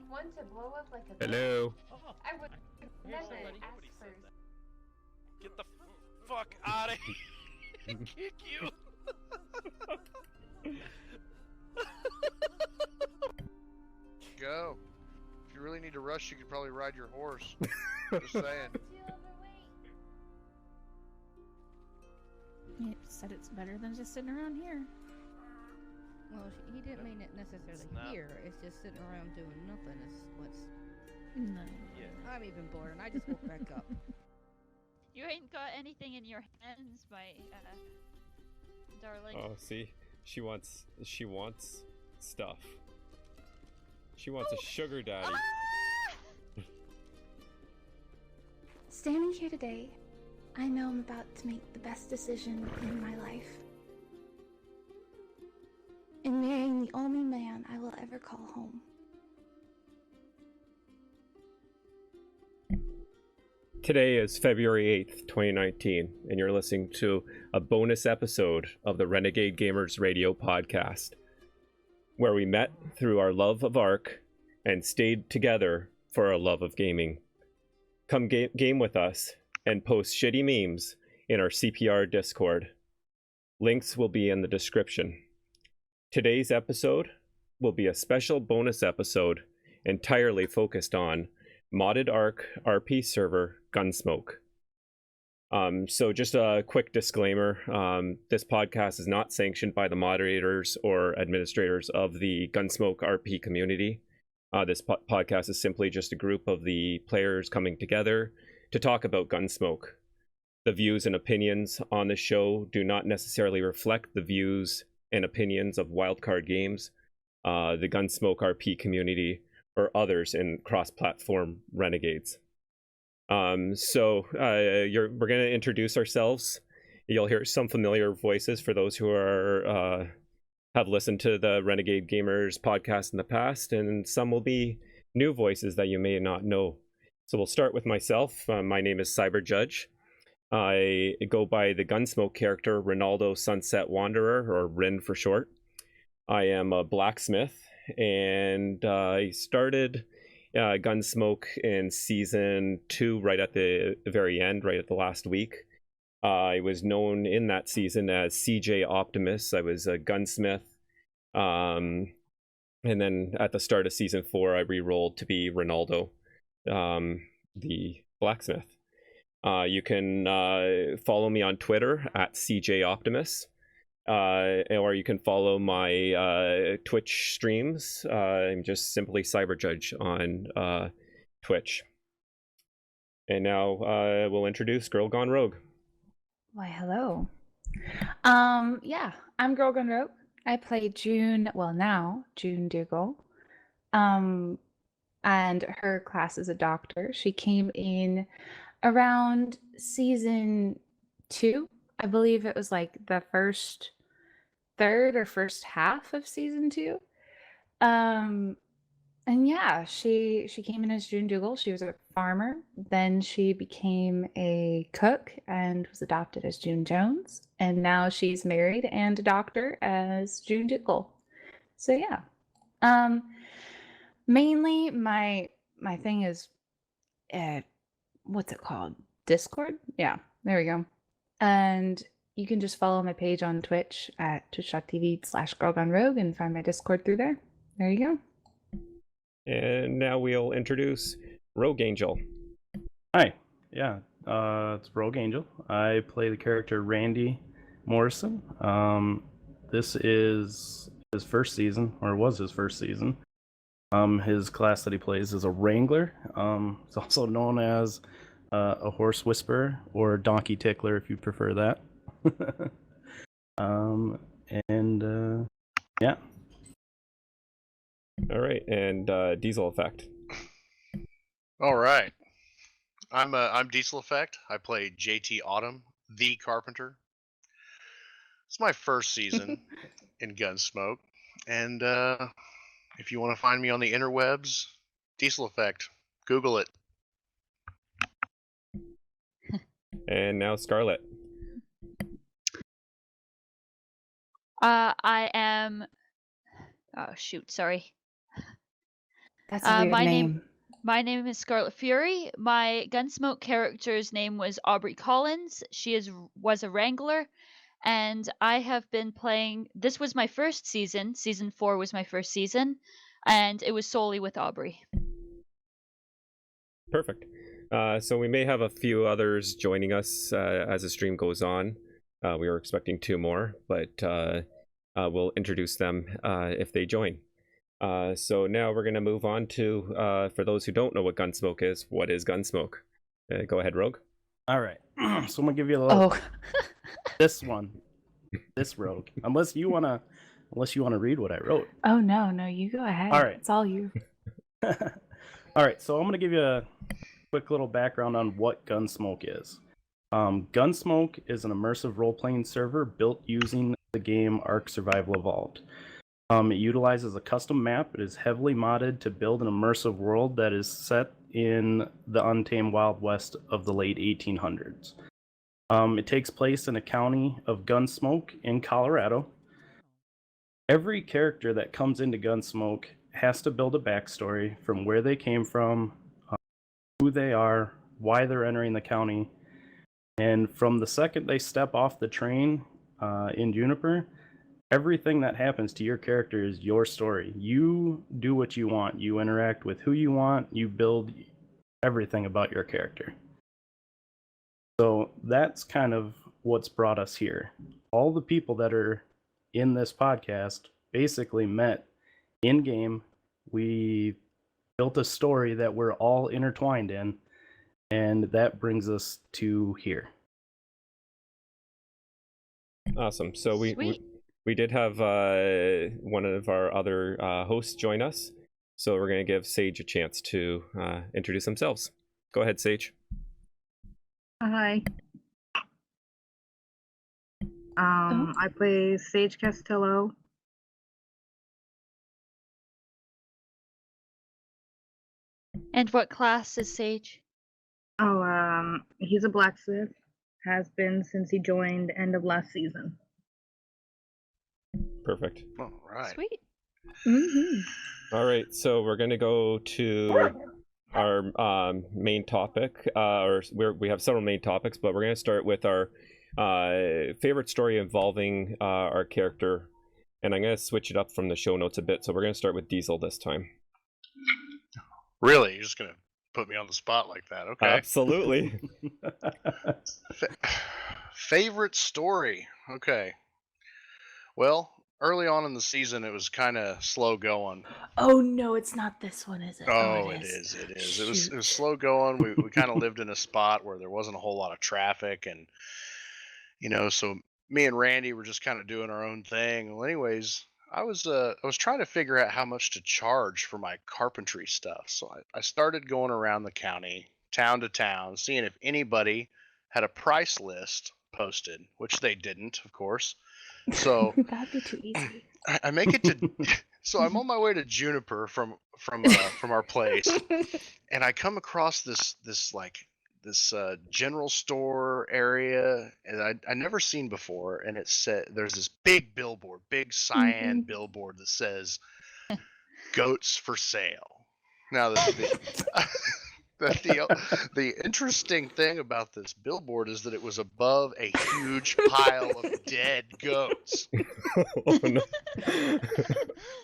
one to blow up like a Hello. I would never ask first. Get the fuck out of here! Kick you! Go. If you really need to rush, you could probably ride your horse. Just saying. He said it's better than just sitting around here. Well, he didn't mean it necessarily here. It's just sitting around doing nothing is what's... No. Yeah. I'm even bored and I just woke back up. You ain't got anything in your hands, my darling. Oh, see, she wants stuff. She wants a sugar daddy. Ah! Standing here today, I know I'm about to make the best decision in my life. In marrying the only man I will ever call home. Today is February 8th, 2019, and you're listening to a bonus episode of the Renegade Gamers Radio podcast, where we met through our love of Ark and stayed together for our love of gaming. Come game with us and post shitty memes in our CPR Discord. Links will be in the description. Today's episode will be a special bonus episode entirely focused on modded Ark RP server Gunsmoke. So just a quick disclaimer, this podcast is not sanctioned by the moderators or administrators of the Gunsmoke RP community. This podcast is simply just a group of the players coming together to talk about Gunsmoke. The views and opinions on the show do not necessarily reflect the views and opinions of Wildcard Games, the Gunsmoke RP community, or others in cross-platform Renegades. We're going to introduce ourselves. You'll hear some familiar voices for those who are have listened to the Renegade Gamers podcast in the past, and some will be new voices that you may not know. So we'll start with myself. My name is Cyber Judge. I go by the Gunsmoke character Ronaldo Sunset Wanderer, or Rin for short. I am a blacksmith, and I started Gunsmoke in season 2 right at the very end, right at the last week. I was known in that season as CJ Optimus. I was a gunsmith. And then at the start of season 4, I re-rolled to be Ronaldo, the blacksmith. You can follow me on Twitter at CJ Optimus. Or you can follow my Twitch streams. I'm just simply CyberJudge on Twitch. And now we'll introduce Girl Gone Rogue. Why, hello. Yeah, I'm Girl Gone Rogue. I play June Dougal. And her class is a doctor. She came in around season 2. I believe it was like the first third or first half of season 2. And yeah, she came in as June Dougal. She was a farmer. Then she became a cook and was adopted as June Jones. And now she's married and a doctor as June Dougal. So yeah. Mainly my thing is what's it called? Discord? Yeah, there we go. And you can just follow my page on Twitch at twitch.tv/girlgonerogue and find my Discord through there. There you go. And now we'll introduce Rogue Angel. Hi. Yeah, it's Rogue Angel. I play the character Randy Morrison. This is his first season, or was his first season. His class that he plays is a Wrangler. He's also known as a Horse Whisperer or Donkey Tickler, if you prefer that. Yeah. All right, and Diesel Effect. All right. I'm Diesel Effect. I play JT Autumn, the Carpenter. It's my first season in Gunsmoke, and if you want to find me on the interwebs, Diesel Effect, Google it. And now Scarlet. I am... Oh, shoot, sorry. That's a weird my name. My name is Scarlet Fury. My Gunsmoke character's name was Aubrey Collins. She was a Wrangler, and I have been playing. This was my first season. Season 4 was my first season, and it was solely with Aubrey. Perfect. So we may have a few others joining us as the stream goes on. We were expecting 2 more, but we'll introduce them if they join. So now we're going to move on to, for those who don't know what Gunsmoke is, what is Gunsmoke? Go ahead, Rogue. All right. So I'm gonna give you a little. Oh. This Rogue. Unless you wanna read what I wrote. Oh no, you go ahead. All right. It's all you. All right. So I'm gonna give you a quick little background on what Gunsmoke is. Gunsmoke is an immersive role-playing server built using the game Ark Survival Evolved. It utilizes a custom map. It is heavily modded to build an immersive world that is set in the untamed Wild West of the late 1800s. It takes place in a county of Gunsmoke in Colorado. Every character that comes into Gunsmoke has to build a backstory from where they came from, who they are, why they're entering the county, and from the second they step off the train in Juniper, everything that happens to your character is your story. You do what you want. You interact with who you want. You build everything about your character. So that's kind of what's brought us here. All the people that are in this podcast basically met in-game. We built a story that we're all intertwined in, and that brings us to here. Awesome. So we did have one of our other hosts join us, so we're going to give Sage a chance to introduce themselves. Go ahead, Sage. Hi. I play Sage Castillo. And what class is Sage? He's a blacksmith. Has been since he joined end of last season. Perfect. All right. Sweet. Mm-hmm. All right, so we're going to go to our main topic, we have several main topics, but we're going to start with our favorite story involving our character, and I'm going to switch it up from the show notes a bit, so we're going to start with Diesel this time. Really? You're just going to put me on the spot like that? Okay. Absolutely. Favorite story? Okay. Well, early on in the season, it was kind of slow going. Oh no, it's not this one, is it? Oh, it is. It was slow going. We kind of lived in a spot where there wasn't a whole lot of traffic, and so me and Randy were just kind of doing our own thing. Well, anyways, I was trying to figure out how much to charge for my carpentry stuff. So I started going around the county, town to town, seeing if anybody had a price list posted, which they didn't, of course. So that'd be too easy. I make it to. So I'm on my way to Juniper from our place, and I come across this general store area, and I never seen before, and it said there's this big billboard, big cyan billboard that says "Goats for Sale." Now the interesting thing about this billboard is that it was above a huge pile of dead goats. Oh, no.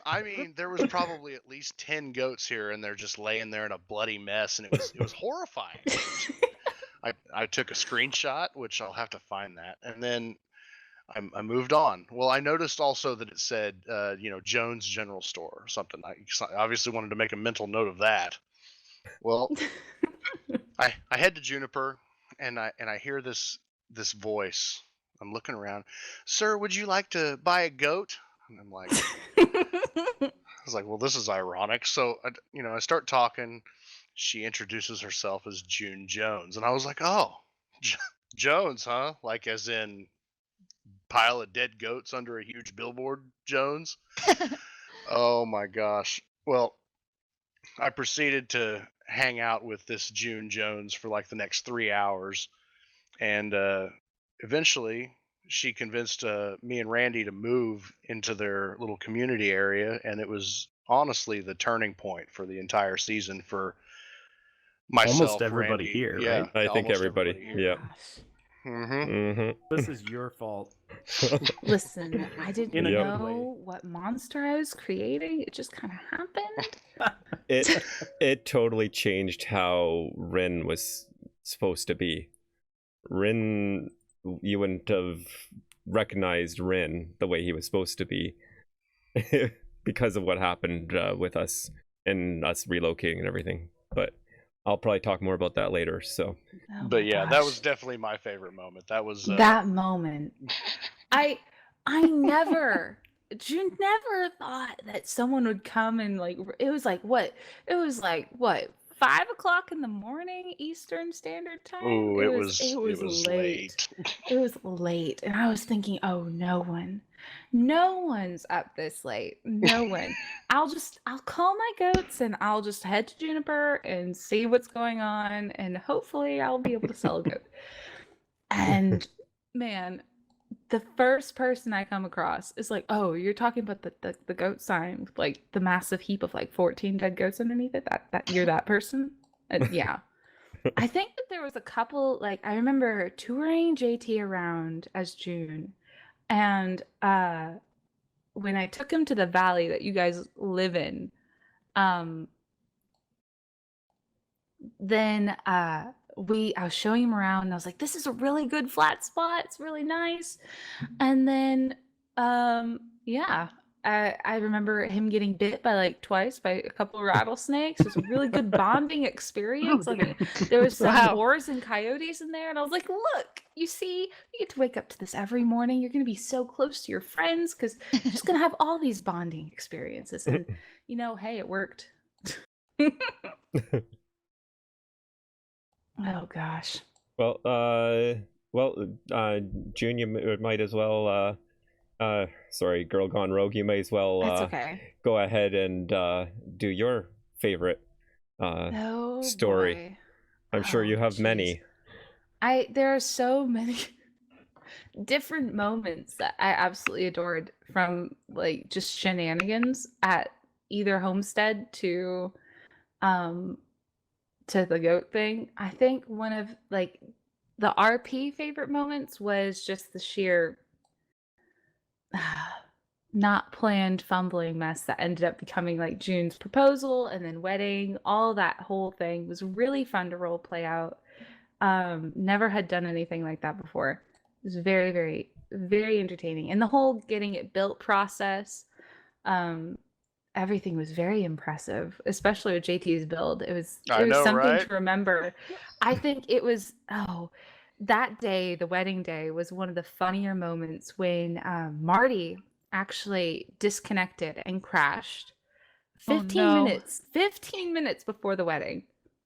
I mean, there was probably at least 10 goats here, and they're just laying there in a bloody mess, and it was horrifying. I took a screenshot, which I'll have to find that, and then I moved on. Well, I noticed also that it said, Jones General Store or something. I obviously wanted to make a mental note of that. Well, I head to Juniper, and I hear this this I'm looking around. Sir, would you like to buy a goat? And I'm like, I was like, well, this is ironic. So, I start talking. She introduces herself as June Jones. And I was like, oh, Jones, huh? Like as in pile of dead goats under a huge billboard, Jones? Oh, my gosh. Well, I proceeded to hang out with this June Jones for like the next 3 hours. And eventually she convinced me and Randy to move into their little community area, and it was honestly the turning point for the entire season for myself, Almost everybody Randy. here, Yeah, right? I think almost everybody. here. Yeah. This is your fault. Listen, I didn't In a good know what monster I was creating. It just kind of happened. It totally changed how Rin was supposed to be. Rin, you wouldn't have recognized Rin the way he was supposed to be because of what happened with us and us relocating and everything. But I'll probably talk more about that later. So, but yeah, that was definitely my favorite moment. That was that moment. I never. June never thought that someone would come and like. It was like what? It was like what? 5 o'clock in the morning Eastern Standard Time. Ooh, it it was was late. It was late, and I was thinking, oh, no one's up this late. No one. I'll call my goats and I'll just head to Juniper and see what's going on, and hopefully I'll be able to sell a goat. And man, the first person I come across is like, oh, you're talking about the goat sign with like the massive heap of like 14 dead goats underneath it. That you're that person. Yeah. I think that there was a couple, like I remember touring JT around as June, and when I took him to the valley that you guys live in, then I was showing him around and I was like, this is a really good flat spot. It's really nice. And then, yeah, I remember him getting bit by like twice by a couple of rattlesnakes. It was a really good bonding experience. Like there was some boars and coyotes in there. And I was like, look, you see, you get to wake up to this every morning. You're going to be so close to your friends because you're just going to have all these bonding experiences. And, you know, hey, it worked. Oh gosh. Well, June, you might as well. Sorry, Girl Gone Rogue. You might as well. That's okay. Go ahead and do your favorite story. Boy. I'm sure you have many. There are so many different moments that I absolutely adored, from like just shenanigans at either Homestead to the goat thing. I think one of like the RP favorite moments was just the sheer not planned fumbling mess that ended up becoming like June's proposal and then wedding. All that whole thing was really fun to role play out. Never had done anything like that before. It was very, very, very entertaining. And the whole getting it built process, everything was very impressive, especially with JT's build. It was something right? to remember. I think it was, that day, the wedding day, was one of the funnier moments when Marty actually disconnected and crashed 15 minutes before the wedding.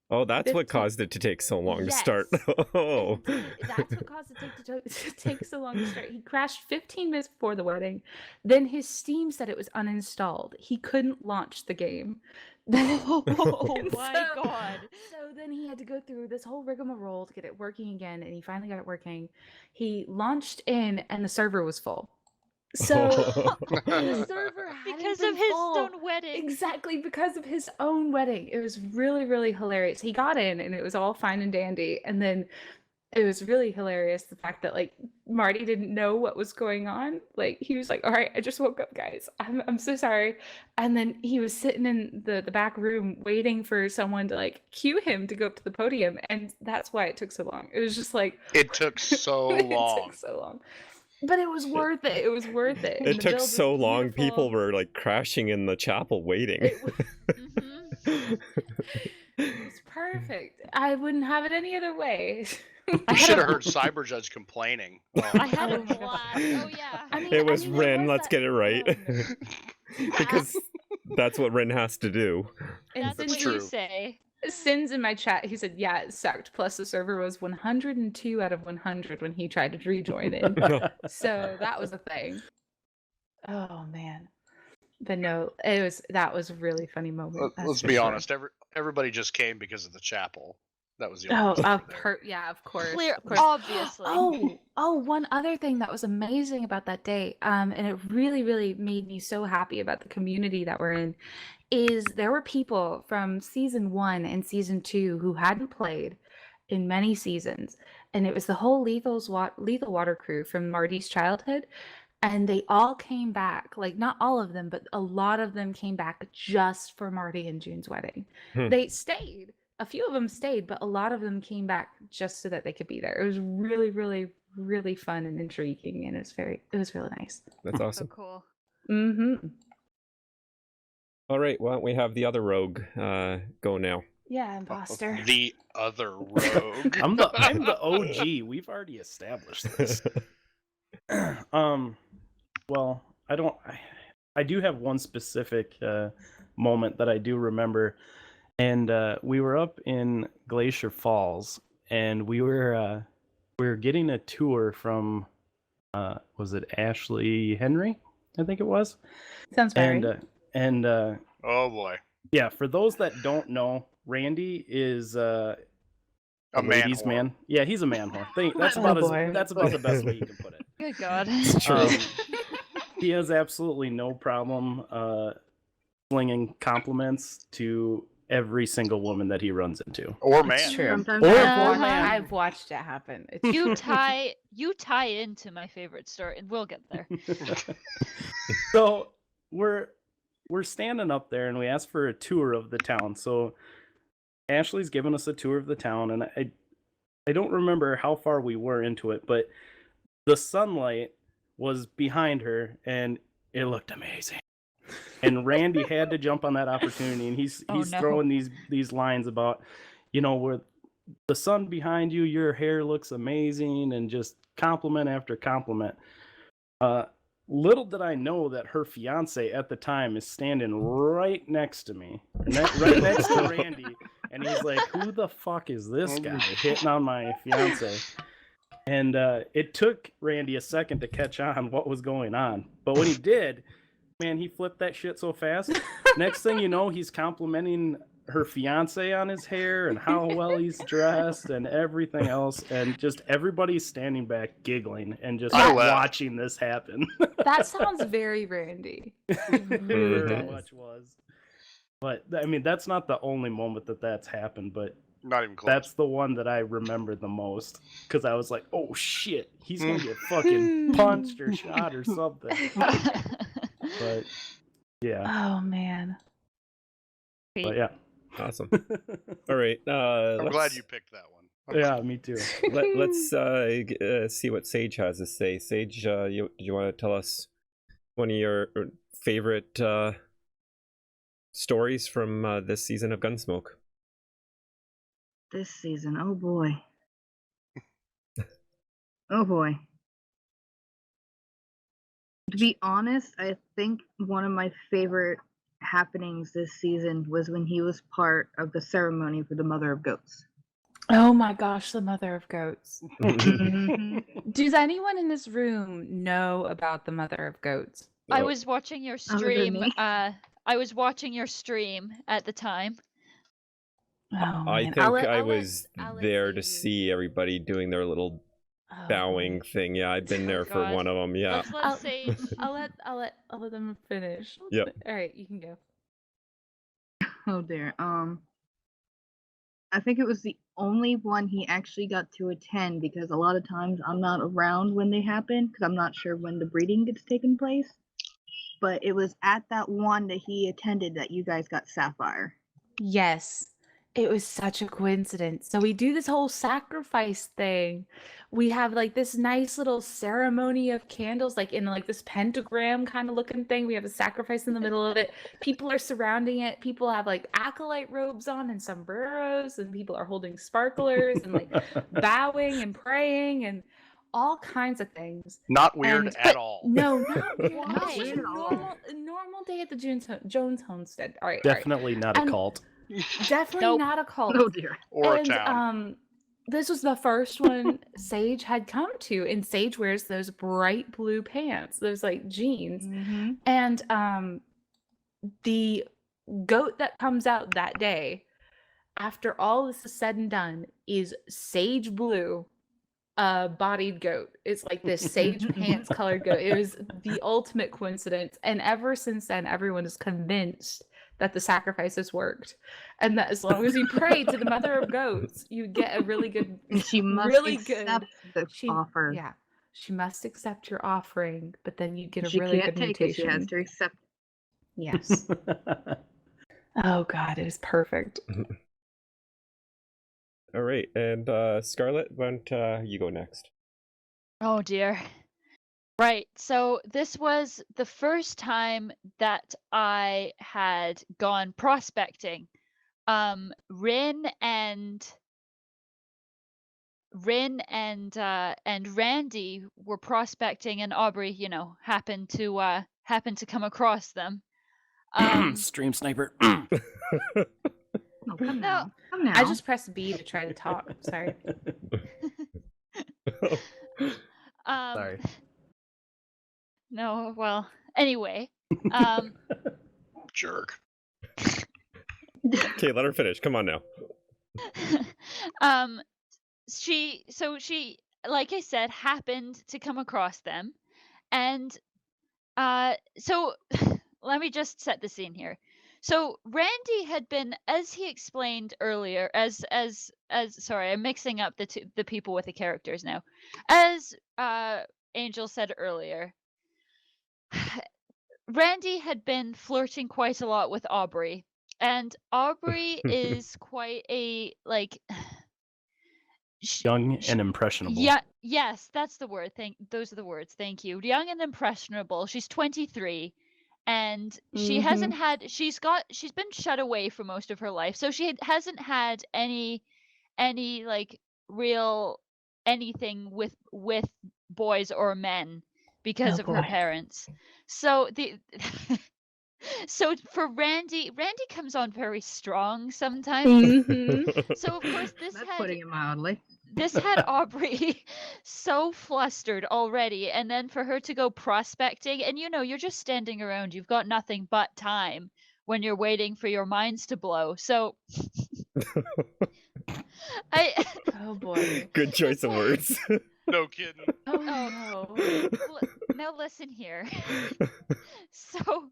Oh, that's what caused it to take so long to start. Oh, that's what caused it to take so long to start. He crashed 15 minutes before the wedding. Then his Steam said it was uninstalled. He couldn't launch the game. Oh my god. So then he had to go through this whole rigmarole to get it working again, and he finally got it working. He launched in, and the server was full. So the server because of his own wedding. Exactly, because of his own wedding. It was really, really hilarious. He got in and it was all fine and dandy. And then it was really hilarious the fact that like Marty didn't know what was going on. Like he was like, all right, I just woke up, guys. I'm so sorry. And then he was sitting in the back room waiting for someone to like cue him to go up to the podium. And that's why it took so long. It was just like it took so long. It took so long. But it was worth it. It was worth it. It took so long. People were like crashing in the chapel waiting. It was perfect. I wouldn't have it any other way. You should have heard Cyberjudge complaining. I had a blast. Oh yeah. It was Rin. Let's get it right. Because that's what Rin has to do. That's what you say. Sins in my chat, he said, yeah, it sucked. Plus the server was 102 out of 100 when he tried to rejoin it. So that was a thing. Oh man. But no, that was a really funny moment. Let's be honest, everybody just came because of the chapel. That was the only yeah, of course. Clear, Of course. obviously. One other thing that was amazing about that day, and it really, really made me so happy about the community that we're in, is there were people from season 1 and season 2 who hadn't played in many seasons, and it was the whole Lethal Water crew from Marty's childhood, and they all came back. Like, not all of them, but a lot of them came back just for Marty and June's wedding. They stayed. A few of them stayed, but a lot of them came back just so that they could be there. It was really, really, really fun and intriguing, and it was really nice. That's awesome. So cool. Mm-hmm. All right, why don't we have the other rogue go now? Yeah, imposter. The other rogue. I'm the OG. We've already established this. Well, I do have one specific moment that I do remember, and we were up in Glacier Falls, and we were getting a tour from was it Ashley Henry? I think it was. Sounds right. And oh boy. Yeah, for those that don't know, Randy is a ladies' man. Yeah, he's a man whore. That's about the best way you can put it. Good God. It's true. He has absolutely no problem slinging compliments to every single woman that he runs into. Or man. It's true. I've watched it happen. You tie into my favorite story, and we'll get there. So we're standing up there, and we asked for a tour of the town. So Ashley's given us a tour of the town, and I don't remember how far we were into it, but the sunlight was behind her, and it looked amazing. And Randy had to jump on that opportunity, and he's throwing these lines about, with the sun behind you, your hair looks amazing, and just compliment after compliment. Little did I know that her fiance at the time is standing right next to me, right next to Randy, and he's like, "Who the fuck is this guy hitting on my fiance?" And it took Randy a second to catch on what was going on, but when he did, man, he flipped that shit so fast. Next thing you know, he's complimenting her fiance on his hair and how well he's dressed and everything else, and just everybody's standing back giggling and just watching this happen. That sounds very Randy. It very much was. But I mean, that's not the only moment that's happened, but not even close. That's the one that I remember the most, because I was like, oh shit, he's gonna get fucking punched or shot or something. But yeah. Oh man. But yeah. Awesome. All right. I'm glad you picked that one. Yeah, me too. Let's see what Sage has to say. Sage, do you want to tell us one of your favorite stories from this season of Gunsmoke? This season, oh boy. Oh boy. To be honest, I think one of my favorite happenings this season was when he was part of the ceremony for the Mother of Goats. Oh my gosh, the Mother of Goats. Does anyone in this room know about the Mother of Goats? I was watching your stream. I was watching your stream at the time. Oh, I think I was there to see everybody doing their little bowing thing. Yeah, I've been there for one of them. Yeah. Let's Sage. I'll let them finish. Yep. All right, you can go. Oh dear. I think it was the only one he actually got to attend, because a lot of times I'm not around when they happen because I'm not sure when the breeding gets taken place. But it was at that one that he attended that you guys got Sapphire. Yes. It was such a coincidence. So we do this whole sacrifice thing. We have like this nice little ceremony of candles, like in like this pentagram kind of looking thing. We have a sacrifice in the middle of it. People are surrounding it. People have like acolyte robes on and sombreros, and people are holding sparklers and like bowing and praying and all kinds of things. Not weird at all. No, not weird. Not weird at all. A normal day at the Jones homestead. All right. Definitely not a cult. Definitely not a cult. Oh dear. Or a town. This was the first one Sage had come to, and Sage wears those bright blue pants, those like jeans. Mm-hmm. And the goat that comes out that day, after all this is said and done, is sage blue bodied goat. It's like this sage pants colored goat. It was the ultimate coincidence. And ever since then, everyone is convinced that the sacrifices worked. And that as long as you pray to the mother of goats, you get a really good, She must really accept good the offer. Yeah. She must accept your offering, but then you get a She really can't good take mutation. it. She has to accept. Yes. Oh God, it is perfect. All right, and Scarlett, why don't you go next? Oh dear. Right. So this was the first time that I had gone prospecting. Rin and Randy were prospecting, and Aubrey, happened to come across them. Stream sniper. Oh, come No. now. Come now. I just pressed B to try to talk. Sorry. Sorry. No, well, anyway. Jerk. Okay, let her finish. Come on now. She, like I said, happened to come across them, and so let me just set the scene here. So Randy had been, as he explained earlier, as sorry, I'm mixing up the people with the characters now. As Angel said earlier, Randy had been flirting quite a lot with Aubrey, and Aubrey is quite a young and impressionable. Yeah, yes, that's the word. Those are the words. Thank you. Young and impressionable. She's 23, and she hasn't had. She's been shut away for most of her life, so she hasn't had any real anything with boys or men because of her parents. So so for Randy comes on very strong sometimes. So of course That's putting it mildly. This had Aubrey so flustered already, and then for her to go prospecting, and you're just standing around, you've got nothing but time when you're waiting for your minds to blow. So Oh boy. Good choice of words. No kidding. Oh no. Now listen here. So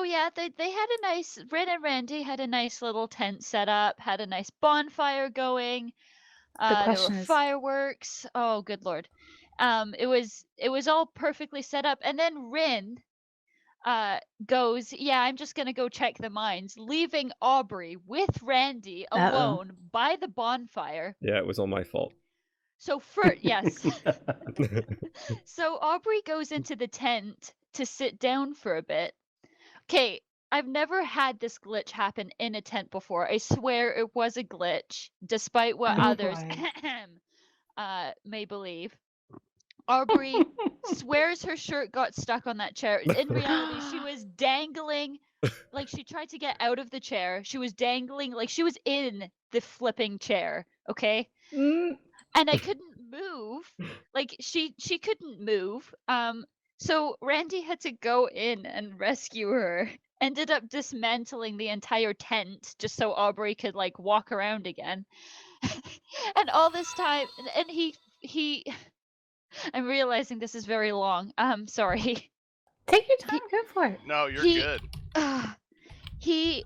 yeah, they had a nice, Rin and Randy had a nice little tent set up, had a nice bonfire going. There were fireworks. Oh, good lord. It was all perfectly set up, and then Rin goes, yeah, I'm just gonna go check the mines, leaving Aubrey with Randy alone by the bonfire. Yeah, it was all my fault. So yes. So Aubrey goes into the tent to sit down for a bit. Okay, I've never had this glitch happen in a tent before. I swear it was a glitch, despite what others may believe. Aubrey swears her shirt got stuck on that chair. In reality, she was dangling, like she tried to get out of the chair. She was dangling, like she was in the flipping chair, okay? And I couldn't move. Like she couldn't move. So Randy had to go in and rescue her. Ended up dismantling the entire tent just so Aubrey could walk around again. And all this time, and he I'm realizing this is very long. Sorry. Take your time, go for it. No, you're good. He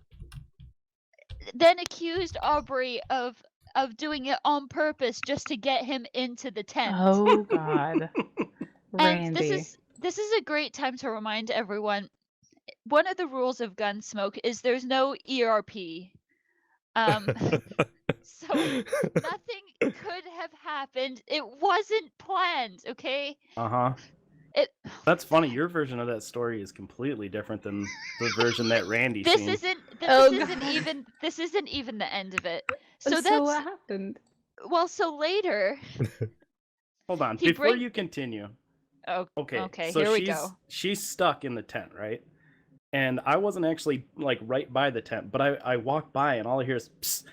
then accused Aubrey of doing it on purpose just to get him into the tent. Oh God. Randy. And this is a great time to remind everyone, one of the rules of Gunsmoke is there's no ERP. So nothing could have happened. It wasn't planned, okay? That's funny. Your version of that story is completely different than the version that Randy This seen. This isn't even the end of it. So what happened? Well, so later. Hold on, before you continue. Oh, okay. So here we go. She's stuck in the tent, right? And I wasn't actually right by the tent, but I walked by and all I hear is, psst,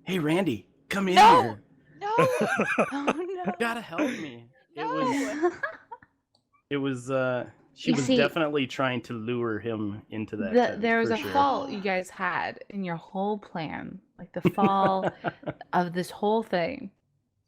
hey, Randy, come in here. No. Oh no. You gotta help me. No. It was She You was see, definitely trying to lure him into that. tent, there was for a sure. fault you guys had in your whole plan, like the fall of this whole thing.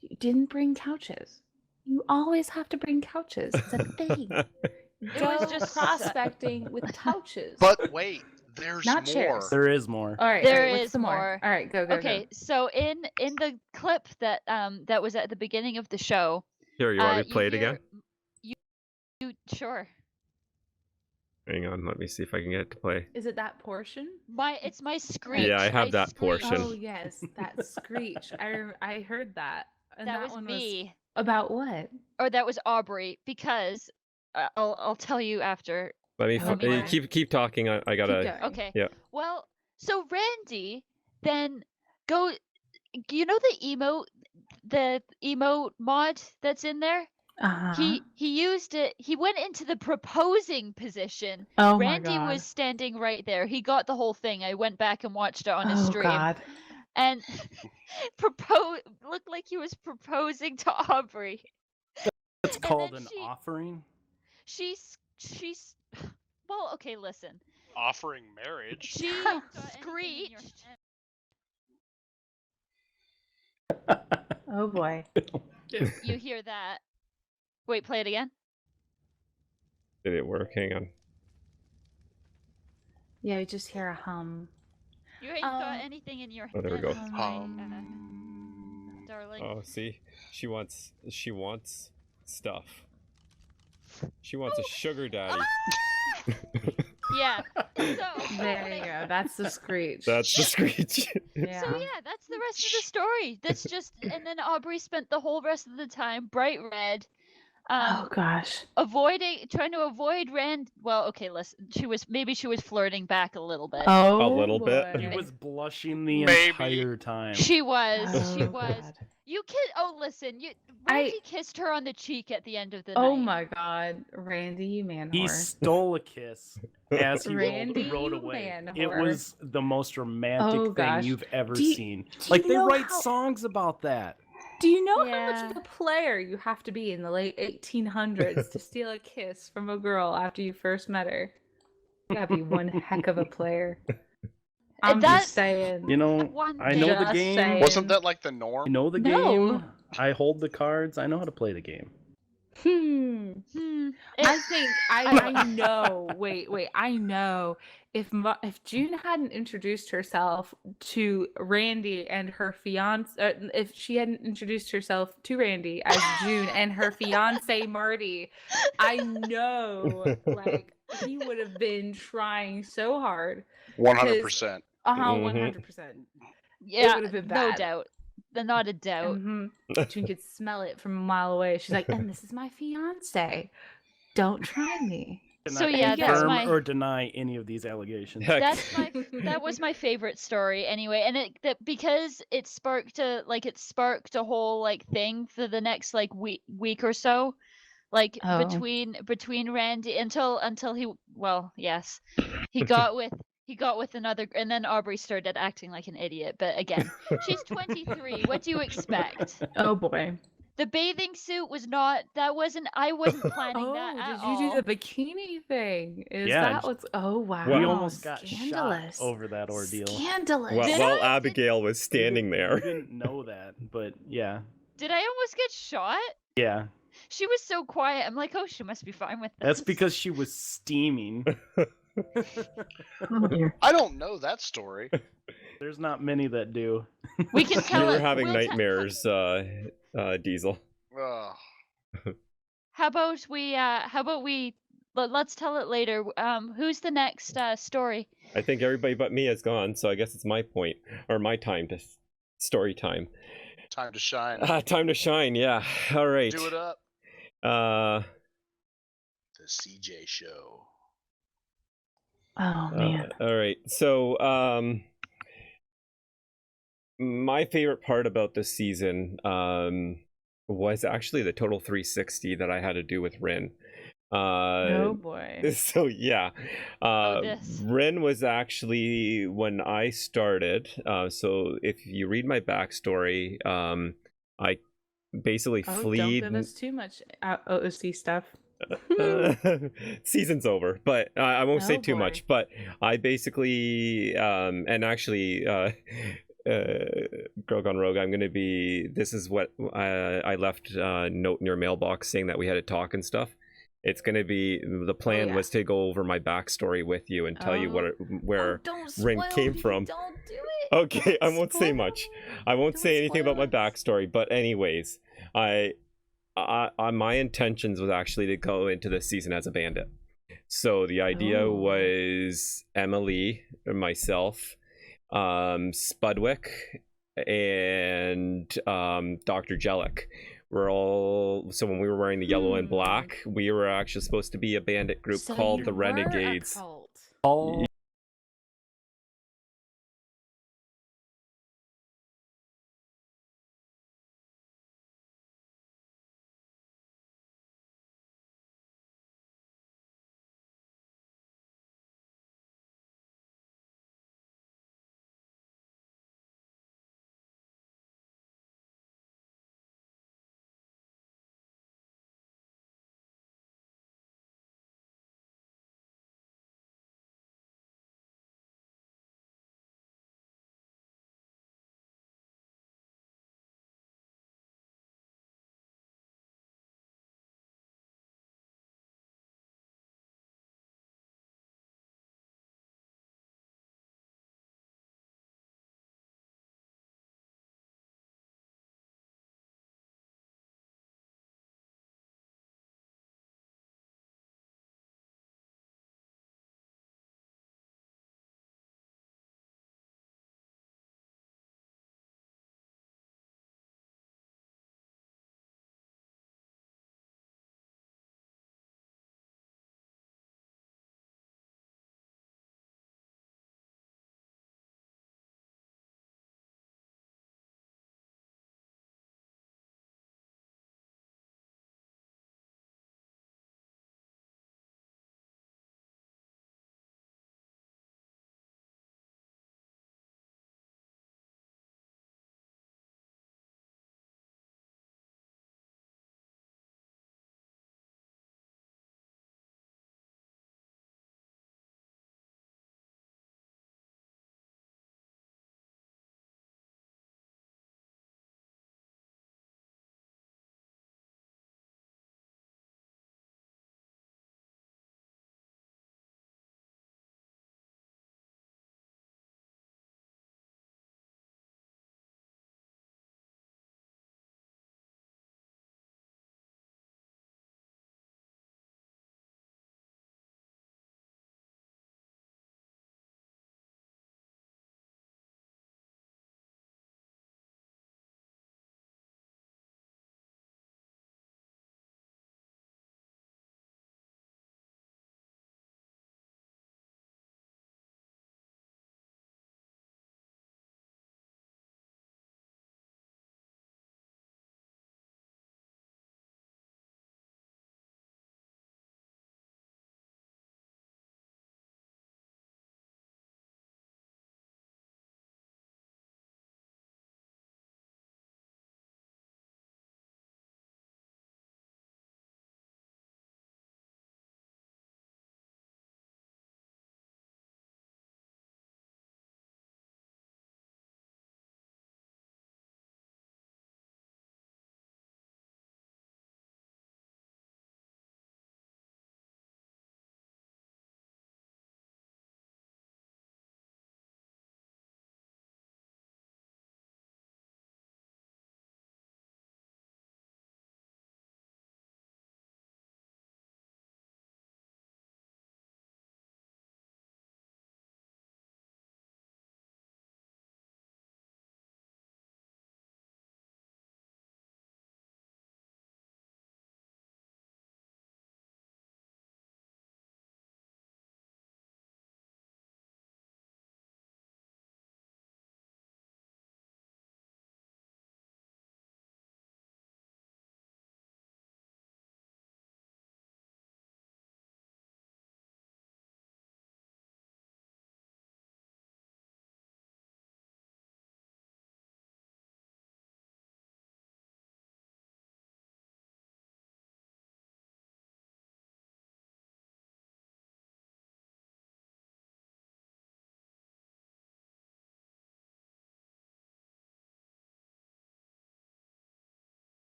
You didn't bring couches. You always have to bring couches. It's a thing. It Go was just prospecting with couches. But wait, there's Not more. chairs. There is more. All right, There what's is the more. All right, go. Okay, so in the clip that that was at the beginning of the show, Here, you want me to you play it hear- again? You sure? Hang on, let me see if I can get it to play. Is it that portion? It's my screech. Yeah, I have that screech. portion. Oh yes, that screech. I heard that. And That was one me. Was about what? Or that was Aubrey, because I'll tell you after. Let me Oh, boy. keep talking. I Keep gotta. going. Okay. Yeah. Well, so Randy then the emote mod that's in there. Uh-huh. He used it. He went into the proposing position. Oh my Randy God. was standing right there. He got the whole thing. I went back and watched it on his Oh stream. God. And looked like he was proposing to Aubrey. It's And called then an she- offering. She's well, okay, listen. Offering marriage. She screeched. Oh boy. You hear that? Wait, play it again. Did it work? Hang on. Yeah, we just hear a hum. You ain't got anything in your Oh, there we hand, go. right, darling? Oh, see, she wants stuff. She wants a sugar daddy. Yeah. So There you go. That's the screech. That's the screech. Yeah. So yeah, that's the rest of the story. That's just, and then Aubrey spent the whole rest of the time bright red, Oh gosh. trying to avoid Rand. Well, okay, listen, she was flirting back a little bit. Oh, A little bit. He boy. was blushing the Maybe. entire time. She was. She Oh, was. God. You kid. Oh, listen. Randy kissed her on the cheek at the end of the Oh night. my God, Randy, you man He whore. stole a kiss as he Randy, rode you away. man It whore. was the most romantic Oh, thing gosh. you've ever Do you- seen. do Like you they know write how- songs about that. Do you know how much Yeah. of a player you have to be in the late 1800s to steal a kiss from a girl after you first met her? You gotta be one heck of a player. I'm That's- just saying. You know, One I know the Just game. saying. Wasn't that like the I norm? know the No. game. I hold the cards. I know how to play the game. Hmm. I think I know. Wait. I know if June hadn't introduced herself to Randy and her fiance, if she hadn't introduced herself to Randy as June and her fiance Marty, I know like he would have been trying so hard. 100%. Mhm. 100%. Yeah, would've been no bad. doubt. Not a doubt. hmm June could smell it from a mile away. She's like, and this is my fiance. Don't try me. So, Cannot yeah, that's confirm my- or deny any of these allegations. Heck. That was my favorite story anyway, and because it sparked a whole like thing for the next like week or so, like Oh. between Randy until he yes, he got with another, and then Aubrey started acting like an idiot. But again, she's 23. What do you expect? Oh boy. The bathing suit I wasn't planning that at did all. you do the bikini thing? Is Yeah, that what's? Oh wow. Well- We almost got Scandalous. shot over that ordeal. Scandalous. While Abigail was standing You there. didn't know that, but yeah. Did I almost get shot? Yeah. She was so quiet. I'm like, oh, she must be fine with this. That's because she was steaming. Oh dear. I don't know that story. There's not many that do. We can You tell were it. having we'll te- nightmares, Diesel. Ugh. How about we let's tell it later. Who's the next story? I think everybody but me has gone, so I guess it's my point or my time to story time. Time to shine. Time to shine. Yeah. All right. Do it up. Uh, The CJ show. Oh man. all right. So, my favorite part about this season was actually the total 360 that I had to do with Rin. Oh boy. So yeah, this. Rin was actually when I started. So if you read my backstory, I basically Oh, don't fleed. give us too much OC stuff. Season's over, but I won't say Oh, too boy. much. But I basically, and actually, Girl Gone Rogue, I'm going to be. This is what I left a note in your mailbox saying that we had to talk and stuff. It's going to be the plan yeah. was to go over my backstory with you and tell you where don't Rin spoil came me, from. Don't do it. Okay, I Don't won't say spoil much. me. I won't Don't say anything about my spoil us. backstory. But anyways, I my intentions was actually to go into this season as a bandit. So the idea Oh. was Emily, myself, Spudwick, and Dr. Jellic. We're all so when we were wearing the yellow and black, we were actually supposed to be a bandit group So called you the were a Renegades. cult. Oh.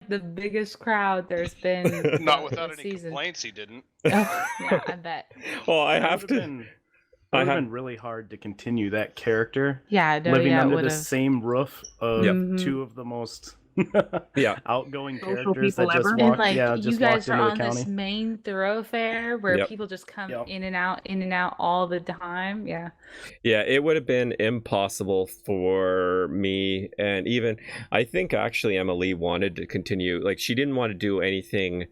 the biggest crowd there's been. Not without this any season. complaints, he didn't. Oh, yeah, I bet. Well, I It have would've to. been, it would have been really hard to continue that character Yeah, no, living yeah, under it the would've. same roof of Yep. two of the most Yeah. outgoing Social characters that people just ever. And walked, like yeah, you just guys walked are into the on this county. main thoroughfare where Yep. people just come Yep. in and out all the time. Yeah. Yeah, it would have been impossible for me, and even I think actually Emily wanted to continue. Like, she didn't want to do anything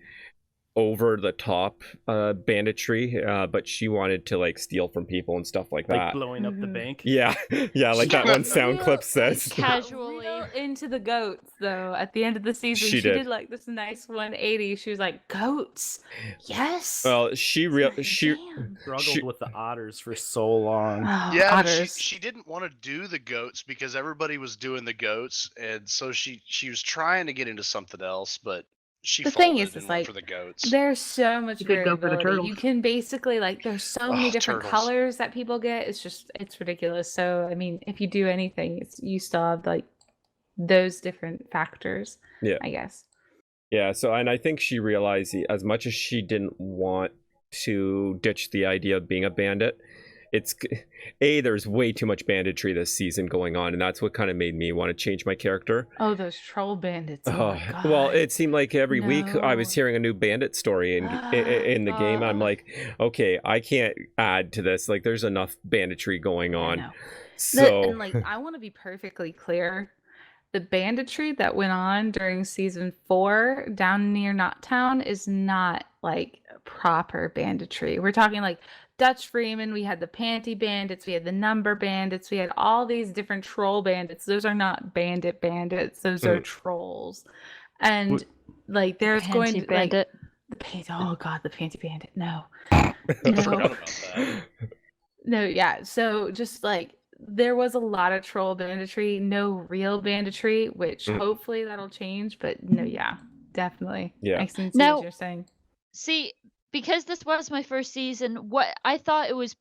over the top banditry, but she wanted to like steal from people and stuff like Like that. blowing up the Mhm. bank. Yeah, yeah, like She that got one sound real, clip says. like, got Casually. real into the goats though. At the end of the season, She she did. did like this nice 180. She was like, "Goats, yes." Well, she It's like, she damn. Struggled She- with the otters for so long. Oh, Yeah, but otters. she didn't want to do the goats because everybody was doing the goats, and so she was trying to get into something else, but she The thing folded is, and it's went like, for the goats. There's so much You could go for the variability. You turtles. can basically like there's so many Oh, different turtles. colors that people get. It's ridiculous. So I mean, if you do anything, you still have like those different factors. Yeah. I guess. Yeah, so and I think she realized as much as she didn't want to ditch the idea of being a bandit, there's way too much banditry this season going on, and that's what kind of made me want to change my character. Oh, those troll bandits! Oh my god. Well, it seemed like every week I was No. hearing a new bandit story in the game. I'm like, okay, I can't add to this. Like, there's enough banditry going I on. know. So And like, I want to be perfectly clear. The banditry that went on during season 4 down near Knottown is not like proper banditry. We're talking like Dutch Freeman, we had the Panty Bandits, we had the Number Bandits, we had all these different troll bandits. Those are not bandits, those are trolls. And like there's going to Bandit. like oh god, the Panty Bandit. No. I No. forgot about that. No, yeah. So just like there was a lot of troll banditry, no real banditry, which hopefully that'll change. But no, yeah, definitely. Yeah. I can see Now- what you're saying. See, because this was my first season, what I thought it was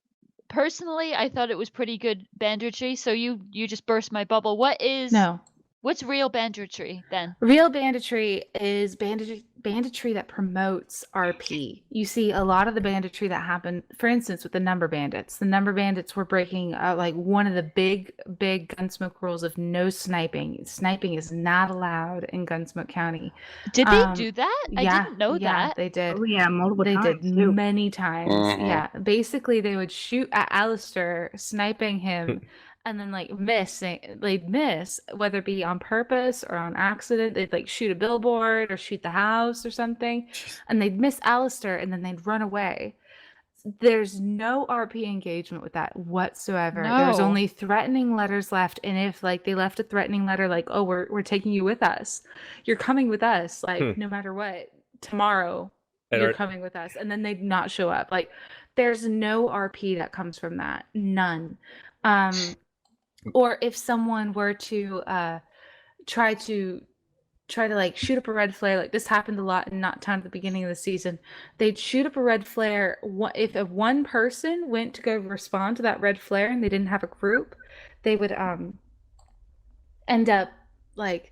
personally, I thought it was pretty good banditry. So you just burst my bubble. What's real banditry then? Real banditry is banditry that promotes RP. You see a lot of the banditry that happened, for instance, with the Number Bandits. The Number Bandits were breaking like one of the big Gunsmoke rules of no sniping. Sniping is not allowed in Gunsmoke County. Did they do that? I Yeah, didn't know yeah, that. they did. Oh yeah, multiple They times did too. many times. Yeah. Basically, they would shoot at Alistair, sniping him, and then like they'd miss, whether it be on purpose or on accident. They'd like shoot a billboard or shoot the house or something, and they'd miss Alistair, and then they'd run away. There's no RP engagement with that whatsoever. There's No. only threatening letters left, and if like they left a threatening letter like, "Oh, we're taking you with us. You're coming with us, like no matter what. Tomorrow And you're are- coming with us," and then they'd not show up. Like there's no RP that comes from that. None. Or if someone were to try to like shoot up a red flare, like this happened a lot in Knottown at the beginning of the season. They'd shoot up a red flare. If one person went to go respond to that red flare and they didn't have a group, they would end up like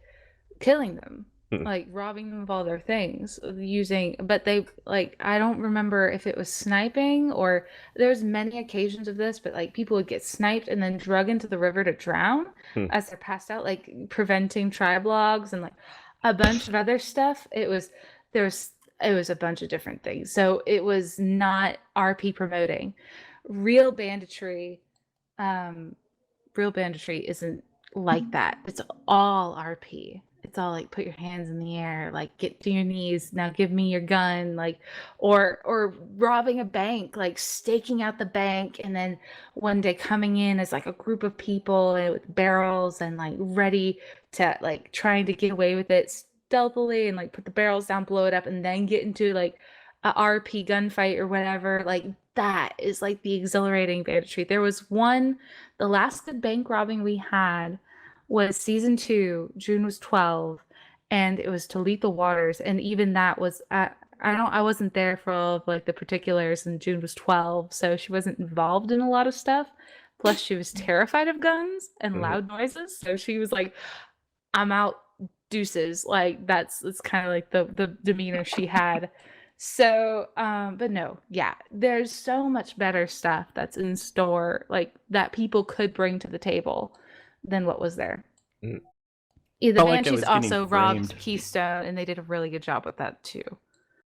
killing them, like robbing them of all their things but they like, I don't remember if it was sniping or there's many occasions of this, but like people would get sniped and then drug into the river to drown as they're passed out, like preventing tribe logs and like a bunch of other stuff. It was a bunch of different things. So it was not RP promoting. Real banditry isn't like that. It's all RP. It's all like put your hands in the air, like get to your knees, now give me your gun, like or robbing a bank, like staking out the bank, and then one day coming in as like a group of people and with barrels and like ready to like trying to get away with it stealthily and like put the barrels down, blow it up, and then get into like a RP gunfight or whatever. Like that is like the exhilarating banditry. There was the last good bank robbing we had was season 2. June was 12, and it was to Lethal Waters, and even that was I wasn't there for all of like the particulars, and June was 12, so she wasn't involved in a lot of stuff. Plus she was terrified of guns and loud noises, so she was like, I'm out deuces. Like that's kind of like the demeanor she had. So, but no, yeah, there's so much better stuff that's in store, like that people could bring to the table than what was there. Mm. Yeah, the Felt like I Banshees was getting also robbed framed. Keystone, and they did a really good job with that too.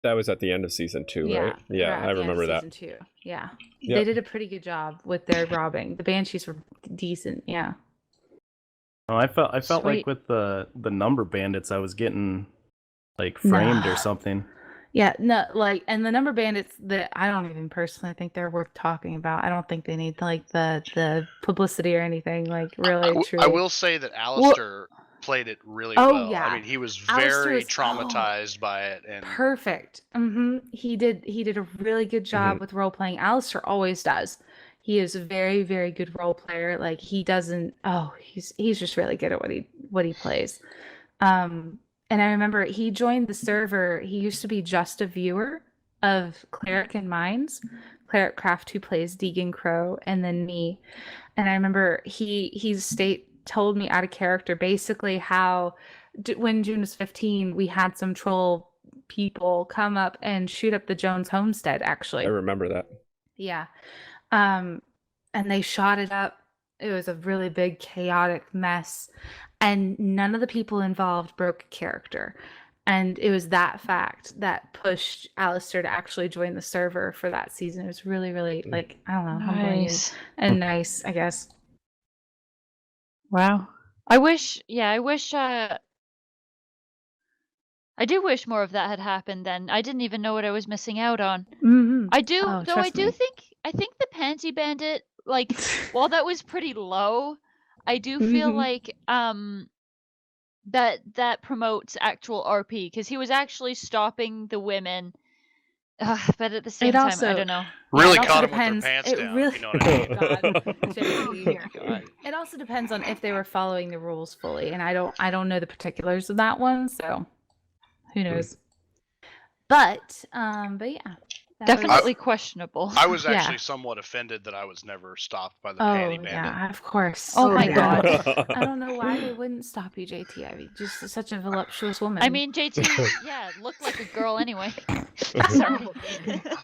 That was at the end of season 2, right? Yeah, at I the end of remember that. season 2. Yeah, Yep. they did a pretty good job with their robbing. The Banshees were decent. Yeah. Oh, I felt like Sweet. with the number bandits, I was getting like framed Nah. or something. Yeah, no, like, and the number bandits that I don't even personally think they're worth talking about. I don't think they need like the publicity or anything. Like, really, I truly. will say that Alistair played it really Oh, well. yeah. I mean, he was Alistair very was- traumatized by it, and Perfect. He did a really good job with role playing. Alistair always does. He is a very, very good role player. Like he doesn't. Oh, he's just really good at what he plays. And I remember he joined the server. He used to be just a viewer of Cleric and Mines, Cleric Craft, who plays Deegan Crow, and then me. And I remember he told me out of character basically how when June was 15, we had some troll people come up and shoot up the Jones homestead. Actually, I remember that. yeah. And they shot it up. It was a really big chaotic mess. And none of the people involved broke character. And it was that fact that pushed Alistair to actually join the server for that season. It was really, really, like, I don't know, humbling and nice, I guess. Wow. I do wish more of that had happened then. I didn't even know what I was missing out on. Mm-hmm. I do, Oh, though I trust do me. think the Pansy Bandit, like, while that was pretty low, I do feel Mhm. like that promotes actual RP, because he was actually stopping the women. But at the same time, I also- don't know. really it also caught him with depends- their pants it down. really- You know what I mean? God, JT. God. It also depends on if they were following the rules fully, and I don't know the particulars of that one, so who knows. But yeah. that was- Definitely questionable. I was Yeah. actually somewhat offended that I was never stopped by the Oh panty bandit. yeah, of course. Oh my yeah. God. I don't know why they wouldn't stop you, JT. I mean, just such a voluptuous woman. I mean, JT, yeah, looked like a girl anyway. Sorry.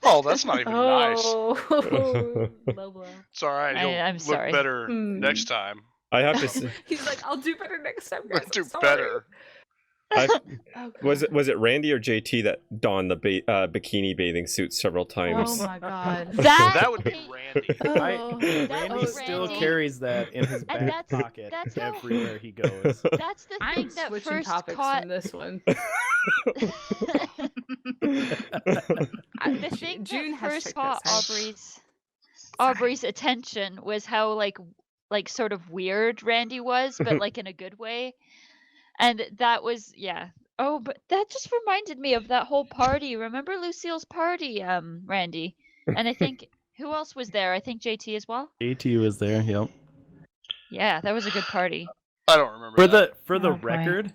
Oh, that's not even nice. Oh, low blow. It's all right. He'll I'm look sorry. better Hmm. next time. I have to say, He's like, I'll do better next time. Guys. Do I'm sorry." better. I, Oh, was God. it Randy or JT that donned the bikini bathing suit several times? Oh my God. That would be okay, Randy. Oh. Randy was still Randy. carries that in his And back pocket that's how- everywhere he goes. That's the I'm thing that switching first topics caught from this one. the thing June that has first shook caught this head. Aubrey's attention was how like sort of weird Randy was, but like in a good way. And that was Oh, but that just reminded me of that whole party. Remember Lucille's party, Randy? And I think who else was there? I think JT as well. JT was there. Yep. Yeah, that was a good party. I don't remember For the Oh, boy. record,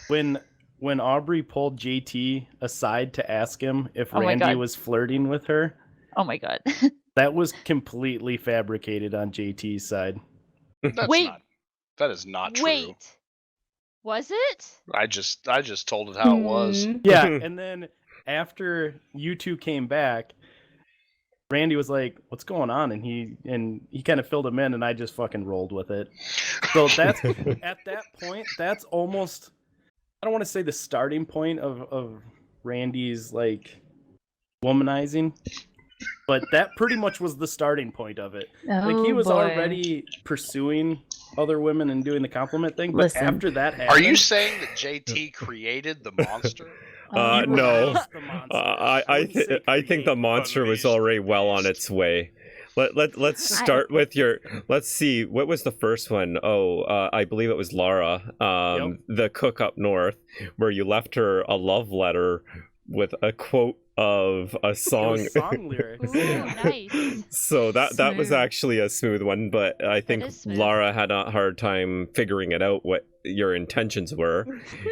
when Aubrey pulled JT aside to ask him if Oh my Randy God. was flirting with her, Oh my God. that was completely fabricated on JT's side. Wait. That is not true. Wait. Was it? I just told it how it was. Mhm. Yeah, and then after you two came back, Randy was like, "What's going on?" And he kind of filled him in, and I just fucking rolled with it. So that's at that point, that's almost, I don't want to say the starting point of Randy's like womanizing, but that pretty much was the starting point of it. Like he Oh, was boy. already pursuing other women and doing the compliment thing, but Listen. after that happened, Are you saying that JT created the monster? Oh, he No. released the monster. I wouldn't say I think the create. monster was already well on its way. Let's start with your. Let's see. What was the first one? Oh, I believe it was Lara, the cook up north, where you left her a love letter with a quote of a It song. was song lyrics. Ooh, nice. So that was Smooth. actually a smooth one, but I think is smooth. Lara had a hard time figuring it out what your intentions were,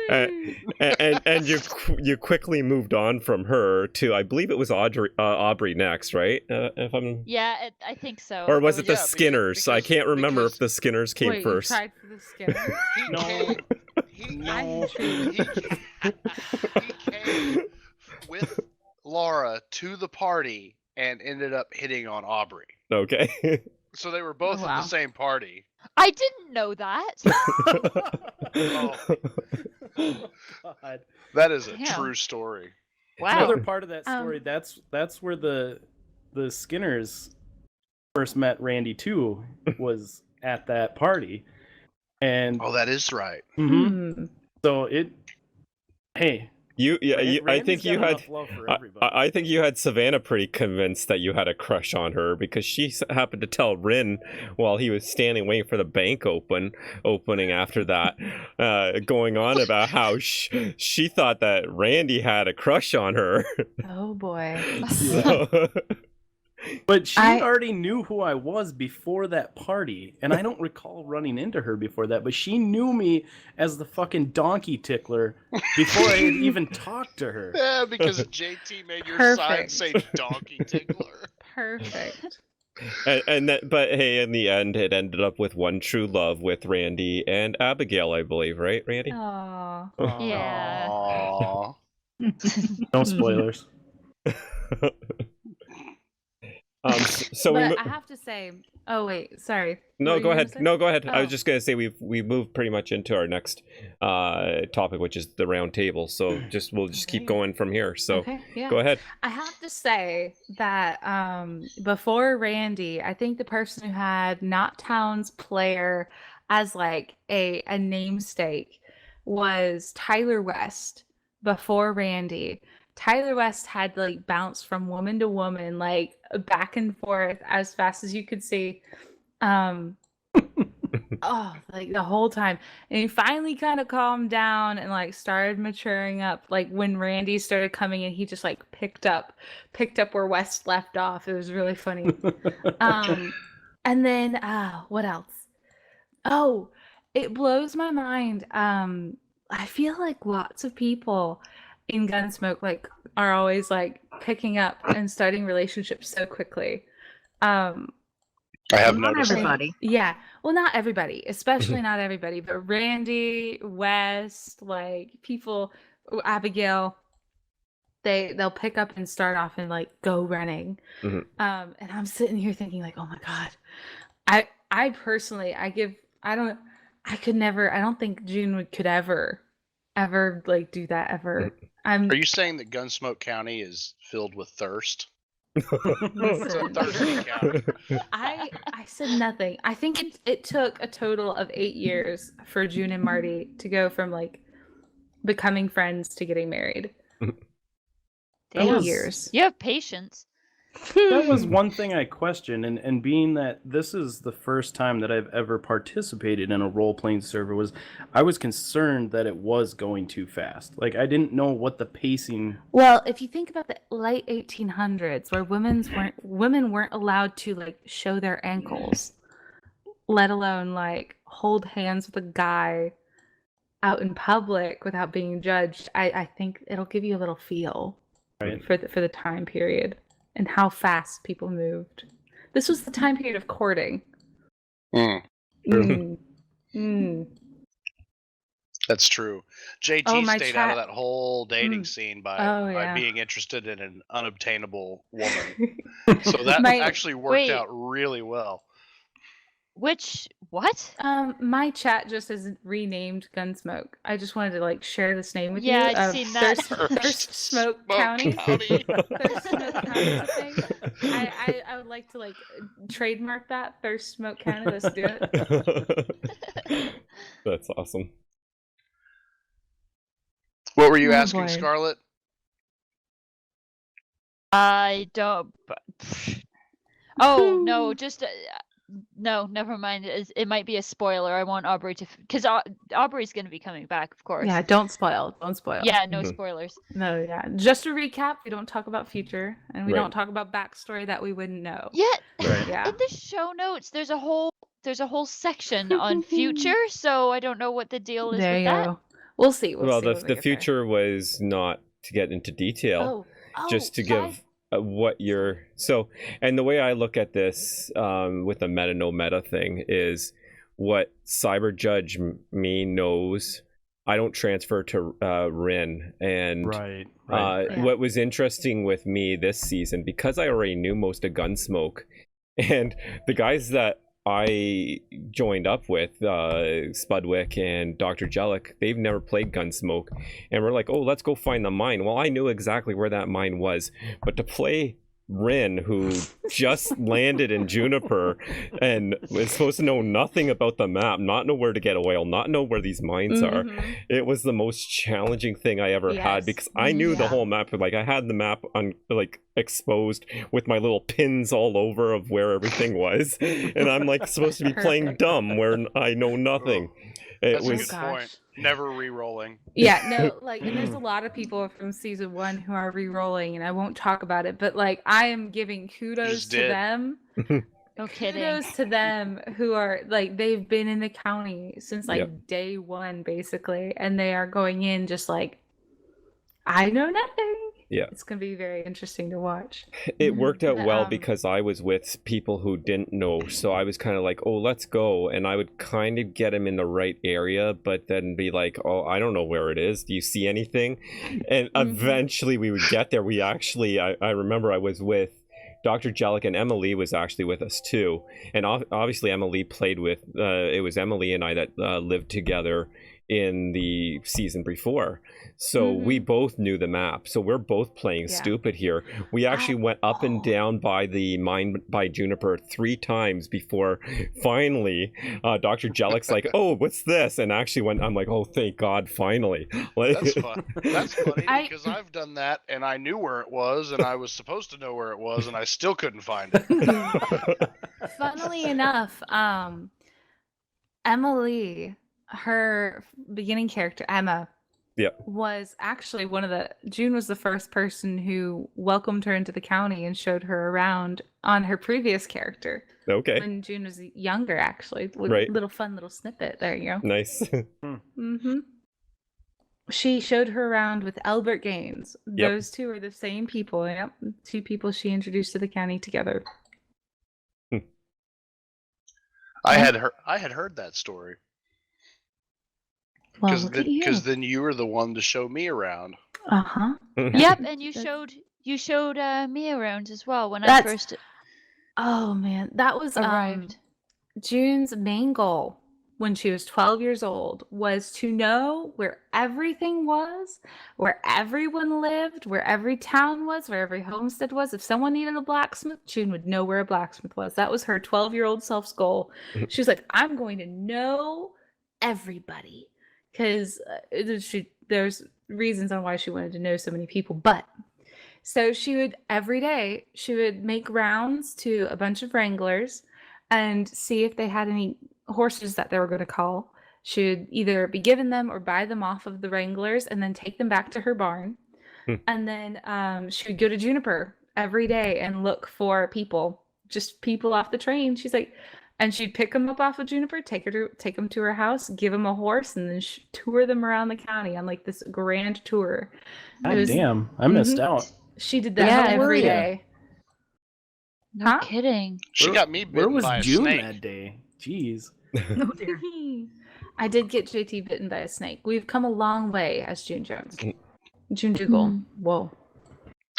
and you quickly moved on from her to, I believe it was Aubrey next, right? If I'm Yeah, I think so. or was it the yeah, Skinners? I because- can't remember because- if the Skinners came Wait, first. you tried for the skin. He No. came, No. He came with Laura to the party and ended up hitting on Aubrey. Okay. So they were both at wow. the same party. I didn't know that. Oh, God. that is a Damn. true story. Wow. Another part of that story. That's where the Skinners first met Randy too. Was at that party, and Oh, that is right. mhm. So it. Hey, I think you had. love for everybody. I think you had Savannah pretty convinced that you had a crush on her because she happened to tell Rin while he was standing waiting for the bank opening after that, going on about how she thought that Randy had a crush on her. Oh boy. So, But she already knew who I was before that party, and I don't recall running into her before that, but she knew me as the fucking donkey tickler before I had even talked to her. Yeah, because JT made your sign Perfect. say donkey tickler. Perfect. but hey, in the end, it ended up with one true love with Randy and Abigail, I believe, right, Randy? Aww. Yeah. Aww. No spoilers. So we. But I have to say, oh wait, sorry. No, What go were you ahead. gonna say? No, go ahead. I Oh. was just gonna say we moved pretty much into our next topic, which is the round table. So we'll just keep Okay. going from here. So Okay, yeah. go ahead. I have to say that before Randy, I think the person who had Not Town's player as like a namesake was Tyler West before Randy. Tyler West had like bounced from woman to woman, like back and forth as fast as you could see. Oh, like the whole time. And he finally kind of calmed down and like started maturing up. Like when Randy started coming in, he just like picked up where West left off. It was really funny. And then what else? Oh, it blows my mind. I feel like lots of people in Gunsmoke like are always like picking up and starting relationships so quickly. I have Not noticed everybody. Yeah. Well, not everybody, especially not everybody, but Randy, West, like people, Abigail, they'll pick up and start off and like go running. Mhm. And I'm sitting here thinking like, oh my God. I personally, I don't think June could ever like do that ever. Are you saying that Gunsmoke County is filled with thirst? It's a Listen, thirsty county. I said nothing. I think it took a total of 8 years for June and Marty to go from like becoming friends to getting married. That 8 was- years. You have patience. That was one thing I questioned, and being that this is the first time that I've ever participated in a role-playing server, I was concerned that it was going too fast. Like, I didn't know what the pacing... Well, if you think about the late 1800s, where women weren't allowed to like show their ankles, let alone like hold hands with a guy out in public without being judged, I think it'll give you a little feel Right. for the time period and how fast people moved. This was the time period of courting. Mm, that's true. JT Oh, my stayed out of chat- that whole dating scene by yeah. being interested in an unobtainable woman. So that My- actually worked Wait. out really well. What? My chat just is renamed Gunsmoke. I just wanted to like share this name with Yeah, you. I've seen that. Thirst Smoke County. Thirst Smoke County is a thing. I would like to like trademark that. Thirst Smoke County. Let's do it. That's awesome. What were you Oh, asking, boy. Scarlett? I don't. Oh no, just no. Never mind. It might be a spoiler. I want Aubrey to, because Aubrey's going to be coming back, of course. Yeah, don't spoil. Don't spoil. Yeah, no Mhm. spoilers. No, yeah. Just to recap, we don't talk about future and we Right. don't talk about backstory that we wouldn't know. Yeah. Right. Yeah. In the show notes, there's a whole section on future, so I don't know what the deal is There with you that. go. We'll see. We'll Well, see when the we get there. future was not to get into detail. Just to give what you're and the way I look at this with the meta no meta thing is what Cyber Judge me knows I don't transfer to Rin. And Right. what was interesting with me this season, because I already knew most of Gunsmoke, and the guys that I joined up with, Spudwick and Dr. Jellic, they've never played Gunsmoke, and we're like, oh, let's go find the mine. Well, I knew exactly where that mine was, but to play Rin, who just landed in Juniper and was supposed to know nothing about the map, not know where to get oil, not know where these mines are, it was the most challenging thing I ever had, because I knew the whole map. Like, I had the map on, like, exposed with my little pins all over of where everything was, and I'm like supposed to be playing dumb where I know nothing. That's a good point. Never re-rolling. Yeah, no, like, and there's a lot of people from season 1 who are re-rolling, and I won't talk about it, but like, I am giving kudos to them. No kidding. Kudos to them who are like, they've been in the county since like day 1 basically, and they are going in just like, I know nothing. Yeah, it's gonna be very interesting to watch. It worked out well because I was with people who didn't know, so I was kind of like, oh, let's go, and I would kind of get them in the right area, but then be like, oh, I don't know where it is, do you see anything? And eventually we would get there. We actually, I remember I was with Dr. Jellic, and Emily was actually with us too, and obviously Emily played with, it was Emily and I that lived together in the season before, so we both knew the map, so we're both playing stupid here. We actually went up and down by the mine by Juniper 3 times before finally Dr. Jellic's like, oh, what's this? And actually when I'm like, oh, thank God, finally. Like, that's fun. That's funny because I've done that and I knew where it was and I was supposed to know where it was and I still couldn't find it. Funnily enough, Emily, her beginning character, Emma, was actually June was the first person who welcomed her into the county and showed her around on her previous character. Okay. When June was younger, actually. Little fun little snippet. There you go. Nice. She showed her around with Albert Gaines. Those two are the same people. Yep. 2 people she introduced to the county together. I had heard that story. Because then you were the one to show me around. Yep, and you showed me around as well when I first. Oh man, that was arrived. June's main goal when she was 12 years old was to know where everything was, where everyone lived, where every town was, where every homestead was. If someone needed a blacksmith, June would know where a blacksmith was. That was her 12-year-old self's goal. She was like, I'm going to know everybody. Because there's reasons on why she wanted to know so many people, but so she would every day make rounds to a bunch of wranglers and see if they had any horses that they were going to call. She would either be given them or buy them off of the wranglers and then take them back to her barn. And then she would go to Juniper every day and look for people, just people off the train. She's like, and she'd pick them up off of Juniper, take them to her house, give them a horse, and then tour them around the county on like this grand tour. Damn, I missed out. She did that every day. No kidding. She got me bitten by a June snake that day? Jeez. Oh dear. I did get JT bitten by a snake. We've come a long way as June Jones. June Dougal. Whoa.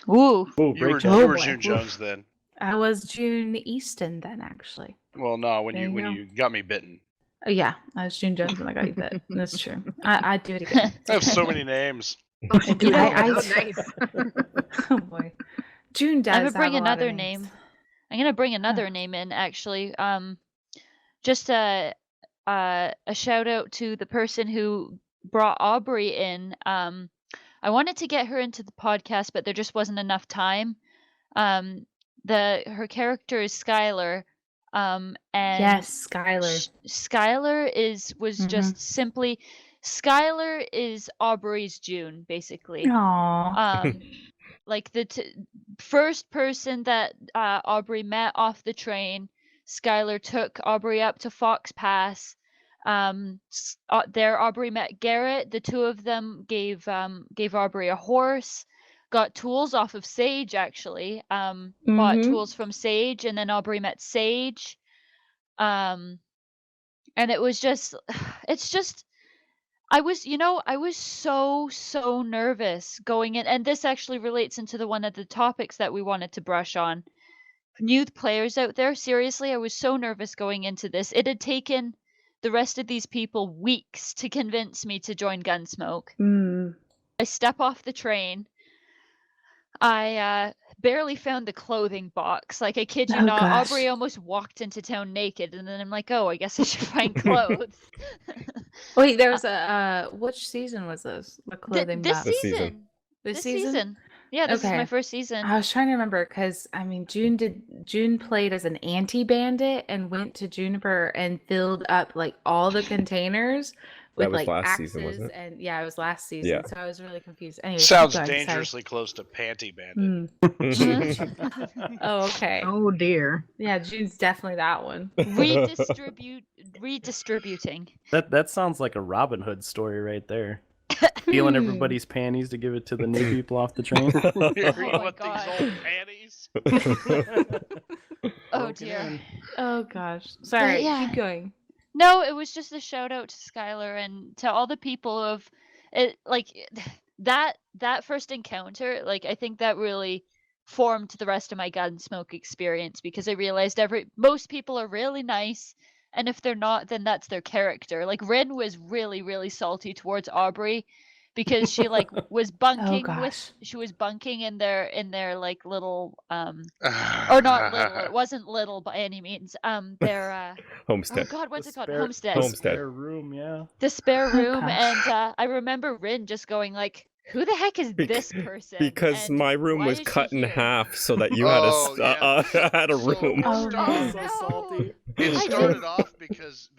Ooh. You were June Jones then. I was June Easton then, actually. Well, no, when you got me bitten. Oh yeah, I was June Jones when I got you bit. That's true. I'd do it again. I have so many names. Nice. Oh boy, June does. I'm gonna bring have a lot of another names. name. I'm gonna bring another name in actually. Just a shout out to the person who brought Aubrey in. I wanted to get her into the podcast, but there just wasn't enough time. Her character is Skylar. And yes, Skylar. Skylar was just simply Skylar is Aubrey's June, basically. Aww. Like the first person that Aubrey met off the train, Skylar took Aubrey up to Fox Pass. There Aubrey met Garrett. The 2 of them gave Aubrey a horse. Got tools off of Sage, actually. Bought tools from Sage, and then Aubrey met Sage. And it was just, it's just, I was so nervous going in, and this actually relates into one of the topics that we wanted to brush on. New players out there, seriously, I was so nervous going into this. It had taken the rest of these people weeks to convince me to join Gunsmoke. I step off the train. I barely found the clothing box. Like, I kid you not, gosh. Aubrey almost walked into town naked, and then I'm like, oh, I guess I should find clothes. Wait, there was a which season was this? The clothing This box? This season. season. This season? Yeah, this is Okay. my first season. I was trying to remember because I mean June played as an anti-bandit and went to Juniper and filled up like all the containers with That was like last axes season, wasn't it? and yeah, it was last season. Yeah. So I was really confused. Anyway, Sounds keep going, sorry. dangerously close to Panty Bandit. Oh, okay. Oh dear. Yeah, June's definitely that one. Redistributing. That sounds like a Robin Hood story right there. Stealing everybody's panties to give it to the new people off the train. Here Oh you my want God. these old panties? Oh Broken dear. in. Oh gosh. Sorry, yeah. keep going. No, it was just a shout out to Skylar and to all the people of it. Like that first encounter, like I think that really formed the rest of my Gunsmoke experience because I realized most people are really nice, and if they're not, then that's their character. Like Rin was really, really salty towards Aubrey because she like was bunking gosh. she was bunking in their like little or not little, it wasn't little by any means. Their oh Homestead. god, what's it called? Spare- Homestead. Homestead. Spare room, yeah. The spare room, gosh. and I remember Rin just going like, "Who the heck is this person?" Because And my room why was is she cut in here? half so that you Oh, had a room. Oh, Oh, So no. salty. It I started off because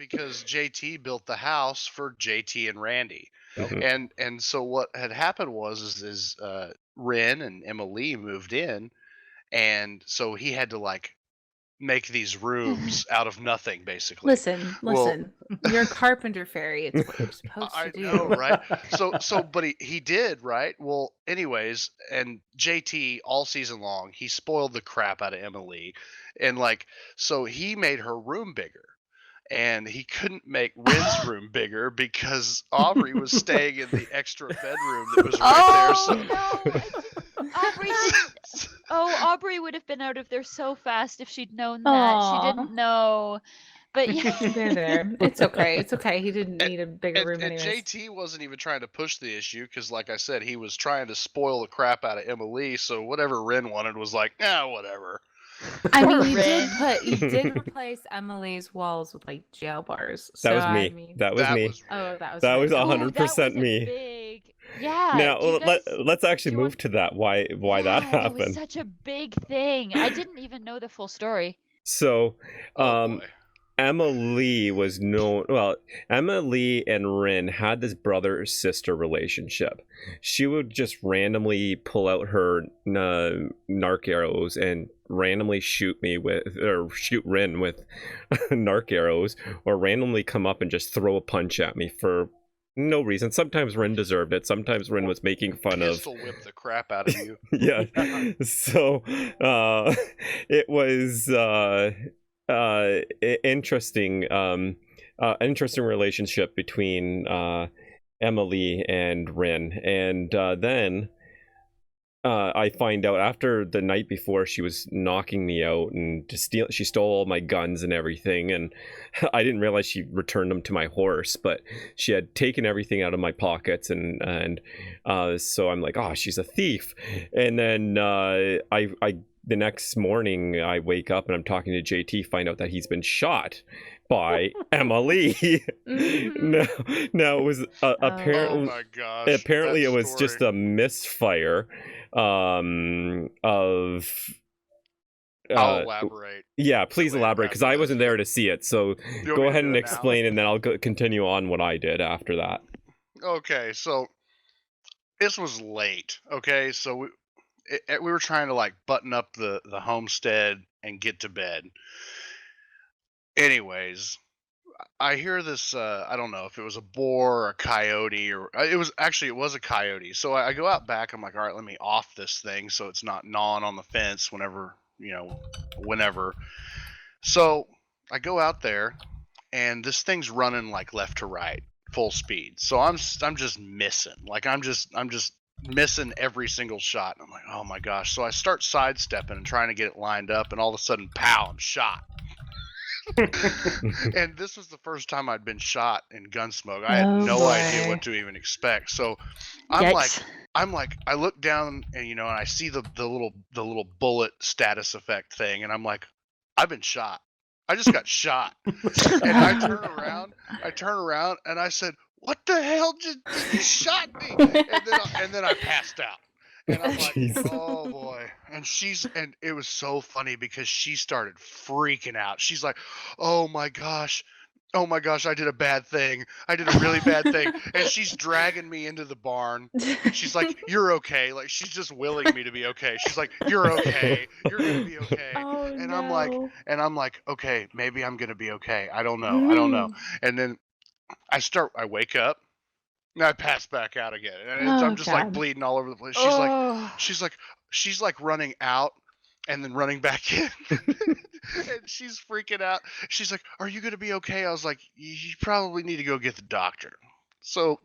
JT built the house for JT and Randy, Mhm. and so what had happened was Rin and Emma Lee moved in, and so he had to like make these rooms out of nothing basically. Listen. Well- You're a carpenter fairy. It's what you're supposed I to do. know, right? But he did, right? Well, anyways, and JT all season long, he spoiled the crap out of Emily, and like, so he made her room bigger, and he couldn't make Rin's room bigger because Aubrey was staying in the extra bedroom that was right there. So no! Aubrey didn't. Oh, Aubrey would have been out of there so fast if she'd known that. Aw. She didn't know. But yeah. They're there. It's okay. It's okay. He didn't need a bigger room and anyways. JT wasn't even trying to push the issue because, like I said, he was trying to spoil the crap out of Emily. So whatever Rin wanted was like, whatever. I mean, you Rin. did replace Emily's walls with like jail bars. That was so, me. I mean, That was me. that was That was Rin. 100% Ooh, me. that was a big. Yeah. Now do you guys- let's actually do you move to that. Why that Yeah, That was happened? such a big thing. I didn't even know the full story. So, Oh, boy. Emma Lee was known. Well, Emma Lee and Rin had this brother-sister relationship. She would just randomly pull out her narc arrows and randomly shoot Rin with narc arrows, or randomly come up and just throw a punch at me for no reason. Sometimes Rin deserved it. Sometimes Rin was making fun of. Pistol whip the crap out of you. Yeah. So it was interesting relationship between Emily and Rin, and then I find out after the night before she was knocking me out and she stole all my guns and everything, and I didn't realize she returned them to my horse, but she had taken everything out of my pockets, and so I'm like, oh, she's a thief. And then I the next morning I wake up and I'm talking to JT, find out that he's been shot by Emma Lee. Now it was apparently, Oh my gosh. apparently that it was story. just a misfire of I'll elaborate. yeah, please way to elaborate wrap because it I up. wasn't there to see it, so You want me go to ahead do and it now? explain, and then I'll continue on what I did after that. Okay, so this was late. Okay, so we were trying to like button up the homestead and get to bed. Anyways, I hear this. I don't know if it was a boar or a coyote, or it was a coyote. So I go out back. I'm like, all right, let me off this thing so it's not gnawing on the fence whenever. So I go out there, and this thing's running like left to right full speed. So I'm just missing. Like I'm just missing every single shot. And I'm like, oh my gosh. So I start sidestepping and trying to get it lined up, and all of a sudden, pow, I'm shot. And this was the first time I'd been shot in Gunsmoke. I had no idea what to even expect. So I'm like, I look down and and I see the little bullet status effect thing, and I'm like, I've been shot. I just got shot. And I turn around and I said, what the hell just you shot me? And then I passed out. And I'm like, oh boy. And it was so funny because she started freaking out. She's like, oh my gosh, I did a bad thing. I did a really bad thing. And she's dragging me into the barn. She's like, you're okay. Like, she's just willing me to be okay. She's like, you're okay. You're going to be okay. Oh, and no. I'm like, okay, maybe I'm going to be okay. I don't know. And then I wake up. And I pass back out again, and I'm just like bleeding all over the place. She's like running out, and then running back in, and she's freaking out. She's like, "Are you gonna be okay?" I was like, "You probably need to go get the doctor." So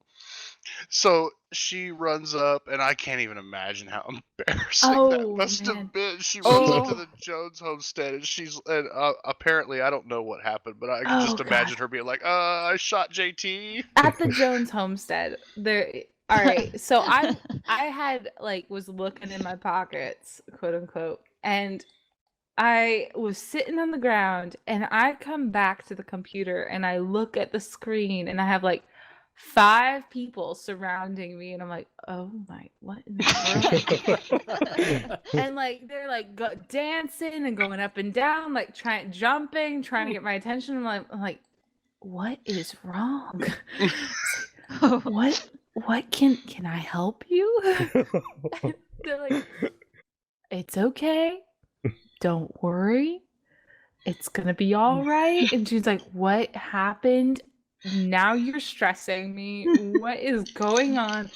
she runs up, and I can't even imagine how embarrassing that must have been. She runs up to the Jones homestead, and apparently I don't know what happened, but I can just imagine her being like, I shot JT at the Jones homestead. All right, so I had was looking in my pockets, quote unquote, and I was sitting on the ground, and I come back to the computer, and I look at the screen, and I have 5 people surrounding me, and I'm like, oh my, what in the world? And they're dancing and going up and down, jumping, trying to get my attention. I'm like, what is wrong? What can I help you? And they're like, it's okay, don't worry, it's gonna be all right. And she's like, what happened? Now you're stressing me. What is going on?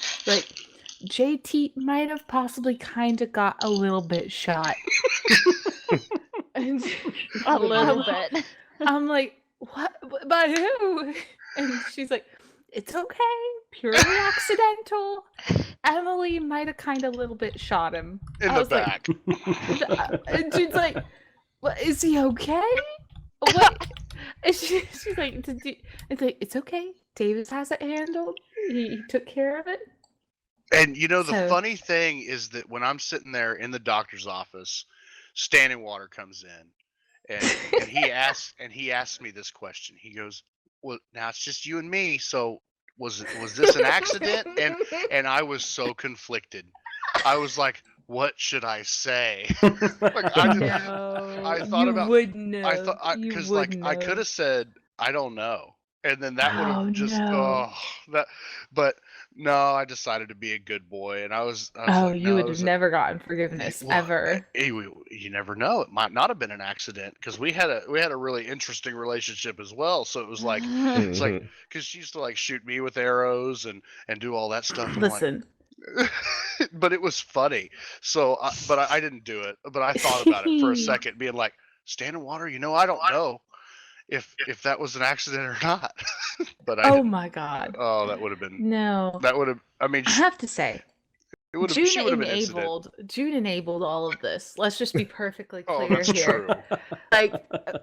JT might have possibly kind of got a little bit shot. A little bit. I'm like, what? By who? And she's like, it's okay. Purely accidental. Emily might have kind of a little bit shot him. In the back. And she's like, what, is he okay? What? And she's like, it's okay. Davis has it handled. He took care of it. And the funny thing is that when I'm sitting there in the doctor's office, Standing Water comes in, and he asks me this question. He goes, "Well, now it's just you and me. So was this an accident?" And I was so conflicted. I was like, what should I say? I thought about. Would know. I thought because I could have said I don't know, and then that would have just that. But no, I decided to be a good boy, and I was you would have never gotten forgiveness ever. You never know. It might not have been an accident because we had a really interesting relationship as well. So it was like it's like because she used to shoot me with arrows and do all that stuff. Listen. But it was funny. So, but I didn't do it. But I thought about it for a second, being like, Standing Water, I don't know if that was an accident or not. But oh my god. Oh, that would have been no. That would have. I mean, I have to say, June enabled all of this. Let's just be perfectly clear that's here. True.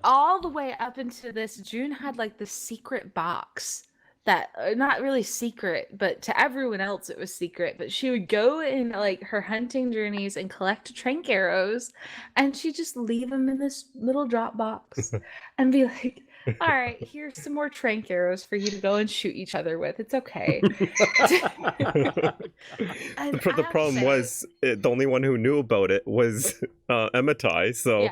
All the way up into this, June had this secret box. That not really secret, but to everyone else it was secret. But she would go in her hunting journeys and collect trank arrows, and she'd just leave them in this little drop box and be like, all right, here's some more trank arrows for you to go and shoot each other with. It's okay. The problem was the only one who knew about it was Ematai, so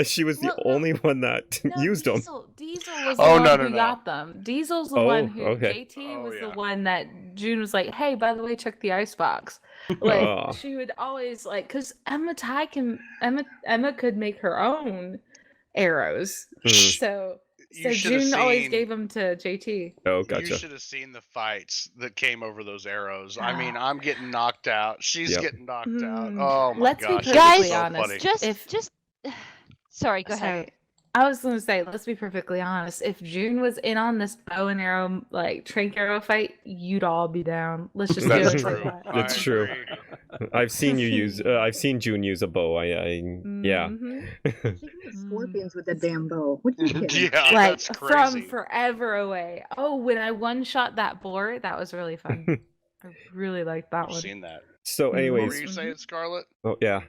she was the only one that used them. Diesel was the one who got them. Diesel's the one who JT was the one that June was like, hey, by the way, check the icebox. She would always because Emma could make her own arrows. So June always gave them to JT. Oh, gotcha. You should have seen the fights that came over those arrows. I mean, I'm getting knocked out. She's getting knocked out. Oh my gosh. Let's be perfectly honest. Just sorry, go ahead. I was gonna say, let's be perfectly honest. If June was in on this bow and arrow, like trank arrow fight, you'd all be down. Let's just do That's it true. like that. It's true. I've seen you use. I've seen June use a bow. Yeah. Mhm. Scorpions with the damn bow. What are you kidding? Yeah, Like that's from crazy. forever away. Oh, when I one shot that boar, that was really fun. I really liked that I've one. seen that. So, What were anyways, you saying, Scarlett? oh yeah.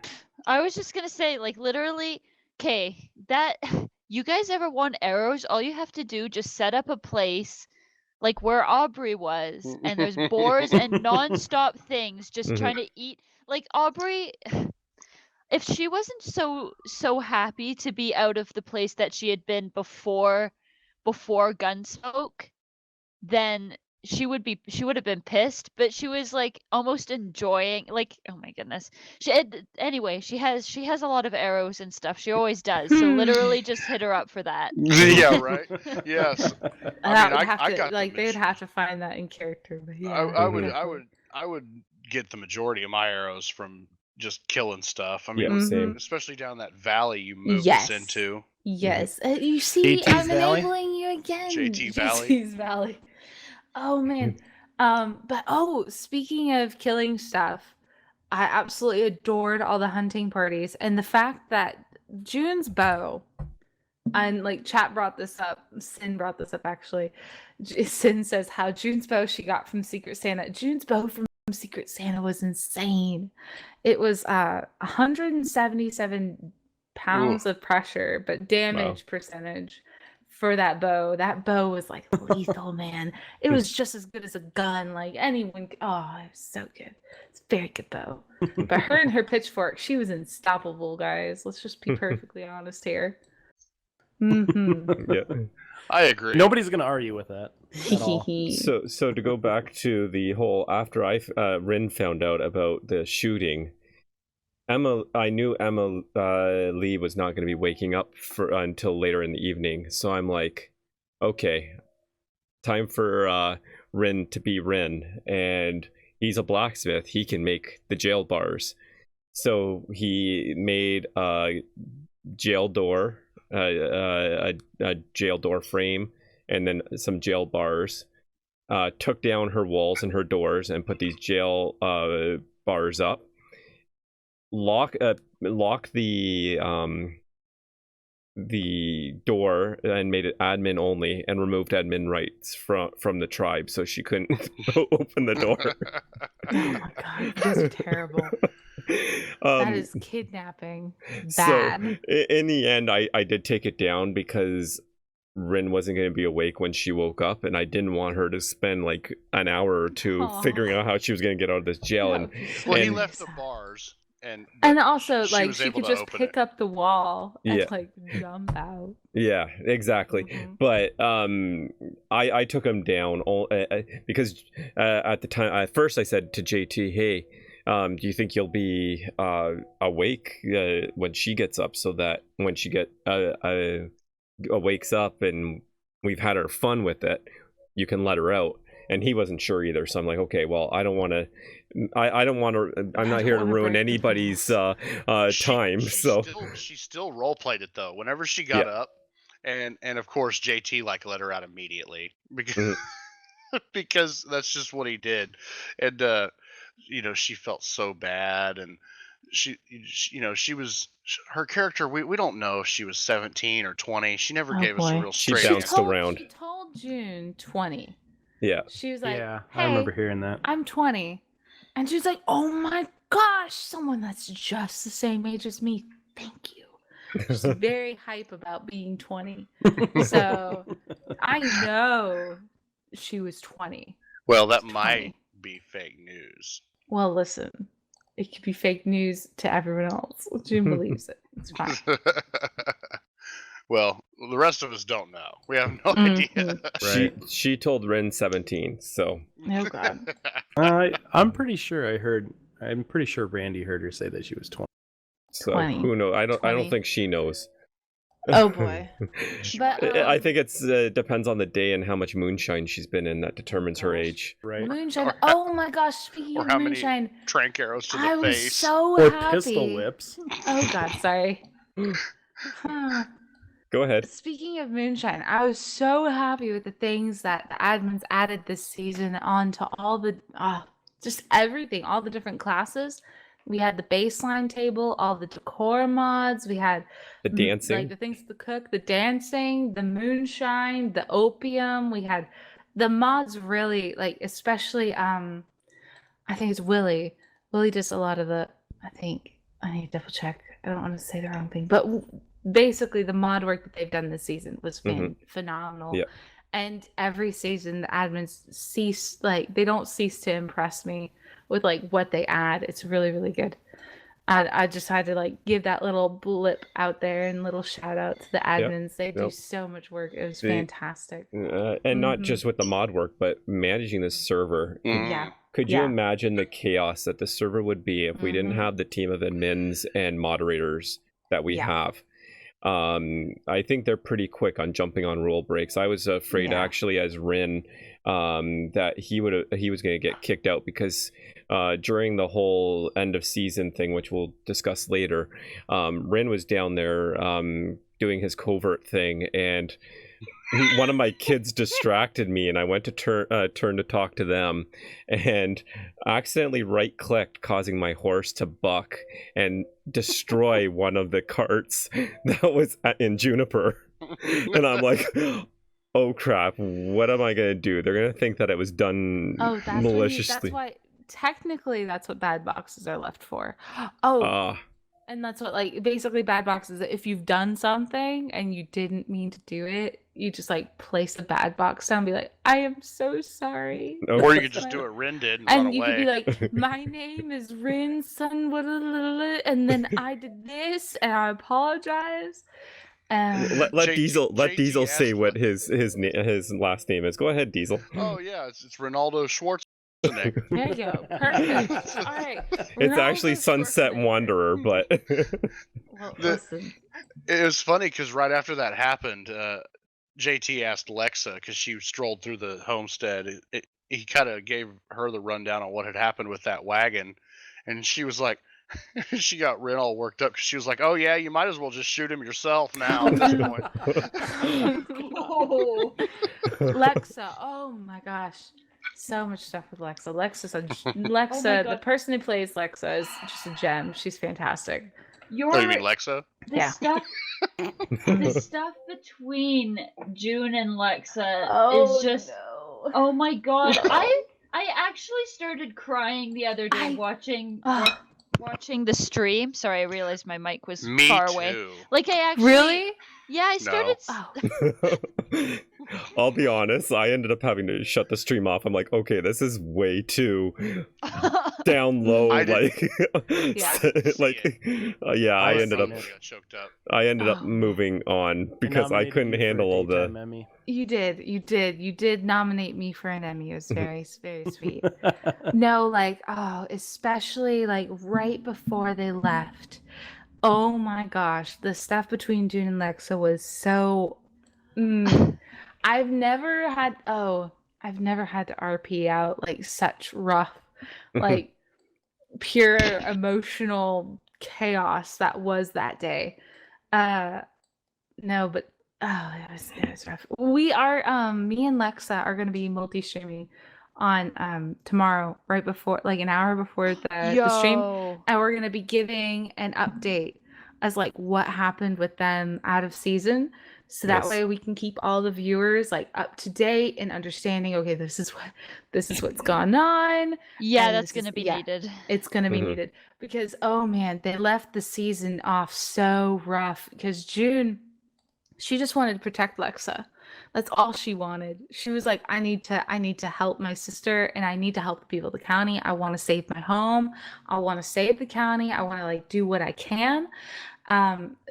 I was just gonna say, like, literally, okay, that you guys ever want arrows? All you have to do, just set up a place like where Aubrey was, and there's boars and non-stop things just Mhm. trying to eat. Like Aubrey, if she wasn't so happy to be out of the place that she had been before Gunsmoke, then she would have been pissed, but she was like almost enjoying, like, oh my goodness. Anyway, she has a lot of arrows and stuff. She always does. So literally just hit her up for that. Yeah, right. Yes. That would I have to, got the like, they'd have to find that in character. But yeah, I would get the majority of my arrows from just killing stuff. I mean, Yeah, same. especially down that valley you moved Yes. us into. Yes, you see, JT's I'm Valley? enabling you again. JT Valley. JT's Valley. Oh man. But speaking of killing stuff, I absolutely adored all the hunting parties and the fact that June's bow, and like chat brought this up, Sin brought this up actually. Sin says how June's bow she got from Secret Santa. June's bow from Secret Santa was insane. It was 177 pounds of pressure, but damage percentage for that bow. That bow was like lethal, man. It was just as good as a gun. Like anyone. Oh, it was so good. It's a very good bow. But her and her pitchfork, she was unstoppable, guys. Let's just be perfectly honest here. Yeah. I agree. Nobody's gonna argue with that at all. So to go back to the whole after Rin found out about the shooting, I knew Emma Lee was not going to be waking up until later in the evening. So I'm like, okay, time for Rin to be Rin, and he's a blacksmith. He can make the jail bars. So he made a jail door, a jail door frame, and then some jail bars. Took down her walls and her doors and put these jail bars up. Lock the door and made it admin only, and removed admin rights from the tribe, so she couldn't open the door. Oh my god, you guys are terrible. That is kidnapping. Bad. So in the end, I did take it down because Rin wasn't going to be awake when she woke up, and I didn't want her to spend like an hour or two figuring out how she was going to get out of this jail. He left the bars. And also, like, was she able could to just open pick up the wall and Yeah. like jump out. Yeah, exactly. But I took him down because at the time, at first I said to JT, hey, do you think you'll be awake when she gets up, so that when she wakes up and we've had our fun with it, you can let her out. And he wasn't sure either, so I'm like, okay, well, I don't want to. I'm not here to ruin anybody's time. She still role played it though. Whenever she got up, and of course JT like let her out immediately because because that's just what he did, and she felt so bad, and she was her character. We don't know if she was 17 or 20. She never gave us a real straight. She bounced around. She told June 20. Yeah. She was like, yeah, hey, I remember hearing that. I'm 20. And she's like, oh my gosh, someone that's just the same age as me. Thank you. She's very hype about being 20. So I know she was 20. Well, that might be fake news. Well, listen, it could be fake news to everyone else. June believes it. It's fine. Well, the rest of us don't know. We have no idea. Right. She told Rin 17, so. Oh god. I'm pretty sure Randy heard her say that she was 20. So 20. who knows? I don't 20. think she knows. Oh boy. But I think it's depends on the day and how much moonshine she's been in that determines her age. Right. Moonshine. Oh my gosh, speaking Or of how moonshine, many trank arrows to the I was face. so Or happy. pistol whips. Oh god, sorry. Huh. Go ahead. Speaking of moonshine, I was so happy with the things that the admins added this season onto all the just everything, all the different classes. We had the baseline table, all the decor mods. We had The dancing, like the things to cook, the dancing, the moonshine, the opium. We had the mods really like, especially I think it's Willie. Willie does a lot of the. I think I need to double check. I don't want to say the wrong thing, but basically the mod work that they've done this season was phenomenal. Yeah. And every season the admins they don't cease to impress me with like what they add. It's really, really good. I just had to like give that little blip out there and little shout out to the admins. They do so much work. It was fantastic. And not just with the mod work, but managing the server. Yeah. Could you imagine the chaos that the server would be if we didn't have the team of admins and moderators that we have? I think they're pretty quick on jumping on rule breaks. I was afraid actually as Rin that he was going to get kicked out because during the whole end of season thing, which we'll discuss later, Rin was down there doing his covert thing, and one of my kids distracted me, and I went to turn to talk to them, and accidentally right-clicked, causing my horse to buck and destroy one of the carts that was in Juniper. And I'm like, oh crap, what am I gonna do? They're gonna think that it was done maliciously. That's why technically that's what bad boxes are left for. And that's what, like, basically bad boxes, if you've done something and you didn't mean to do it, you just, like, place a bad box down and be like, I am so sorry. Or you could just do what Rin did and run away. And you could be like, my name is Rin, son, and then I did this, and I apologize. Let Diesel say what his last name is. Go ahead, Diesel. Oh, yeah, it's Ronaldo Schwartz. There you go. Perfect. All right. It's actually Sunset Wanderer, but listen. It was funny because right after that happened, JT asked Lexa, because she strolled through the homestead. He kind of gave her the rundown on what had happened with that wagon, and she was like, she got Rin all worked up because she was like, "Oh yeah, you might as well just shoot him yourself now at this point." Lexa, oh my gosh. So much stuff with Lexa. Lexa, the person who plays Lexa is just a gem. She's fantastic. You mean Lexa? The stuff between June and Lexa is just oh my god. I actually started crying the other day watching the stream. Sorry, I realized my mic was far away. Like I actually Really? Yeah, I started I'll be honest, I ended up having to shut the stream off. I'm like, okay, this is way too down low. I ended up moving on because I couldn't handle all the Emmy. You did nominate me for an Emmy. It was very, very sweet. No, like, especially like right before they left. Oh my gosh, the stuff between June and Lexa was so. I've never had to RP out like such rough, like pure emotional chaos that was that day. No, but it was rough. We are me and Lexa are going to be multi-streaming on tomorrow, right before, like an hour before the stream, and we're going to be giving an update as like what happened with them out of season, so that way we can keep all the viewers like up to date and understanding, okay, this is what's gone on. Yeah, that's going to be needed. It's going to be needed because oh man, they left the season off so rough because June, she just wanted to protect Lexa. That's all she wanted. She was like, I need to help my sister, and I need to help the people of the county. I want to save my home. I want to save the county. I want to like do what I can.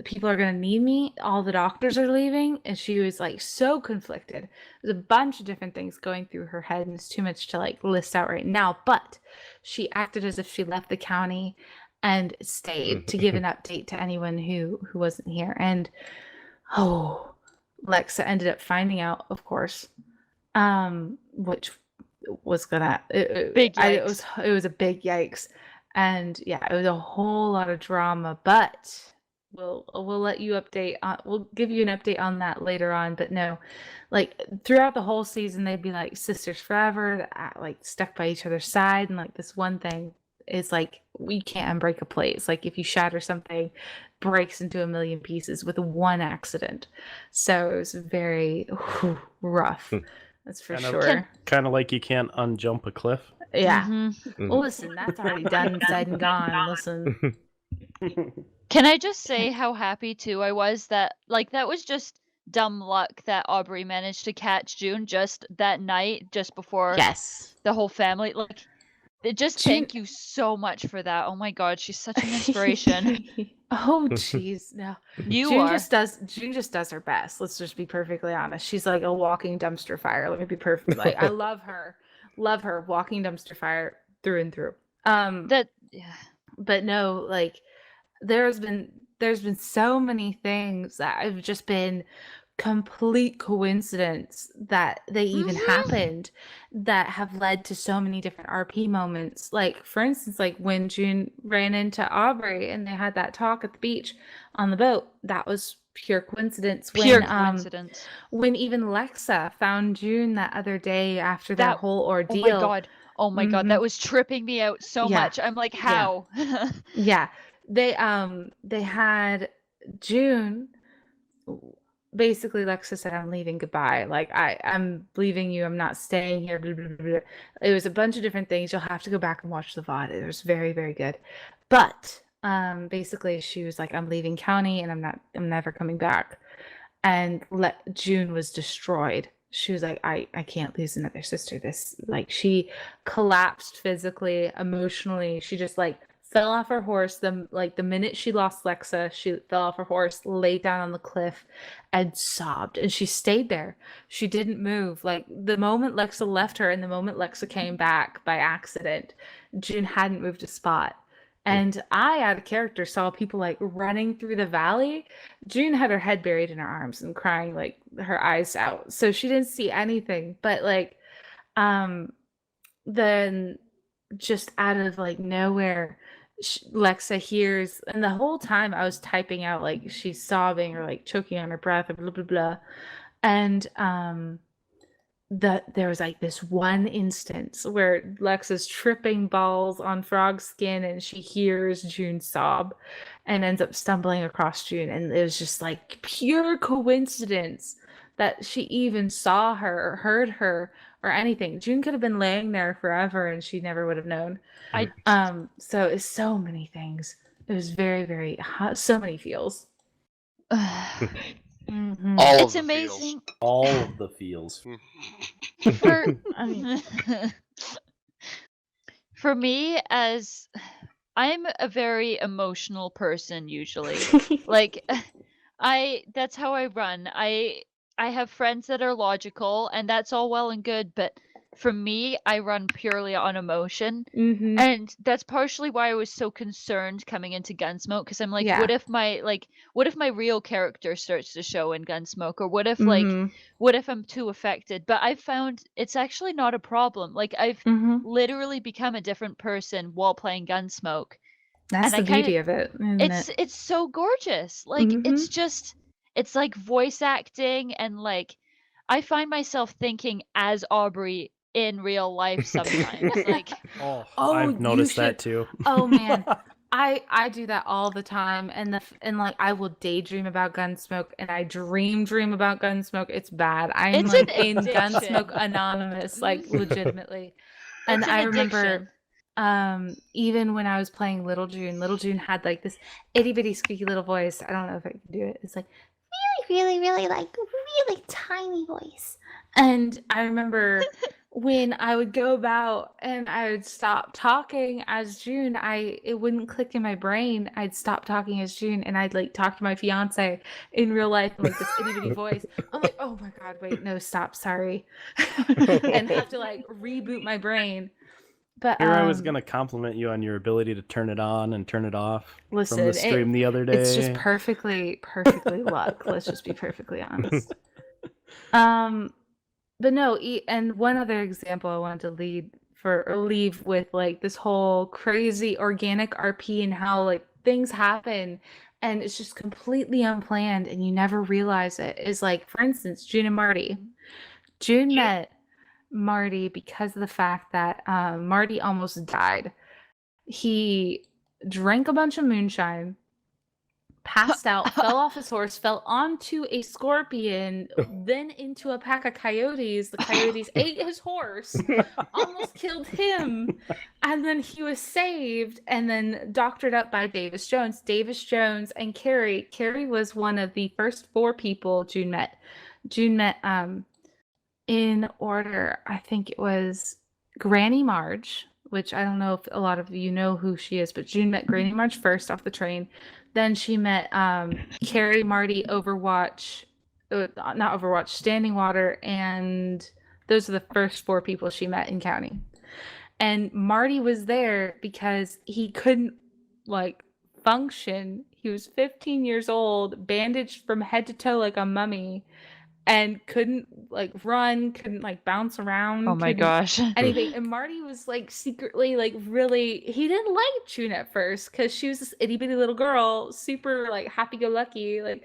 People are going to need me. All the doctors are leaving. And she was like so conflicted. There's a bunch of different things going through her head, and it's too much to like list out right now. But she acted as if she left the county and stayed to give an update to anyone who wasn't here. And Lexa ended up finding out, of course, which was big yikes. It was a big yikes. And yeah, it was a whole lot of drama, but we'll let you update on, we'll give you an update on that later on. But no, like throughout the whole season they'd be like sisters forever, like stuck by each other's side, and like this one thing is like we can't unbreak a place. Like if you shatter something, breaks into a million pieces with one accident. So it was very rough. That's for sure. Kind of like you can't unjump a cliff. Yeah. Mm-hmm. Well, listen, that's already done, said, and gone. Listen. Can I just say how happy too I was that that was just dumb luck that Aubrey managed to catch June just that night, just before the whole family. Thank you so much for that. Oh my God, she's such an inspiration. Oh jeez, no. June just does her best. Let's just be perfectly honest. She's like a walking dumpster fire. Let me be perfect. Like I love her, walking dumpster fire through and through. But no, like there's been so many things that have just been complete coincidence that they even happened, that have led to so many different RP moments. Like for instance, like when June ran into Aubrey and they had that talk at the beach on the boat, that was pure coincidence. Coincidence. When even Lexa found June that other day after that whole ordeal. Oh my God, that was tripping me out so much. I'm like, how? Yeah. They had June. Basically, Lexa said, "I'm leaving. Goodbye. Like I'm leaving you. I'm not staying here." Blah, blah, blah, blah. It was a bunch of different things. You'll have to go back and watch the VOD. It was very, very good. But basically, she was like, "I'm leaving county, and I'm never coming back." And June was destroyed. She was like, I can't lose another sister. This, like, she collapsed physically, emotionally. She just like fell off her horse. The minute she lost Lexa, she fell off her horse, laid down on the cliff, and sobbed. And she stayed there. She didn't move. Like the moment Lexa left her and the moment Lexa came back by accident, June hadn't moved a spot. And I, out of character, saw people like running through the valley. June had her head buried in her arms and crying, like her eyes out. So she didn't see anything. But like, then just out of like nowhere, Lexa hears, and the whole time I was typing out like she's sobbing or like choking on her breath or blah blah blah, and there was like this one instance where Lexa's tripping balls on Frog's skin and she hears June sob and ends up stumbling across June, and it was just like pure coincidence that she even saw her or heard her or anything. June could have been laying there forever and she never would have known. So it's so many things. It was very, very hot, so many feels. It's amazing. All of the feels. For me, as I'm a very emotional person usually. That's how I run. I have friends that are logical, and that's all well and good, but for me, I run purely on emotion. And that's partially why I was so concerned coming into Gunsmoke, because I'm like, what if my real character starts to show in Gunsmoke, or what if I'm too affected? But I've found it's actually not a problem. Like I've literally become a different person while playing Gunsmoke. That's the beauty of it, isn't it? It's so gorgeous. Like it's like voice acting, and like I find myself thinking as Aubrey in real life sometimes. Like I've noticed that too. Oh man. I do that all the time, and like I will daydream about Gunsmoke, and I dream about Gunsmoke. It's bad. I'm like in Gunsmoke Anonymous, like legitimately. And I remember even when I was playing Little June had like this itty bitty squeaky little voice. I don't know if I can do it. It's like really, really like really tiny voice. And I remember when I would go about and I would stop talking as June, it wouldn't click in my brain. I'd stop talking as June, and I'd like talk to my fiance in real life in like this itty bitty voice. I'm like, oh my god, wait, no, stop, sorry, and have to like reboot my brain. But here I was gonna compliment you on your ability to turn it on and turn it off. Listen, from the stream the other day. It's just perfectly luck. Let's just be perfectly honest. But no, and one other example I wanted to leave with like this whole crazy organic RP and how like things happen and it's just completely unplanned and you never realize it, is like, for instance, June and Marty. June met Marty because of the fact that Marty almost died. He drank a bunch of moonshine, passed out, fell off his horse, fell onto a scorpion, then into a pack of coyotes. The coyotes ate his horse, almost killed him, and then he was saved and then doctored up by Davis Jones. Davis Jones and Carrie. Carrie was one of the first 4 people June met. June met in order, I think it was Granny Marge, which I don't know if a lot of you know who she is, but June met Granny Marge first off the train. Then she met Carrie, Marty, Overwatch, not Overwatch, Standing Water, and those are the first 4 people she met in county. And Marty was there because he couldn't function. He was 15 years old, bandaged from head to toe like a mummy, and couldn't run, couldn't bounce around. Oh my gosh. Anything. And Marty was secretly really, he didn't like June at first because she was this itty bitty little girl, super happy go lucky, hi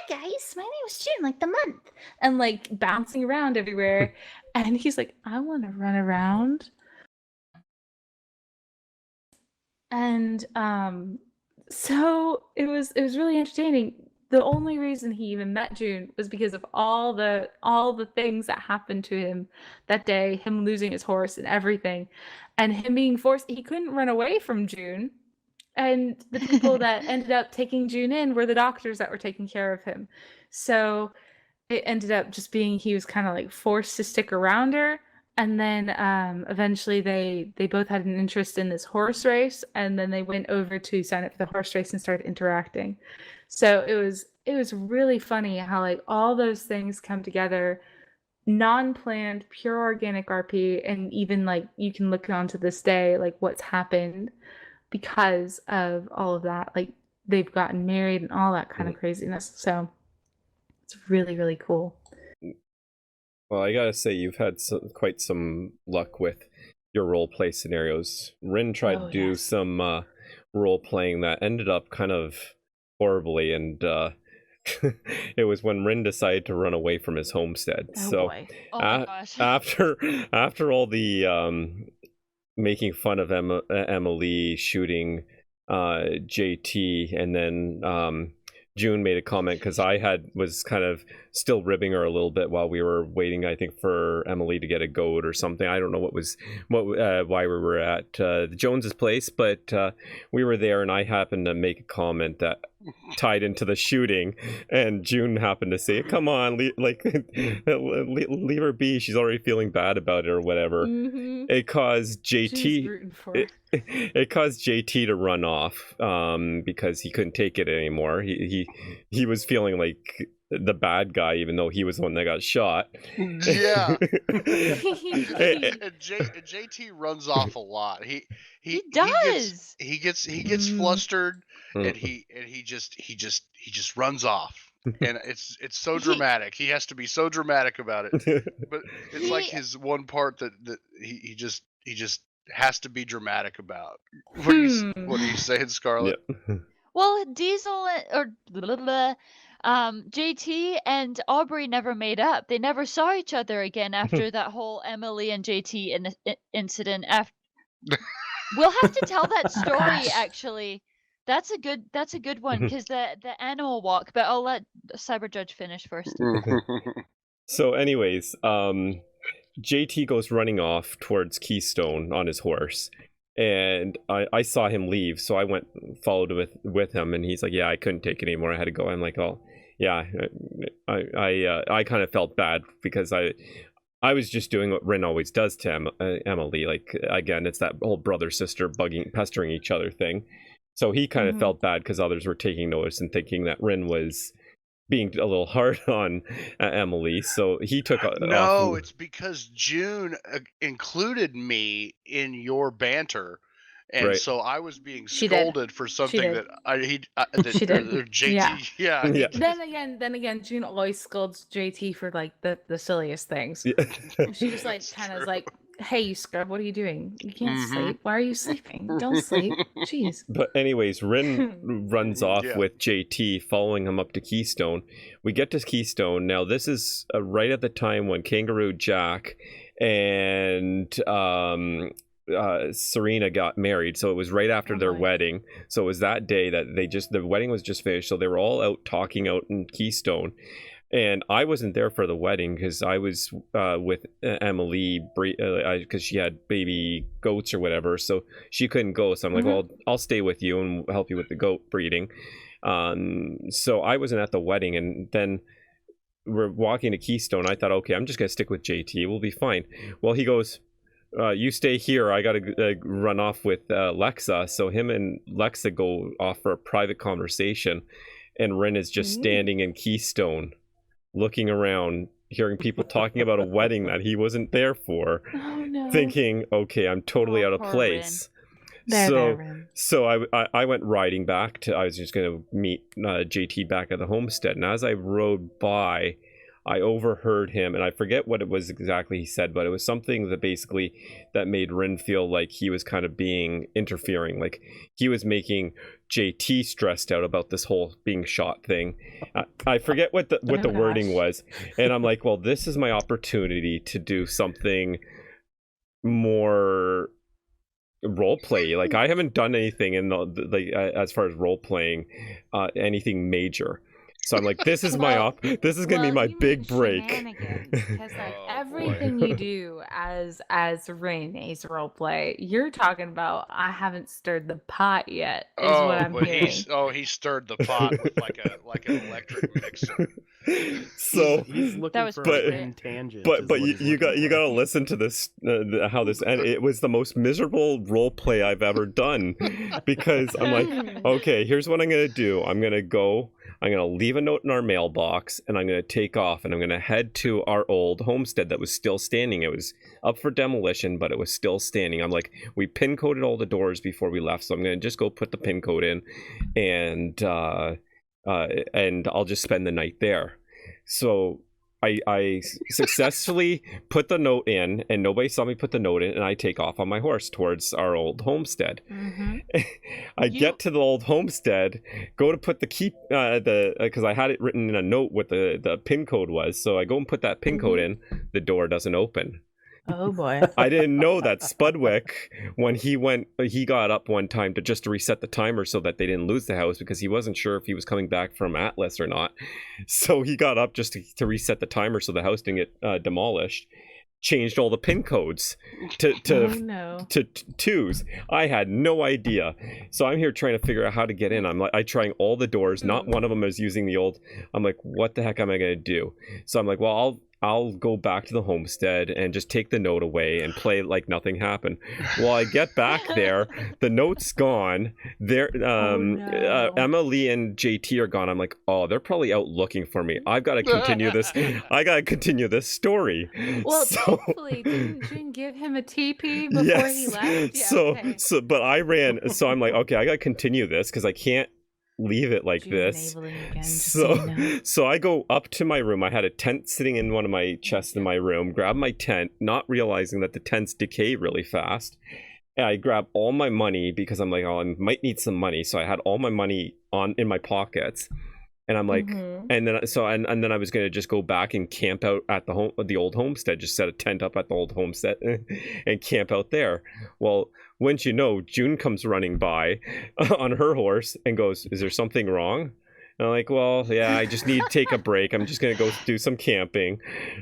guys, my name is June, the month, and bouncing around everywhere. And he's like, I want to run around. And so it was really entertaining. The only reason he even met June was because of all the things that happened to him that day, him losing his horse and everything, and him being forced. He couldn't run away from June, and the people that ended up taking June in were the doctors that were taking care of him. So it ended up just being, he was kind of forced to stick around her. And then eventually they both had an interest in this horse race, and then they went over to sign up for the horse race and started interacting. So it was really funny how all those things come together, non-planned, pure organic RP, and even you can look on to this day what's happened because of all of that. They've gotten married and all that kind of craziness. So it's really, really cool. Well, I gotta say, you've had quite some luck with your role play scenarios. Rin tried to do some role playing that ended up kind of horribly, and it was when Rin decided to run away from his homestead. Boy. Oh my gosh. after all the making fun of Emily shooting JT, and then June made a comment because I was kind of still ribbing her a little bit while we were waiting, I think, for Emily to get a goat or something. I don't know why we were at the Jones's place, but we were there, and I happened to make a comment that tied into the shooting, and June happened to say, "Come on, leave her be. She's already feeling bad about it or whatever." Mm-hmm. It caused JT. It caused JT to run off because he couldn't take it anymore. He was feeling like the bad guy, even though he was the one that got shot. Yeah. JT runs off a lot. He does. He gets flustered, and he just runs off. And it's so dramatic. He has to be so dramatic about it. But it's his one part that he just has to be dramatic about. What are you saying, Scarlett? Yeah. Well, Diesel JT and Aubrey never made up. They never saw each other again after that whole Emily and JT incident. We'll have to tell that story. Actually, that's a good one because the animal walk. But I'll let Cyber Judge finish first. So, anyways, JT goes running off towards Keystone on his horse, and I saw him leave, so I followed with him, and he's like, "Yeah, I couldn't take it anymore. I had to go." I'm like, "Oh, yeah." I kind of felt bad because I was just doing what Rin always does to Emily. Again, it's that whole brother sister pestering each other thing. So he kind of felt bad because others were taking notice and thinking that Rin was being a little hard on Emily, so he took No, it's because June included me in your banter, and so I was being scolded for something that she did. JT, yeah. Then again, June always scolds JT for the silliest things. She just kind of hey, you scrub, what are you doing? You can't Mhm. sleep. Why are you sleeping? Don't sleep. Jeez. But anyways, Rin runs off Yeah. with JT, following him up to Keystone. We get to Keystone. Now, this is right at the time when Kangaroo Jack and Serena got married. So it was right after their wedding. So it was that day that the wedding was just finished. So they were all out talking out in Keystone. And I wasn't there for the wedding because I was with Emily because she had baby goats or whatever, so she couldn't go. So I'm like, well, I'll stay with you and help you with the goat breeding. So I wasn't at the wedding, and then we're walking to Keystone. I thought, okay, I'm just gonna stick with JT. We'll be fine. Well, he goes, you stay here. I gotta run off with Lexa. So him and Lexa go off for a private conversation, and Ren is just standing in Keystone, looking around, hearing people talking about a wedding that he wasn't there for, thinking, okay, I'm totally out of place. So I went riding back I was just going to meet JT back at the homestead. And as I rode by, I overheard him, and I forget what it was exactly he said, but it was something that made Rin feel like he was kind of interfering. Like he was making JT stressed out about this whole being shot thing. I forget what the wording was. And I'm like, well, this is my opportunity to do something more role play. Like I haven't done anything in as far as role playing, anything major. So I'm like, this is this is gonna be my big break. Because like everything you do as Renee's roleplay, you're talking about. I haven't stirred the pot yet. Is what I'm hearing. He stirred the pot with like an electric mixer. So he's looking for a tangent. But you gotta listen to this how this ended. It was the most miserable role play I've ever done, because I'm like, okay, here's what I'm gonna do. I'm gonna leave a note in our mailbox, and I'm gonna take off, and I'm gonna head to our old homestead that was still standing. It was up for demolition, but it was still standing. I'm like, we pin coded all the doors before we left, so I'm gonna just go put the pin code in, and I'll just spend the night there. So I successfully put the note in, and nobody saw me put the note in, and I take off on my horse towards our old homestead. I get to the old homestead, go to put the key, because I had it written in a note what the pin code was. So I go and put that pin code in. The door doesn't open. Oh boy. I didn't know that Spudwick, when he got up one time to reset the timer so that they didn't lose the house, because he wasn't sure if he was coming back from Atlas or not. So he got up just to reset the timer so the house didn't get demolished. Changed all the pin codes to twos. I had no idea. So I'm here trying to figure out how to get in. I trying all the doors. Not one of them is using the old. I'm like, what the heck am I going to do? So I'm like, well, I'll go back to the homestead and just take the note away and play like nothing happened. Well, I get back there, the note's gone. Emily and JT are gone. I'm like, oh, they're probably out looking for me. I've got to continue this. I got to continue this story. Well, thankfully, didn't June give him a TP before he left? Yeah, but I ran. So I'm like, okay, I got to continue this because I can't leave it like this. So I go up to my room. I had a tent sitting in one of my chests in my room. Grab my tent, not realizing that the tents decay really fast. And I grab all my money because I'm like, oh, I might need some money. So I had all my money in my pockets. And I'm like, and then I was gonna just go back and camp out at the old homestead, just set a tent up at the old homestead and camp out there. Well, wouldn't you know, June comes running by on her horse and goes, "Is there something wrong?" And I'm like, well, yeah, I just need to take a break. I'm just going to go do some camping.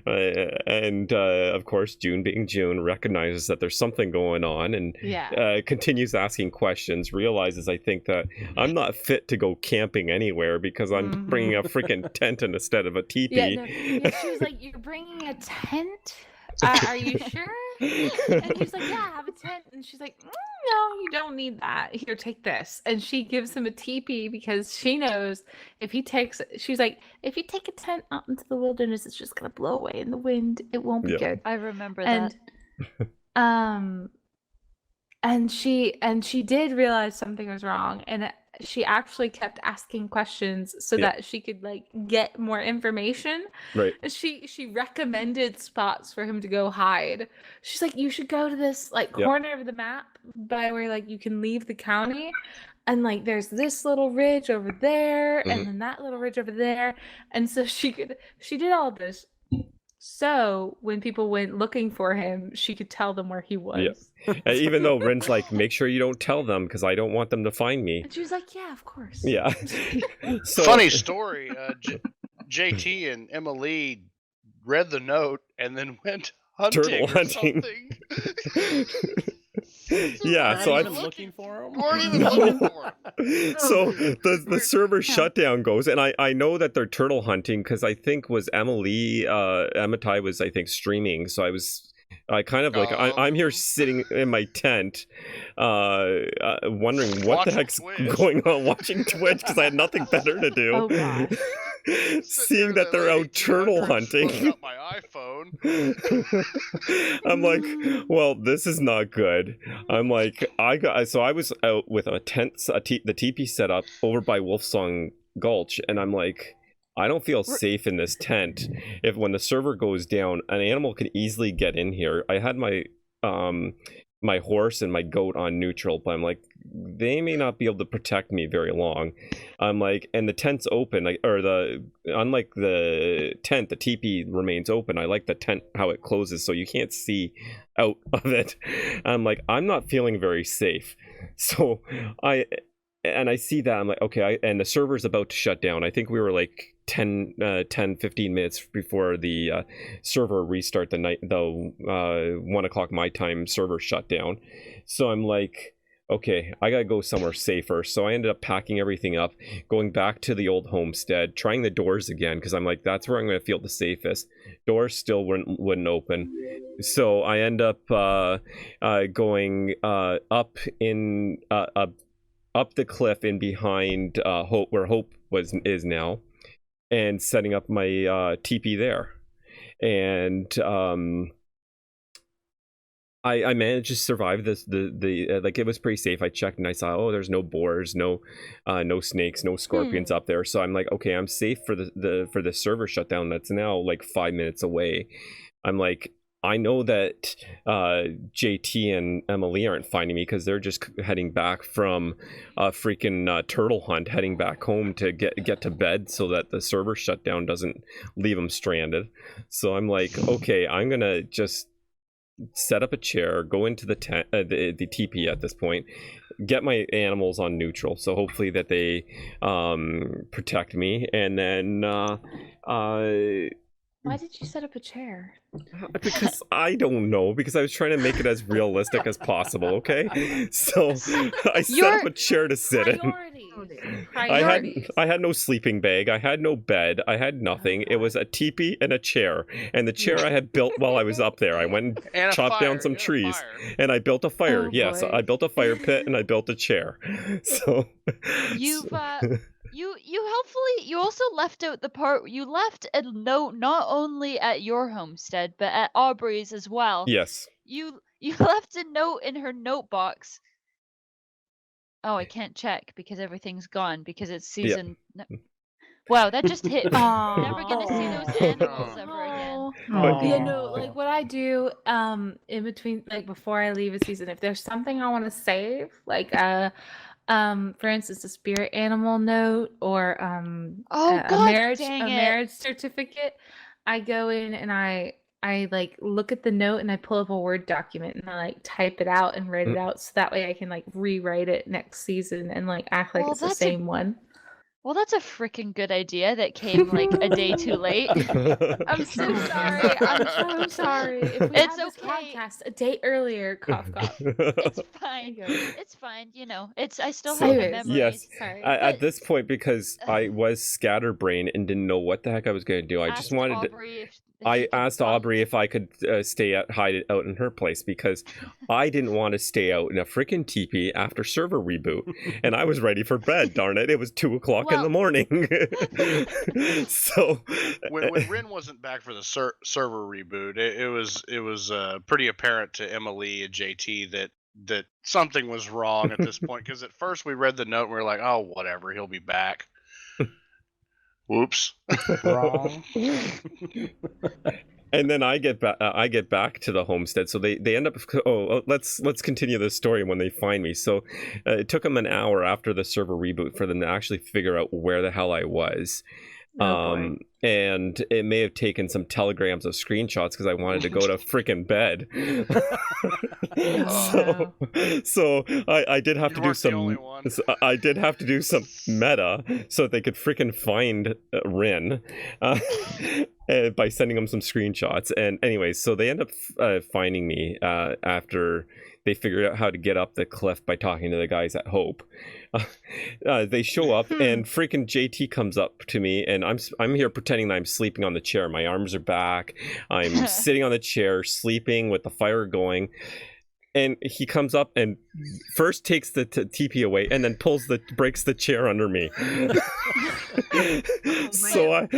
Of course, June being June recognizes that there's something going on and continues asking questions, realizes, I think, that I'm not fit to go camping anywhere because I'm bringing a freaking tent instead of a teepee. She was like, you're bringing a tent? Are you sure? And he's like, yeah, I have a tent. And she's like, no, you don't need that. Here, take this. And she gives him a teepee because she knows she's like, if you take a tent out into the wilderness, it's just going to blow away in the wind. It won't be good. I remember that. And she did realize something was wrong. And she actually kept asking questions so Yeah. that she could like get more information. Right. She recommended spots for him to go hide. She's like, you should go to this like Yep. corner of the map by where like you can leave the county, and like there's this little ridge over there, and then that little ridge over there, and so she did all of this. So when people went looking for him, she could tell them where he was. And even though Rin's like, make sure you don't tell them because I don't want them to find me. And she was like, yeah, of course. Yeah. So, Funny story. JT and Emily read the note and then went hunting Turtle or hunting. something. Yeah, so Not I even looking for him. Weren't even looking for him. So the server shutdown goes, and I know that they're turtle hunting because I think was Emily Amitai was I think streaming, so I kind of like I'm here sitting in my tent, wondering what Watching the heck's Twitch. going on, watching Twitch because I had nothing better to do. Oh gosh. Seeing that they're out turtle hunting. Up my iPhone. I'm like, well, this is not good. I'm like, I was out with a tent, the teepee set up over by Wolfsong Gulch, and I'm like, I don't feel safe in this tent. If when the server goes down, an animal can easily get in here. I had my my horse and my goat on neutral, but I'm like, they may not be able to protect me very long. I'm like, and the tent's open, unlike the tent, the teepee remains open. I like the tent how it closes so you can't see out of it. I'm like, I'm not feeling very safe. So I see that, I'm like, okay, and the server's about to shut down. I think we were like 10, 15 minutes before the server restart the 1 o'clock my time server shut down. So I'm like, okay, I gotta go somewhere safer. So I ended up packing everything up, going back to the old homestead, trying the doors again, because I'm like, that's where I'm gonna feel the safest. Doors still wouldn't open. So I end up going up the cliff in behind Hope, where Hope is now, and setting up my teepee there. And I managed to survive this. Like, it was pretty safe. I checked and I saw, oh, there's no boars, no snakes, no scorpions up there. So I'm like, okay, I'm safe for the server shutdown that's now like 5 minutes away. I'm like, I know that JT and Emily aren't finding me because they're just heading back from a freaking turtle hunt, heading back home to get to bed so that the server shutdown doesn't leave them stranded. So I'm like, okay, I'm gonna just set up a chair, go into the tent, the teepee at this point, get my animals on neutral, so hopefully that they protect me, and then Why did you set up a chair? because I don't know, because I was trying to make it as realistic as possible, okay? So I set up a chair to sit in. I had no sleeping bag, I had no bed, I had nothing. It was a teepee and a chair, and the chair I had built while I was up there. I went and chopped down some trees, and I built a fire. Yes, I built a fire pit and I built a chair. So You also left out the part you left a note not only at your homestead but at Aubrey's as well. Yes. You left a note in her note box. Oh, I can't check because everything's gone because it's season. No. Wow, that just hit me. Never gonna see those animals ever again. Yeah, no, like what I do in between, like before I leave a season, if there's something I want to save, like for instance, a spirit animal note or a marriage certificate, I go in and I like look at the note and I pull up a Word document and I like type it out and write it out so that way I can like rewrite it next season and like act like it's the same one. Well, that's a freaking good idea that came like a day too late. I'm so sorry. I'm so sorry. If we It's had this okay. podcast a day earlier, cough, cough. It's fine. It's fine. You know, I still have my memories. Yes. Sorry. At this point, because I was scatterbrained and didn't know what the heck I was going to do, I just wanted to. I asked Aubrey if I could hide out in her place because I didn't want to stay out in a freaking teepee after server reboot, and I was ready for bed. Darn it! It was 2 o'clock in the morning. So when Rin wasn't back for the server reboot, it was pretty apparent to Emily and JT that that something was wrong at this point, because at first we read the note and we were like, oh, whatever, he'll be back. Whoops. Wrong. And then I get back to the homestead. So they end up. Let's continue this story when they find me. So it took them an hour after the server reboot for them to actually figure out where the hell I was. And it may have taken some telegrams of screenshots because I wanted to go to freaking bed. So I did have to do some. I did have to do some meta so that they could freaking find Rin by sending them some screenshots. And anyways, so they end up finding me after they figured out how to get up the cliff by talking to the guys at Hope. They show up and freaking JT comes up to me, and I'm here pretending that I'm sleeping on the chair. My arms are back. I'm sitting on the chair, sleeping with the fire going. And he comes up and first takes the TP away, and then breaks the chair under me. So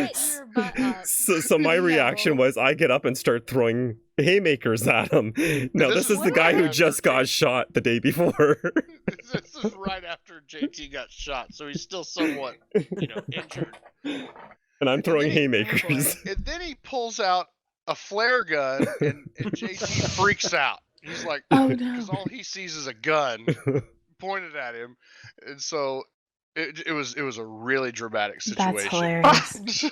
my reaction was I get up and start throwing haymakers at him. No, this is the guy who just got shot the day before. This is right after JT got shot, so he's still somewhat, injured. And I'm throwing haymakers. And then he pulls out a flare gun, and JT freaks out. He's like, because all he sees is a gun pointed at him, and so it was a really dramatic situation. That's hilarious.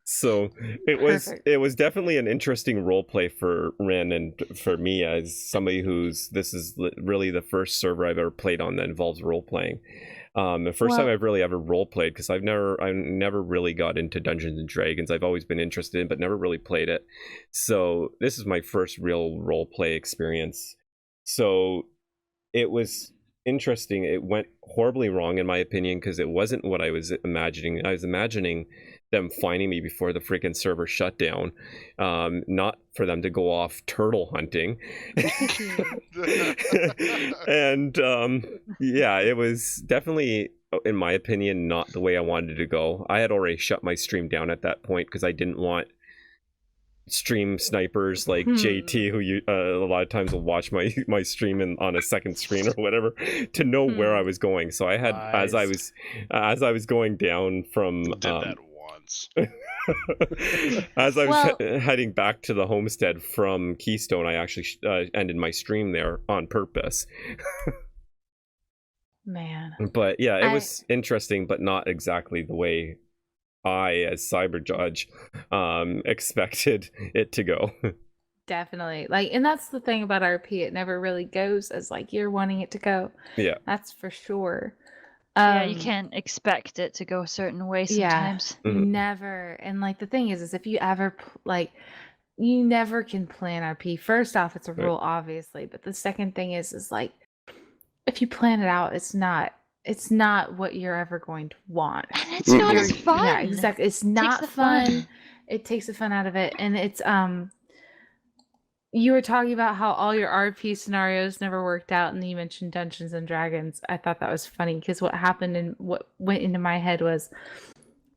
So it was definitely an interesting role play for Ren and for me as somebody this is really the first server I've ever played on that involves role playing. The first time I've really ever role played, because I never really got into Dungeons and Dragons. I've always been interested in, but never really played it. So this is my first real role play experience. So it was interesting. It went horribly wrong in my opinion, because it wasn't what I was imagining. I was imagining them finding me before the freaking server shut down, not for them to go off turtle hunting. And it was definitely, in my opinion, not the way I wanted to go. I had already shut my stream down at that point because I didn't want stream snipers like JT, who a lot of times will watch my stream on a second screen or whatever, to know where I was going. So I had, as I was going down from as I was heading back to the homestead from Keystone, I actually ended my stream there on purpose. Man. But yeah, it was interesting, but not exactly the way I, as Cyber Judge, expected it to go. Definitely. And that's the thing about RP. It never really goes as you're wanting it to go. Yeah. That's for sure. You can't expect it to go a certain way sometimes. Yeah, never. And the thing is if you ever you never can plan RP. First off, it's a rule, obviously, but the second thing is if you plan it out, it's not what you're ever going to want. And it's not as fun. Yeah, exactly. It's not fun. It takes the fun out of it, and it's you were talking about how all your RP scenarios never worked out, and you mentioned Dungeons and Dragons. I thought that was funny because what happened and what went into my head was,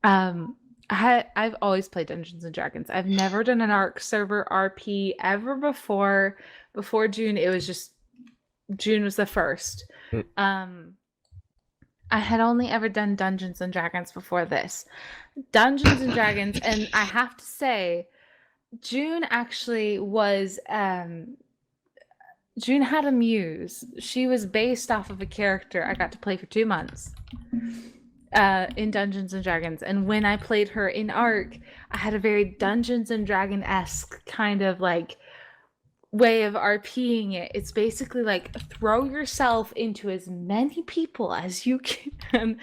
I've always played Dungeons and Dragons. I've never done an ARC server RP ever before. Before June, it was just June was the first. I had only ever done Dungeons and Dragons before this. Dungeons and Dragons, and I have to say, June actually was June had a muse. She was based off of a character I got to play for 2 months in Dungeons and Dragons. And when I played her in ARC, I had a very Dungeons and Dragon-esque kind of way of RPing it. It's basically throw yourself into as many people as you can,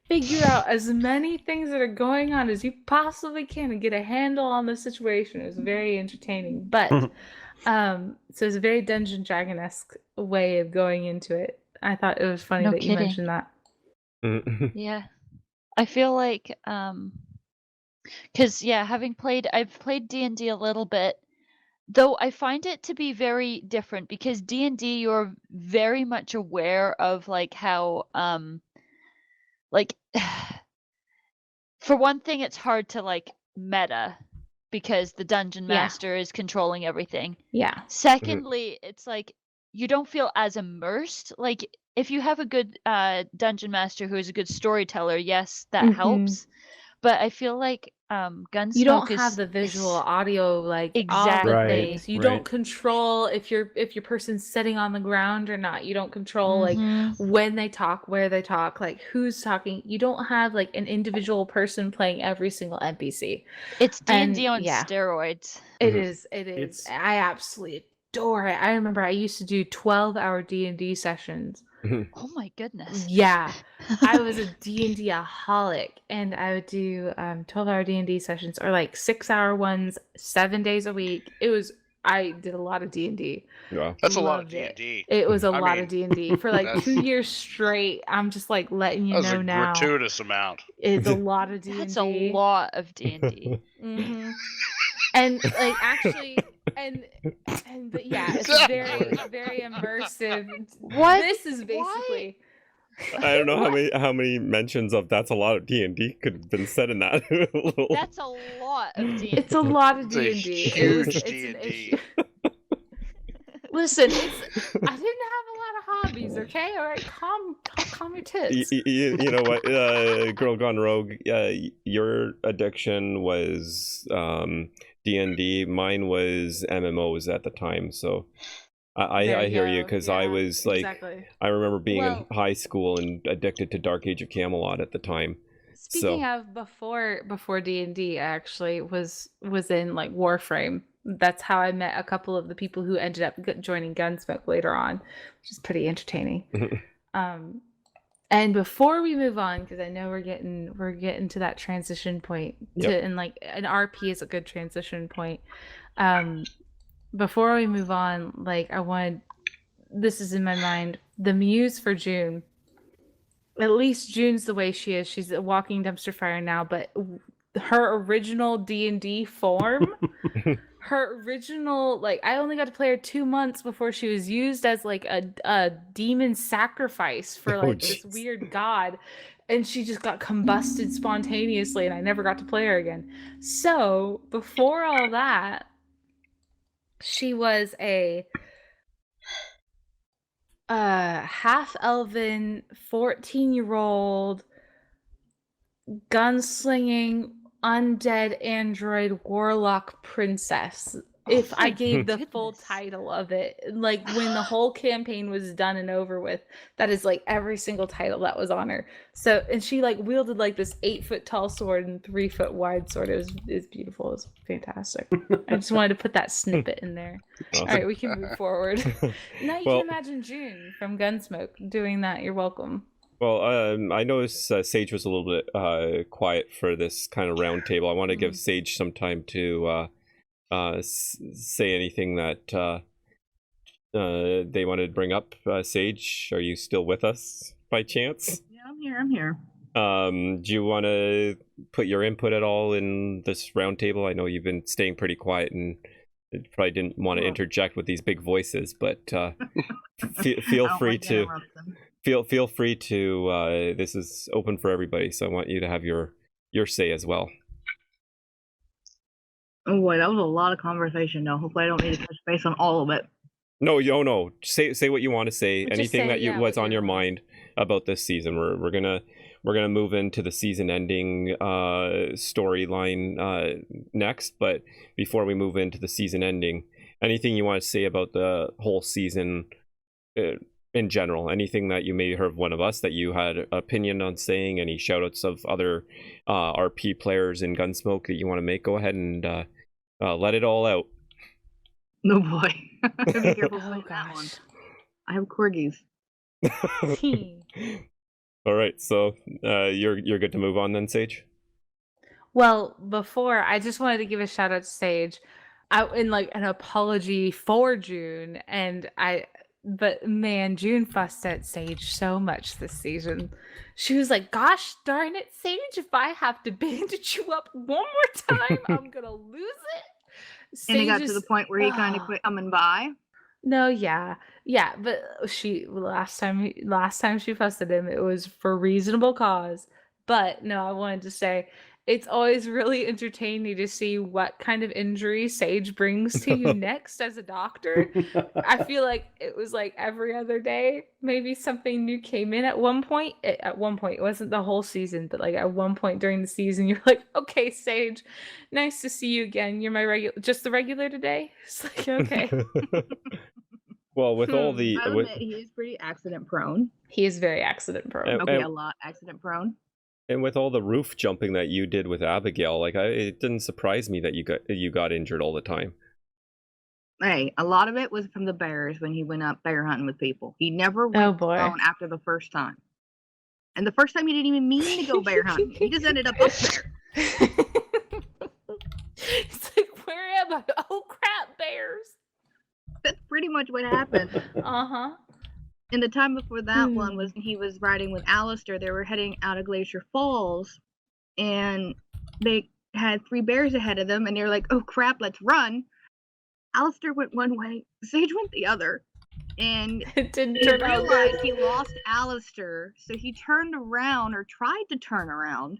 figure out as many things that are going on as you possibly can, and get a handle on the situation. It was very entertaining, but so it's a very Dungeon Dragon-esque way of going into it. I thought it was funny that you mentioned that. Yeah, I feel like because I've played D&D a little bit, though I find it to be very different because D&D, you're very much aware of how for one thing, it's hard to meta because the dungeon master is controlling everything. Yeah. Secondly, it's you don't feel as immersed. Like if you have a good dungeon master who is a good storyteller, yes, that helps. But I feel like Gunsmoke You don't is have the visual, audio, like all exactly the Right, things. You right. don't control if your person's sitting on the ground or not. You don't control like when they talk, where they talk, like who's talking. You don't have like an individual person playing every single NPC. It's And D&D on yeah, steroids. it is. It is. It's- I absolutely adore it. I remember I used to do 12-hour D&D sessions. Oh my goodness. Yeah, I was a D&D aholic, and I would do 12-hour D&D sessions or like 6-hour ones 7 days a week. I did a lot of D&D. Yeah. That's a lot of Loved it. D&D. It was a I lot mean, of D&D for like 2 that's- years straight. I'm just like letting you That was know a now. gratuitous amount. It's a lot of D&D. That's a lot of D&D. Mm-hmm. And like actually, but yeah, it's very very immersive. What? This is basically. I don't know how many mentions of that's a lot of D&D could have been said in that. That's a lot of D&D. It's a lot of It's a D&D. huge It's an D&D. issue. Listen, I didn't have a lot of hobbies, okay? All right, calm your tits. You know what, Girl Gone Rogue, your addiction was D&D. Mine was MMOs at the time, so I hear you, because I was like, exactly. I remember being Well- in high school and addicted to Dark Age of Camelot at the time. Speaking of before D&D, I actually was in like Warframe. That's how I met a couple of the people who ended up joining Gunsmoke later on, which is pretty entertaining. And before we move on, because I know we're getting to that transition point, and like an RP is a good transition point. Before we move on, like this is in my mind, the muse for June. At least June's the way she is. She's a walking dumpster fire now, but her original D&D form, her original, like, I only got to play her 2 months before she was used as like a demon sacrifice for like this weird god, and she just got combusted spontaneously, and I never got to play her again. So before all that, she was a half elven 14-year-old gunslinging undead android warlock princess. If I gave the full title of it, like when the whole campaign was done and over with, that is like every single title that was on her. So, and she like wielded like this 8-foot tall sword and 3-foot wide sword. It was beautiful. It was fantastic. I just wanted to put that snippet in there. Awesome. All right, we can move forward. Now you Well- can imagine June from Gunsmoke doing that. You're welcome. Well, I noticed Sage was a little bit quiet for this kind of round table. I want to give Sage some time to say anything that they wanted to bring up. Sage, are you still with us by chance? Yeah, I'm here. Do you want to put your input at all in this roundtable? I know you've been staying pretty quiet and probably didn't want to interject with these big voices, but feel free to. Feel free to. This is open for everybody, so I want you to have your say as well. Oh boy, that was a lot of conversation. Though, hopefully, I don't need to touch base on all of it. No. Say what you want to say. Just Anything say, that yeah, was what on you your want. mind about this season. We're gonna move into the season ending storyline next. But before we move into the season ending, anything you want to say about the whole season in general? Anything that you may have heard one of us that you had an opinion on saying? Any shoutouts of other RP players in Gunsmoke that you want to make? Go ahead and let it all out. No boy, be careful Oh with that one. gosh. I have corgis. All right, so you're good to move on then, Sage. Well, before, I just wanted to give a shout out to Sage, in like an apology for June, but man, June fussed at Sage so much this season. She was like, "Gosh darn it, Sage! If I have to bandage you up one more time, I'm gonna lose it." And it got Sage to the is- point where he kind of Ah. quit coming by. No, yeah, but last time she fussed at him, it was for reasonable cause. But no, I wanted to say, it's always really entertaining to see what kind of injury Sage brings to you next as a doctor. I feel like it was like every other day, maybe something new came in at one point. At one point, it wasn't the whole season, but like at one point during the season, you're like, okay, Sage, nice to see you again. You're my just the regular today. It's like, okay. Well, with all the I'll admit, he is pretty accident prone. He is very accident prone. Okay, a lot accident prone. and with all the roof jumping that you did with Abigail, like it didn't surprise me that you got injured all the time. Hey, a lot of it was from the bears when he went up bear hunting with people. He never went down after the first time. And the first time he didn't even mean to go bear hunting. He just ended up there. It's like, where am I? Oh crap, bears. That's pretty much what happened. Uh-huh. And the time before that one was when he was riding with Alistair. They were heading out of Glacier Falls, and they had 3 bears ahead of them, and they were like, oh crap, let's run. Alistair went one way, Sage went the other, and it didn't he turn out realized good. he lost Alistair, so he turned around, or tried to turn around,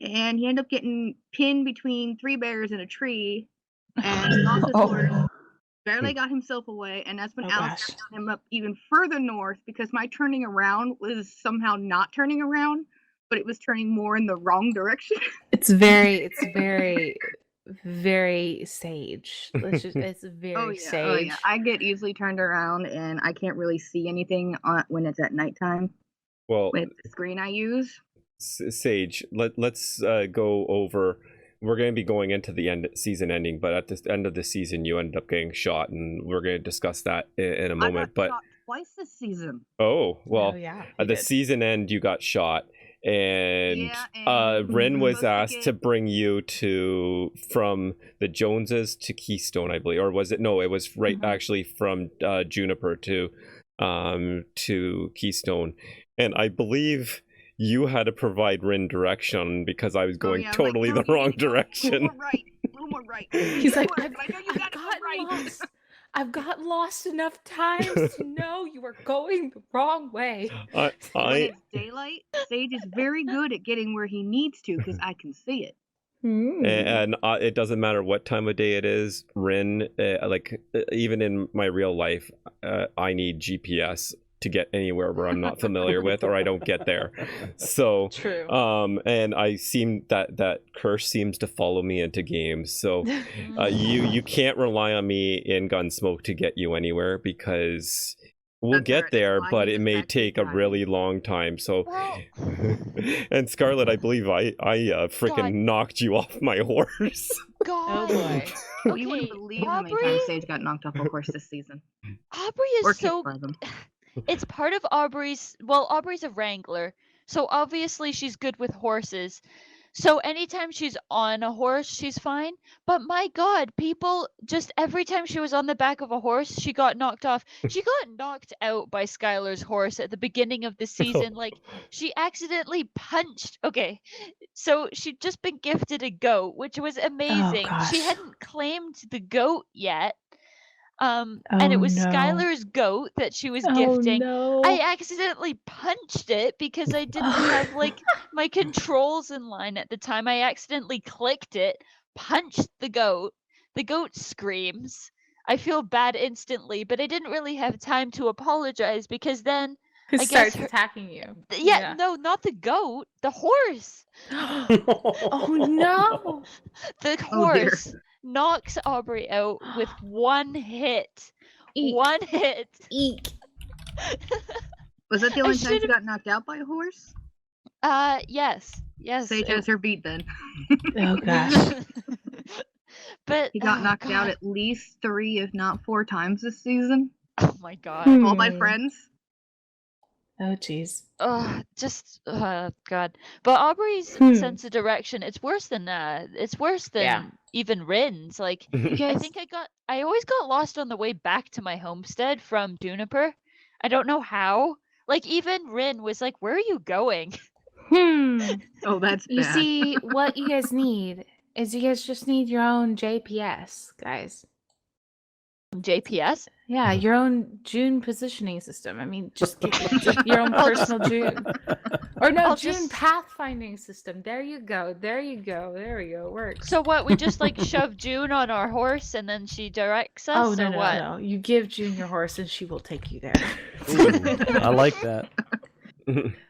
and he ended up getting pinned between 3 bears in a tree, and lost his horse. Barely got himself away, and that's when Alistair got him up even further north, because my turning around was somehow not turning around, but it was turning more in the wrong direction. It's very, very Sage. It's very Sage. Oh yeah, I get easily turned around, and I can't really see anything when it's at nighttime. Well, with the screen I use. Sage, let's go over. We're going to be going into the season ending, but at the end of the season, you ended up getting shot, and we're going to discuss that in a moment. I got shot twice this season. Oh well, at the season end, you got shot, and Ren was asked to bring you from the Joneses to Keystone, I believe, or was it? No, it was actually from Juniper to Keystone, and I believe you had to provide Rin direction because I was going totally the wrong direction. A little more right. He's like, I've gotten lost enough times to know you are going the wrong way. When it's daylight, Sage is very good at getting where he needs to because I can see it. And it doesn't matter what time of day it is. Rin, even in my real life, I need GPS to get anywhere where I'm not familiar with, or I don't get there. So true. And I seem that curse seems to follow me into games. So you can't rely on me in Gunsmoke to get you anywhere, because we'll get there, but it may take a really long time. So and Scarlett, I believe I freaking knocked you off my horse. God. Oh boy. Okay, you wouldn't believe how many times Sage got knocked off a horse this season. Aubrey is so it's part of Aubrey's a wrangler, so obviously she's good with horses. So anytime she's on a horse, she's fine. But my God, people just every time she was on the back of a horse, she got knocked off. She got knocked out by Skylar's horse at the beginning of the season. Like, she accidentally punched. Okay, so she'd just been gifted a goat, which was amazing. She hadn't claimed the goat yet. And it was Skylar's goat that she was gifting. No. I accidentally punched it because I didn't have my controls in line at the time. I accidentally clicked it, punched the goat. The goat screams. I feel bad instantly, but I didn't really have time to apologize because then it starts attacking you. Yeah, no, not the goat, the horse. Oh no. The horse knocks Aubrey out with one hit. Eek. One hit. Eek. Was that the only time she got knocked out by a horse? Yes. Sage has her beat then. Oh gosh. But he got knocked out at least 3, if not 4 times this season. Oh my God. All my friends. Oh jeez. God. But Aubrey's sense of direction, it's worse than even Rin's. Like, I think I always got lost on the way back to my homestead from Juniper. I don't know how. Like, even Rin was like, where are you going? Oh, that's bad. You see, what you guys need is you guys just need your own JPS, guys. JPS? Yeah, your own June positioning system. I mean, just get your own personal June. Or no, I'll June just- pathfinding system. There you go. There we go. It works. So what? We just like shove June on our horse and then she directs us, Oh or no, what? no! You give June your horse and she will take you there. Ooh, I like that.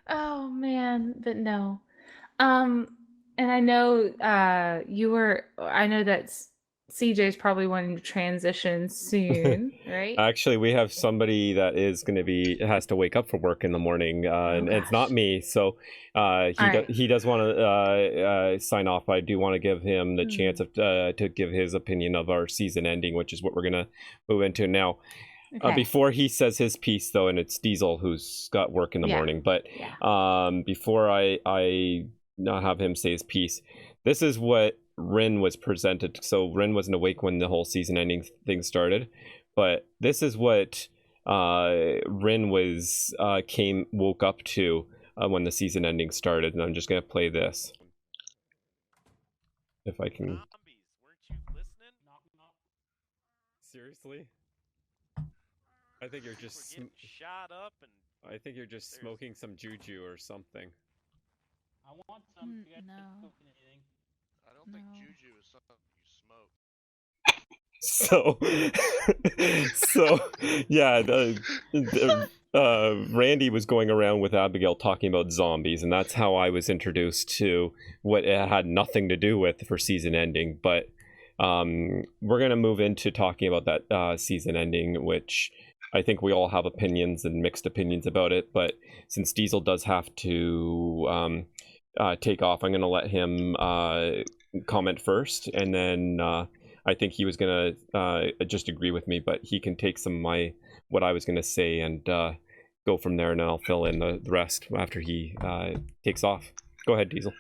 Oh man, but no. And I know I know that CJ's probably wanting to transition soon, right? Actually, we have somebody that is going to has to wake up for work in the morning, and it's not me. So he does want to sign off. I do want to give him the chance of to give his opinion of our season ending, which is what we're going to move into now. Okay. Before he says his piece, though, and it's Diesel who's got work in the morning, but before I not have him say his piece, this is what Rin was presented. So Rin wasn't awake when the whole season ending thing started, but this is what Rin was woke up to when the season ending started, and I'm just gonna play this if I can. Zombies, weren't you listening? Seriously? I think you're just We're getting shot up, and I think you're just smoking some juju or something. I want some. You guys no. smoking anything? I don't think juju is something you smoke. So yeah, Randy was going around with Abigail talking about zombies, and that's how I was introduced to what it had nothing to do with for season ending. But we're gonna move into talking about that season ending, which I think we all have opinions and mixed opinions about it. But since Diesel does have to take off, I'm gonna let him comment first, and then I think he was gonna just agree with me, but he can take some of what I was gonna say and go from there, and then I'll fill in the rest after he takes off. Go ahead, Diesel.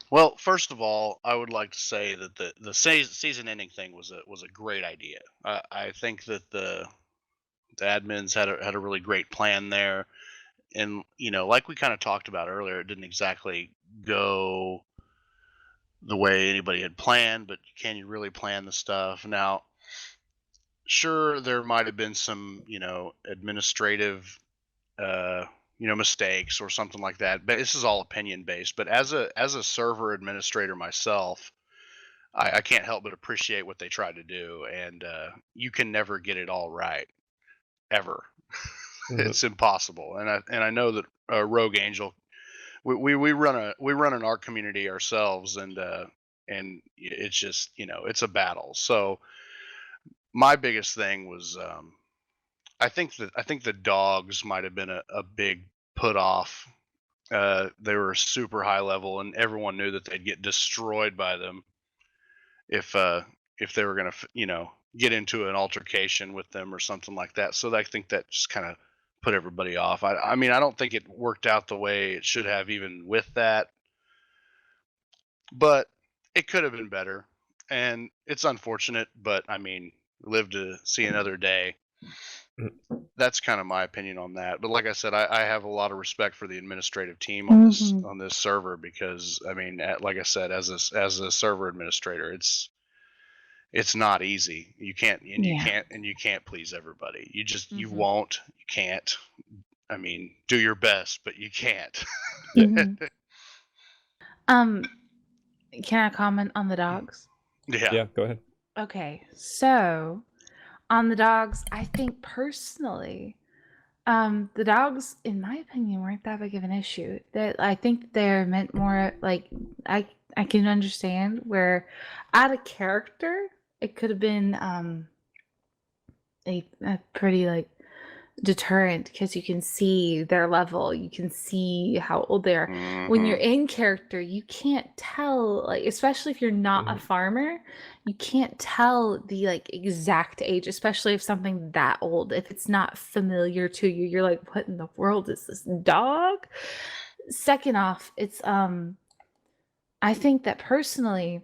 Well, first of all, I would like to say that the season ending thing was a great idea. I think that the admins had a really great plan there, and like we kind of talked about earlier, it didn't exactly go the way anybody had planned, but can you really plan the stuff? Now, sure, there might have been some administrative mistakes or something like that, but this is all opinion based. But as a server administrator myself, I can't help but appreciate what they tried to do, and you can never get it all right, ever. It's impossible. And I know that Rogue Angel, we run an art community ourselves, and it's just it's a battle. So my biggest thing was I think the dogs might have been a big put off. They were super high level, and everyone knew that they'd get destroyed by them if they were gonna get into an altercation with them or something like that. So I think that just kind of put everybody off. I mean, I don't think it worked out the way it should have, even with that, but it could have been better, and it's unfortunate, but I mean, live to see another day. That's kind of my opinion on that. But like I said, I have a lot of respect for the administrative team on this server, because I mean, like I said, as a server administrator, it's not easy. You can't please everybody. You won't. You can't. I mean, do your best, but you can't. Can I comment on the dogs? Yeah, go ahead. Okay, so on the dogs, I think personally, the dogs, in my opinion, weren't that big of an issue. That I think they're meant more like I can understand where out of character it could have been a pretty like deterrent, because you can see their level, you can see how old they are. When you're in character, you can't tell, like, especially if you're not a farmer, you can't tell the like exact age, especially if something that old, if it's not familiar to you, you're like, what in the world is this dog? Second off, it's I think that personally,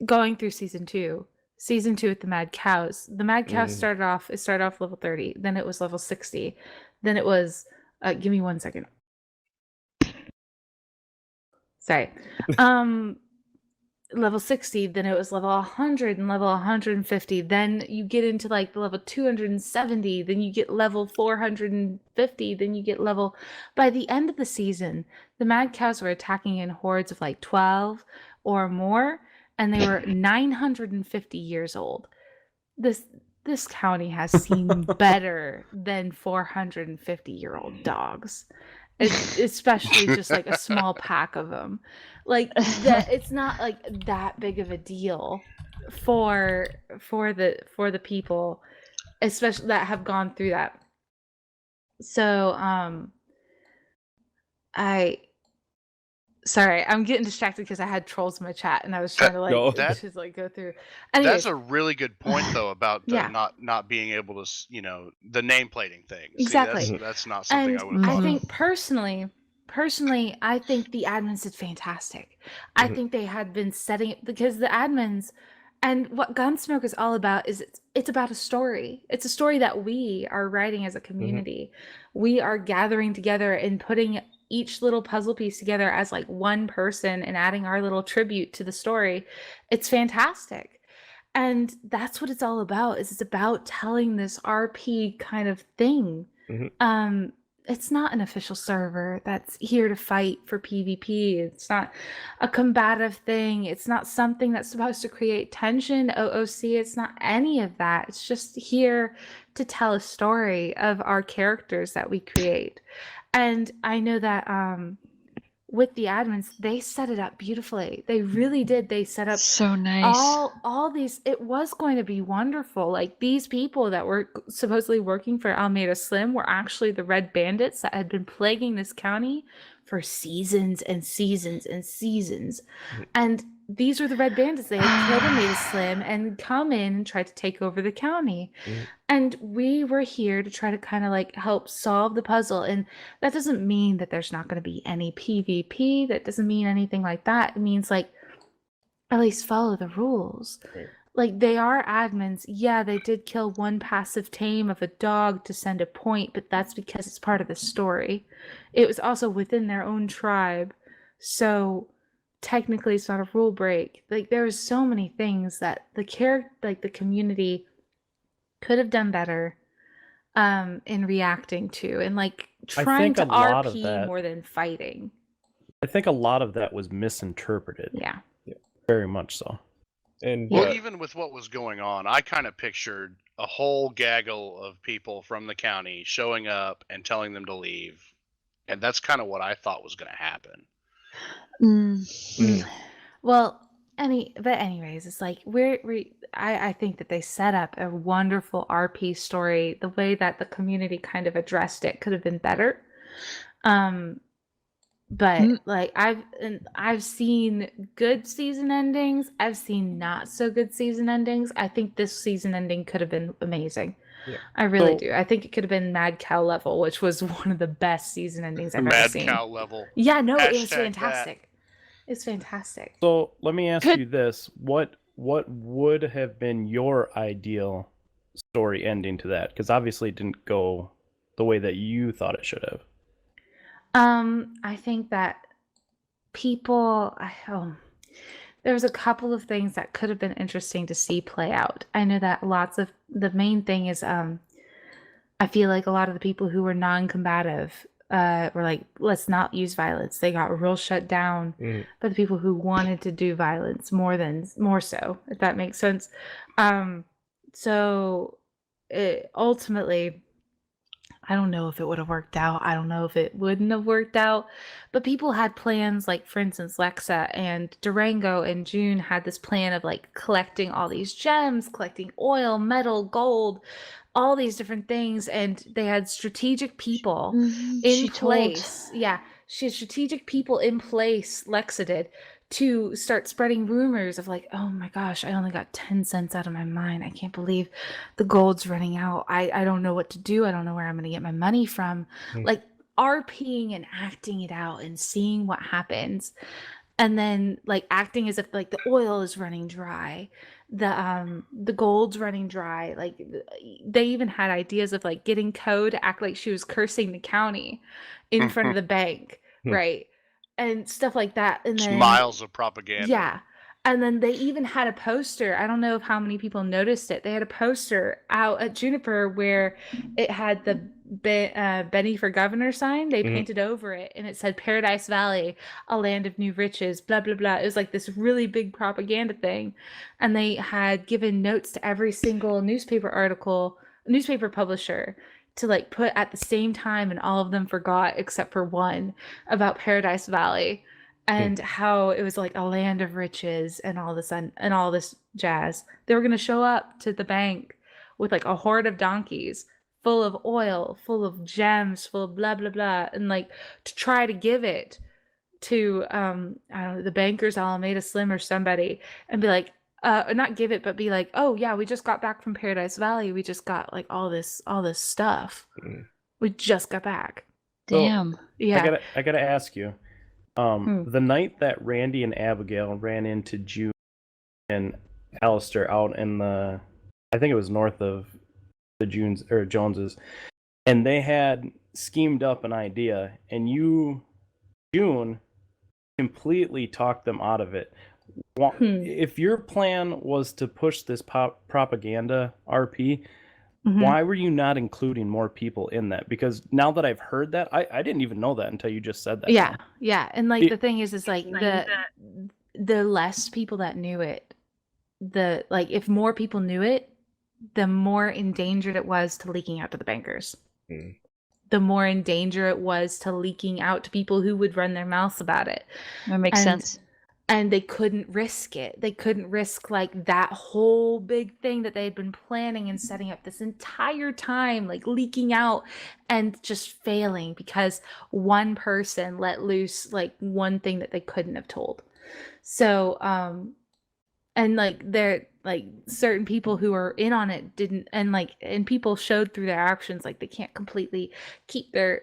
going through season two with the Mad Cows. The Mad Cows started off level 30, then it was level 60, then it was give me 1 second. Sorry. level 60, then it was level 100 and level 150. Then you get into like the level 270, then you get level 450, then you get level. By the end of the season, the Mad Cows were attacking in hordes of like 12 or more, and they were 950 years old. This county has seen better than 450-year-old dogs. Especially just like a small pack of them. Like that, it's not like that big of a deal for the people, especially that have gone through that. So sorry, I'm getting distracted because I had trolls in my chat and I was trying to like go through. Anyways, that's a really good point though about not being able to, the nameplating thing. Exactly. See, that's not something and I would have thought I think of. personally, I think the admins did fantastic. I think they had been setting it because the admins and what Gunsmoke is all about is it's about a story. It's a story that we are writing as a community. We are gathering together and putting each little puzzle piece together as like one person and adding our little tribute to the story. It's fantastic. And that's what it's all about. Is it's about telling this RP kind of thing. It's not an official server that's here to fight for PvP. It's not a combative thing. It's not something that's supposed to create tension, OOC. It's not any of that. It's just here to tell a story of our characters that we create. And I know that with the admins, they set it up beautifully. They really did. They set up so nice. All these. It was going to be wonderful. Like these people that were supposedly working for Almeida Slim were actually the Red Bandits that had been plaguing this county for seasons and seasons and seasons. And these were the Red Bandits. They had killed Almeida Slim and come in and tried to take over the county. And we were here to try to kind of like help solve the puzzle. And that doesn't mean that there's not going to be any PvP. That doesn't mean anything like that. It means like at least follow the rules. Like they are admins. Yeah, they did kill one passive tame of a dog to send a point, but that's because it's part of the story. It was also within their own tribe. So technically it's not a rule break. Like there was so many things that the community could have done better in reacting to and like trying to RP more than fighting. I think a lot of that was misinterpreted. Yeah. Very much so. And well, even with what was going on, I kind of pictured a whole gaggle of people from the county showing up and telling them to leave. And that's kind of what I thought was going to happen. Well, anyways, it's like I think that they set up a wonderful RP story. The way that the community kind of addressed it could have been better. But like I've seen good season endings. I've seen not so good season endings. I think this season ending could have been amazing. Yeah. I really do. I think it could have been Mad Cow level, which was one of the best season endings I've ever seen. Mad Cow level. Yeah, no, it was fantastic. It's fantastic. So let me ask you this: what would have been your ideal story ending to that? Because obviously it didn't go the way that you thought it should have. I think that there was a couple of things that could have been interesting to see play out. I know that the main thing is, I feel like a lot of the people who were non-combative, were like, let's not use violence. They got real shut down by the people who wanted to do violence more so, if that makes sense. So ultimately, I don't know if it would have worked out. I don't know if it wouldn't have worked out. But people had plans, like, for instance, Lexa and Durango and June had this plan of, like, collecting all these gems, collecting oil, metal, gold, all these different things. And they had strategic people in place. Yeah, she had strategic people in place, Lexa did, to start spreading rumors of like, oh my gosh, I only got 10 cents out of my mine. I can't believe the gold's running out. I don't know what to do. I don't know where I'm going to get my money from. Like RPing and acting it out and seeing what happens. And then like acting as if like the oil is running dry. The gold's running dry. Like they even had ideas of like getting Code to act like she was cursing the county in front of the bank. Right. And stuff like that. And then miles of propaganda. Yeah. And then they even had a poster. I don't know if how many people noticed it. They had a poster out at Juniper where it had the Benny for Governor sign. They painted over it and it said Paradise Valley, a land of new riches, blah, blah, blah. It was like this really big propaganda thing. And they had given notes to every single newspaper publisher to like put at the same time, and all of them forgot except for one, about Paradise Valley. And how it was like a land of riches and all this and all this jazz. They were going to show up to the bank with like a horde of donkeys full of oil, full of gems, full of blah, blah, blah. And like to try to give it to, I don't know, the bankers, Alameda Slim or somebody, and be like, not give it, but be like, oh yeah, we just got back from Paradise Valley. We just got like all this stuff. We just got back. Damn. So, yeah. I gotta ask you. The night that Randy and Abigail ran into June and Alistair out in the, I think it was north of the Joneses, and they had schemed up an idea, and you, June, completely talked them out of it. If your plan was to push this propaganda RP, why were you not including more people in that? Because now that I've heard that, I didn't even know that until you just said that. Yeah. And like the thing is like the less people that knew it, the like if more people knew it, the more endangered it was to leaking out to the bankers. The more in danger it was to leaking out to people who would run their mouths about it. That makes sense. And they couldn't risk it. They couldn't risk like that whole big thing that they had been planning and setting up this entire time, like leaking out and just failing because one person let loose like one thing that they couldn't have told. So, and like they're like certain people who are in on it didn't, and people showed through their actions like they can't completely keep their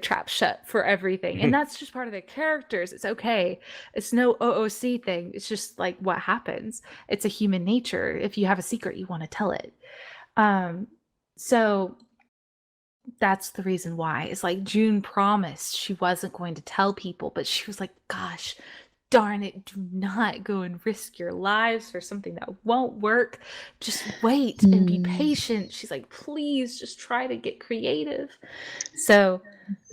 trap shut for everything, and that's just part of their characters. It's okay. It's no OOC thing. It's just like what happens. It's a human nature. If you have a secret, you want to tell it. So that's the reason why. It's like June promised she wasn't going to tell people, but she was like, gosh darn it, do not go and risk your lives for something that won't work. Just wait and be patient. She's like, please just try to get creative. So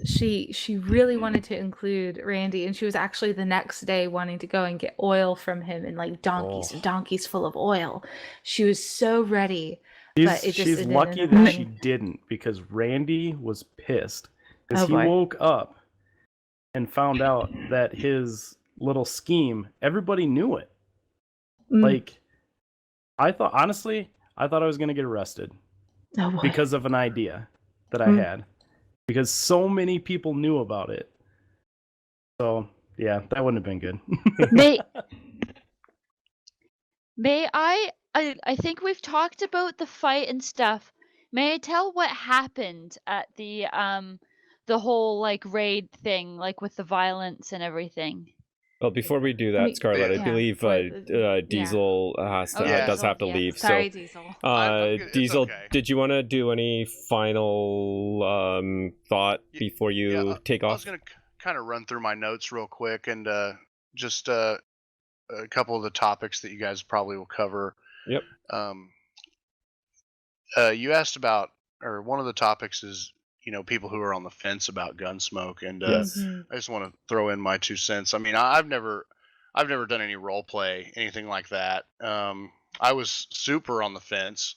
she really wanted to include Randy, and she was actually the next day wanting to go and get oil from him and like donkeys and donkeys full of oil. She was so ready. She's lucky that she didn't, because Randy was pissed because he woke up and found out that his little scheme, everybody knew it. Like, I thought I was gonna get arrested because of an idea that I had, because so many people knew about it. So yeah, that wouldn't have been good. May I think we've talked about the fight and stuff. May I tell what happened at the whole like raid thing, like with the violence and everything? Well, before we do that, Scarlett, I believe Diesel does have to leave. Sorry, so, Diesel. Diesel, okay. did you want to do any final thought before you take off? I was going to kind of run through my notes real quick and just a couple of the topics that you guys probably will cover. Yep. You asked about, or one of the topics is, people who are on the fence about Gunsmoke, and yes. I just want to throw in my 2 cents. I mean, I've never done any role play, anything like that. I was super on the fence,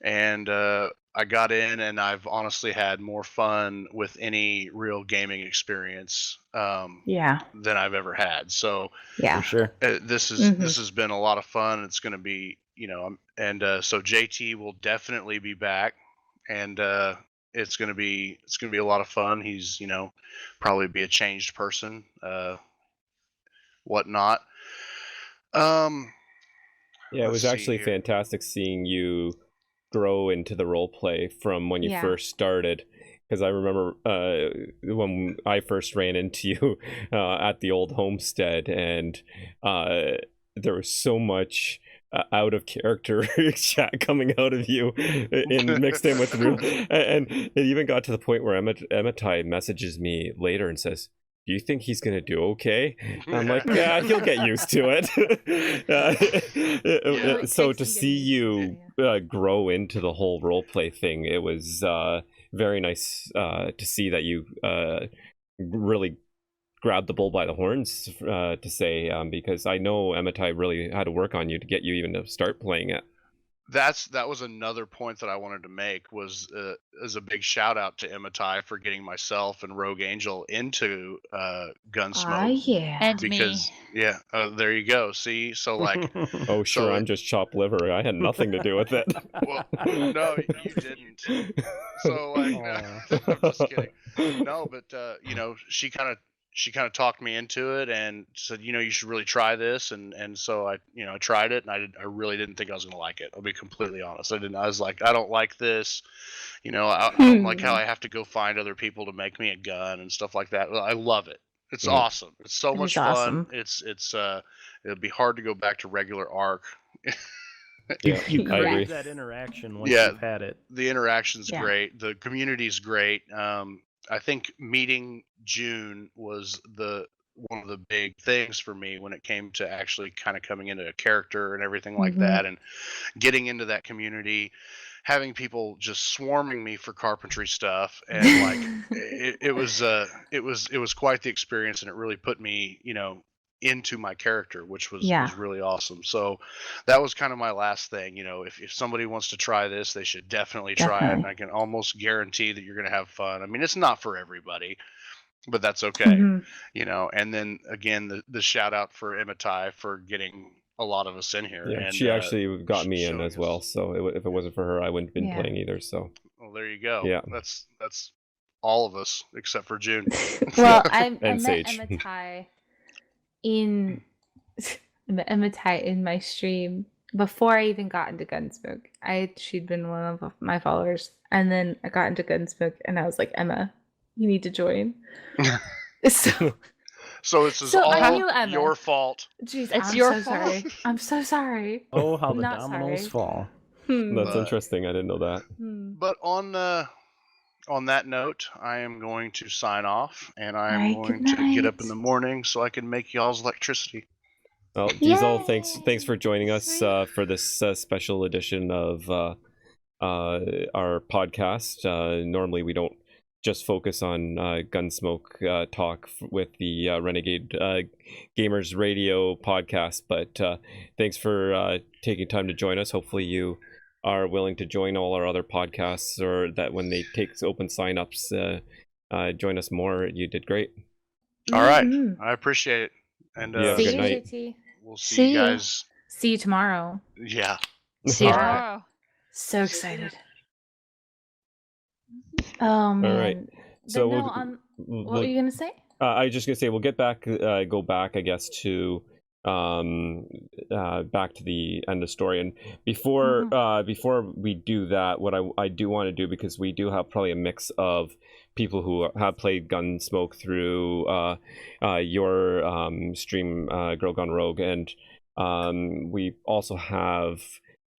and I got in, and I've honestly had more fun with any real gaming experience than I've ever had. So for sure, this has been a lot of fun. It's going to be, and so JT will definitely be back, and it's gonna be a lot of fun. He's probably be a changed person, whatnot. It was actually fantastic seeing you grow into the role play from when you first started, because I remember when I first ran into you at the old homestead, and there was so much out of character chat coming out of you mixed in with real, and it even got to the point where Emmetai messages me later and says, do you think he's gonna do okay? And I'm like, yeah, he'll get used to it. So to see you grow into the whole role play thing, it was very nice to see that you really grabbed the bull by the horns, to say, because I know Emitai really had to work on you to get you even to start playing it. That was another point that I wanted to make, was as a big shout out to Emitai for getting myself and Rogue Angel into Gunsmoke. yeah. And Because me. yeah, there you go. See, so like, Oh sure, So I'm just chopped liver. I had nothing to do with it. well, no, you didn't. So like, I'm just kidding. No, but you know, she kind of talked me into it and said, you know, you should really try this, and so I tried it, and I really didn't think I was gonna like it. I'll be completely honest. I was like, I don't like this. You know, I don't like how I have to go find other people to make me a gun and stuff like that. Well, I love it. It's awesome. It's so much fun. Awesome. It's it'd be hard to go back to regular ARC. Yeah, You I agree. crave that interaction once Yeah. you've had it. The interaction's Yeah. great. The community's great. I think meeting June was one of the big things for me when it came to actually kind of coming into a character and everything like Mhm. that, and getting into that community, having people just swarming me for carpentry stuff, and like it was quite the experience, and it really put me, you know, into my character, which was really awesome. So that was kind of my last thing. You know, if somebody wants to try this, they should definitely try it, and I can almost guarantee that you're going to have fun. I mean, it's not for everybody, but that's okay. Mhm. You know, and then again, the shout out for Emitai for getting a lot of us in here. Yeah, and she actually got me in showing as us. well. So if it wasn't for her, I wouldn't have been Yeah. playing either. So Well, there you go. Yeah. That's all of us except for June. Well, I And met Sage. Emitai in my stream before I even got into Gunsmoke. She'd been one of my followers, and then I got into Gunsmoke, and I was like, Emma, you need to join. So, So this is So I all knew Emma. your fault. jeez, It's I'm your so fault. sorry. I'm so sorry. Oh, how the Not dominoes sorry. fall. that's But- interesting. I didn't know that. But on that note, I am going to sign off, and I am Alright, going good to get up in night. the morning so I can make y'all's electricity. Well, Diesel, Yay! thanks for joining us for this special edition of our podcast. Normally, we don't just focus on Gunsmoke talk with the Renegade Gamers Radio podcast, but thanks for taking time to join us. Hopefully, you are willing to join all our other podcasts, or that when they take open signups, join us more. You did great. All right, Mhm. I appreciate it, and Yeah, See good you, night. JT. we'll see, See you ya. guys. See you tomorrow. Yeah. See you All right. tomorrow. So excited. Oh man. right. So But no, we'll- what were you gonna say? I was just gonna say we'll get back, go back, I guess, to back to the end of the story. And before before we do that, what I do want to do, because we do have probably a mix of people who have played Gunsmoke through your stream, Girl Gone Rogue, and we also have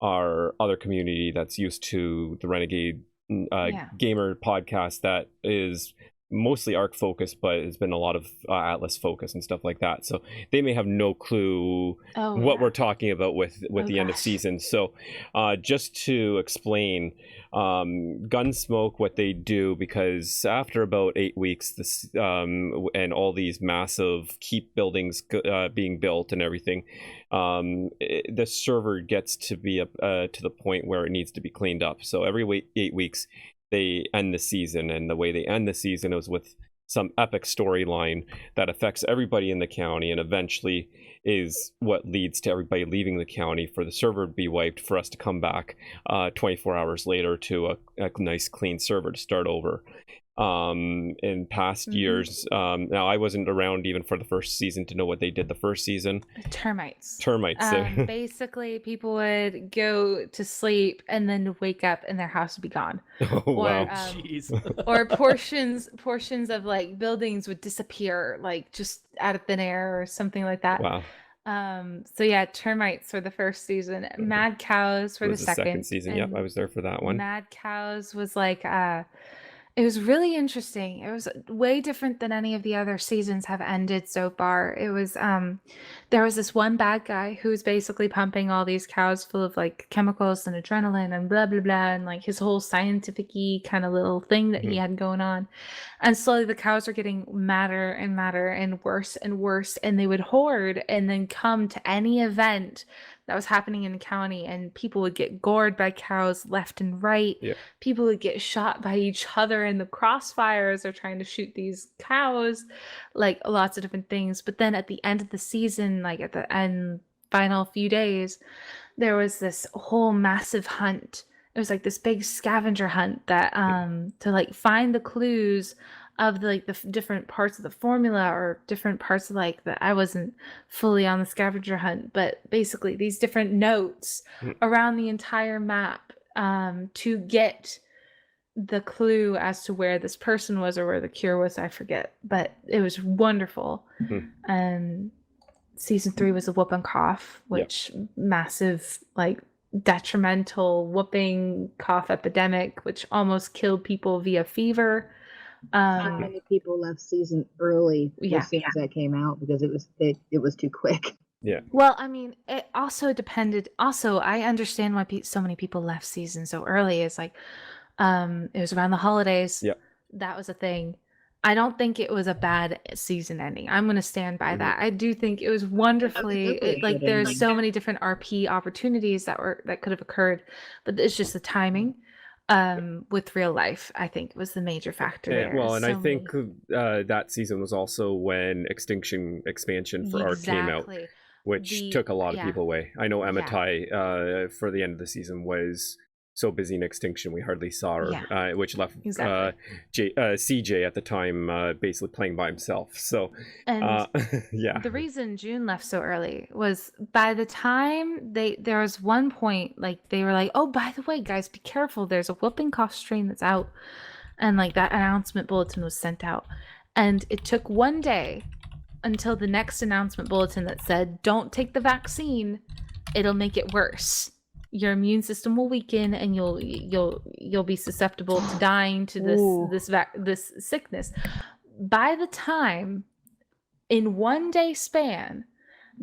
our other community that's used to the Renegade Gamer podcast that is mostly ARC focused, but it's been a lot of Atlas focus and stuff like that. So they may have no clue what we're talking about with the end of season. So just to explain, Gunsmoke, what they do, because after about 8 weeks, this and all these massive keep buildings being built and everything, the server gets to be to the point where it needs to be cleaned up. So every 8 weeks they end the season, and the way they end the season is with some epic storyline that affects everybody in the county, and eventually is what leads to everybody leaving the county for the server to be wiped, for us to come back 24 hours later to a nice clean server to start over. In past years, now I wasn't around even for the first season to know what they did the first season. Termites. Basically, people would go to sleep and then wake up and their house would be gone. Oh, wow. Or portions of like buildings would disappear, like just out of thin air or something like that. Wow. So yeah, termites for the first season. Mad cows for It the was second season. Yep, I was there for that one. Mad cows was like It was really interesting. It was way different than any of the other seasons have ended so far. It was there was this one bad guy who was basically pumping all these cows full of like chemicals and adrenaline and blah blah blah, and like his whole scientific-y kind of little thing that he had going on. And slowly the cows are getting madder and madder and worse, and they would hoard and then come to any event that was happening in the county, and people would get gored by cows left and right. Yeah. People would get shot by each other in the crossfires or trying to shoot these cows, like lots of different things. But then at the end of the season, like at the end final few days, there was this whole massive hunt. It was like this big scavenger hunt that to like find the clues of the different parts of the formula, or different parts of like the, I wasn't fully on the scavenger hunt, but basically these different notes around the entire map to get the clue as to where this person was or where the cure was. I forget, but it was wonderful. And season 3 was a whoop and cough, which massive like detrimental whooping cough epidemic, which almost killed people via fever. Not many people left season early as soon as that came out because it was too quick. Yeah. Well, I mean, it also depended. Also, I understand why so many people left season so early. It's like, it was around the holidays. Yeah. That was a thing. I don't think it was a bad season ending. I'm going to stand by that. I do think it was wonderfully like there's so many different RP opportunities that could have occurred, but it's just the timing. With real life, I think was the major factor there. Well, and I think that season was also when Extinction Expansion for Arc came out, which took a lot of people away. I know Emma Tai for the end of the season was so busy in Extinction we hardly saw her, which left CJ at the time basically playing by himself. So the reason June left so early was by the time there was one point like they were like, oh, by the way guys, be careful, there's a whooping cough strain that's out, and like that announcement bulletin was sent out, and it took one day until the next announcement bulletin that said, don't take the vaccine, it'll make it worse, your immune system will weaken and you'll be susceptible to dying to this sickness. By the time, in 1 day span,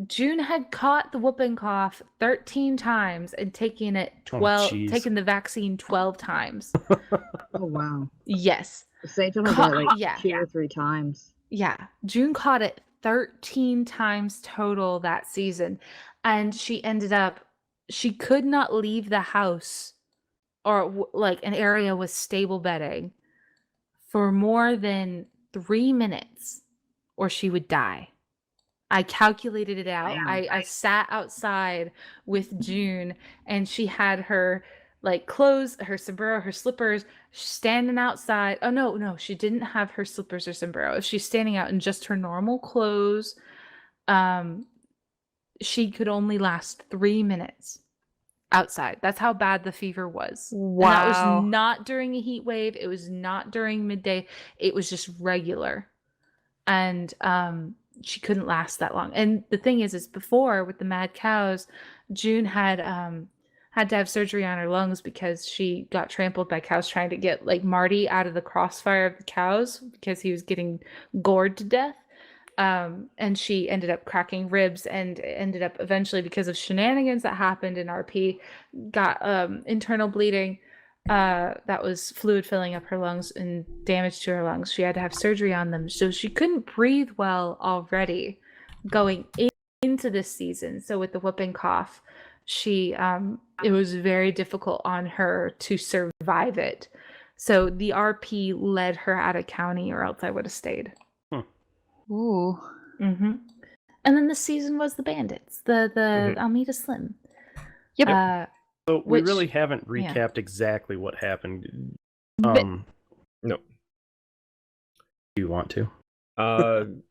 June had caught the whooping cough 13 times and taken the vaccine 12 times. Oh wow. Yes. St. John got like 2 or 3 times. Yeah. June caught it 13 times total that season, and she could not leave the house or like an area with stable bedding for more than 3 minutes or she would die. I calculated it out. I sat outside with June, and she had her like clothes, her sombrero, her slippers, standing outside. Oh no, she didn't have her slippers or sombrero. She's standing out in just her normal clothes. She could only last 3 minutes outside. That's how bad the fever was. Wow. And that was not during a heat wave. It was not during midday. It was just regular. And she couldn't last that long. And the thing is before with the mad cows, June had to have surgery on her lungs because she got trampled by cows trying to get like Marty out of the crossfire of the cows because he was getting gored to death. And she ended up cracking ribs and ended up eventually, because of shenanigans that happened in RP, got internal bleeding that was fluid filling up her lungs and damage to her lungs. She had to have surgery on them. So she couldn't breathe well already going into this season. So with the whooping cough, it was very difficult on her to survive it. So the RP led her out of county, or else I would have stayed. Ooh. Mm-hmm. And then the season was the bandits, the Almeida Slim. Yep. So we really haven't recapped exactly what happened. No. Do you want to?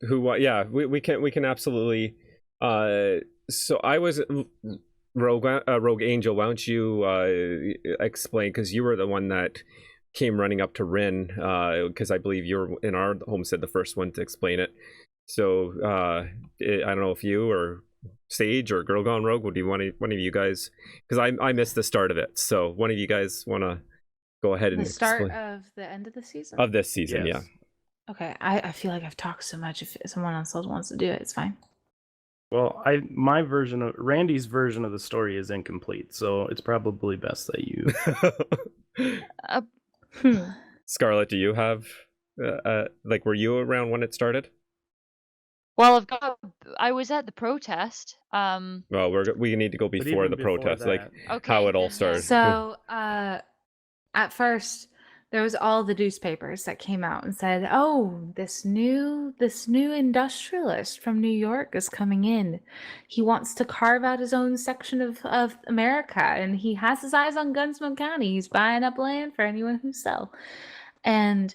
We can absolutely. So I was Rogue Angel. Why don't you explain? Because you were the one that came running up to Rin, because I believe you were in our homestead the first one to explain it. So I don't know if you or Sage or Girl Gone Rogue, would you one of you guys, because I missed the start of it, so one of you guys want to go ahead and The start explain. of the end of the season? Of this season, Yes. yeah. Okay, I feel like I've talked so much. If someone else wants to do it, it's fine. Well, my version of Randy's version of the story is incomplete, so it's probably best that you. Scarlett, do you have like, were you around when it started? Well, I was at the protest. Well, we need to go before even the before protest, like Okay, how it all then, yeah. started. So, at first, there was all the newspapers that came out and said, "Oh, this new industrialist from New York is coming in. He wants to carve out his own section of America, and he has his eyes on Gunsmoke County. He's buying up land for anyone who sell." And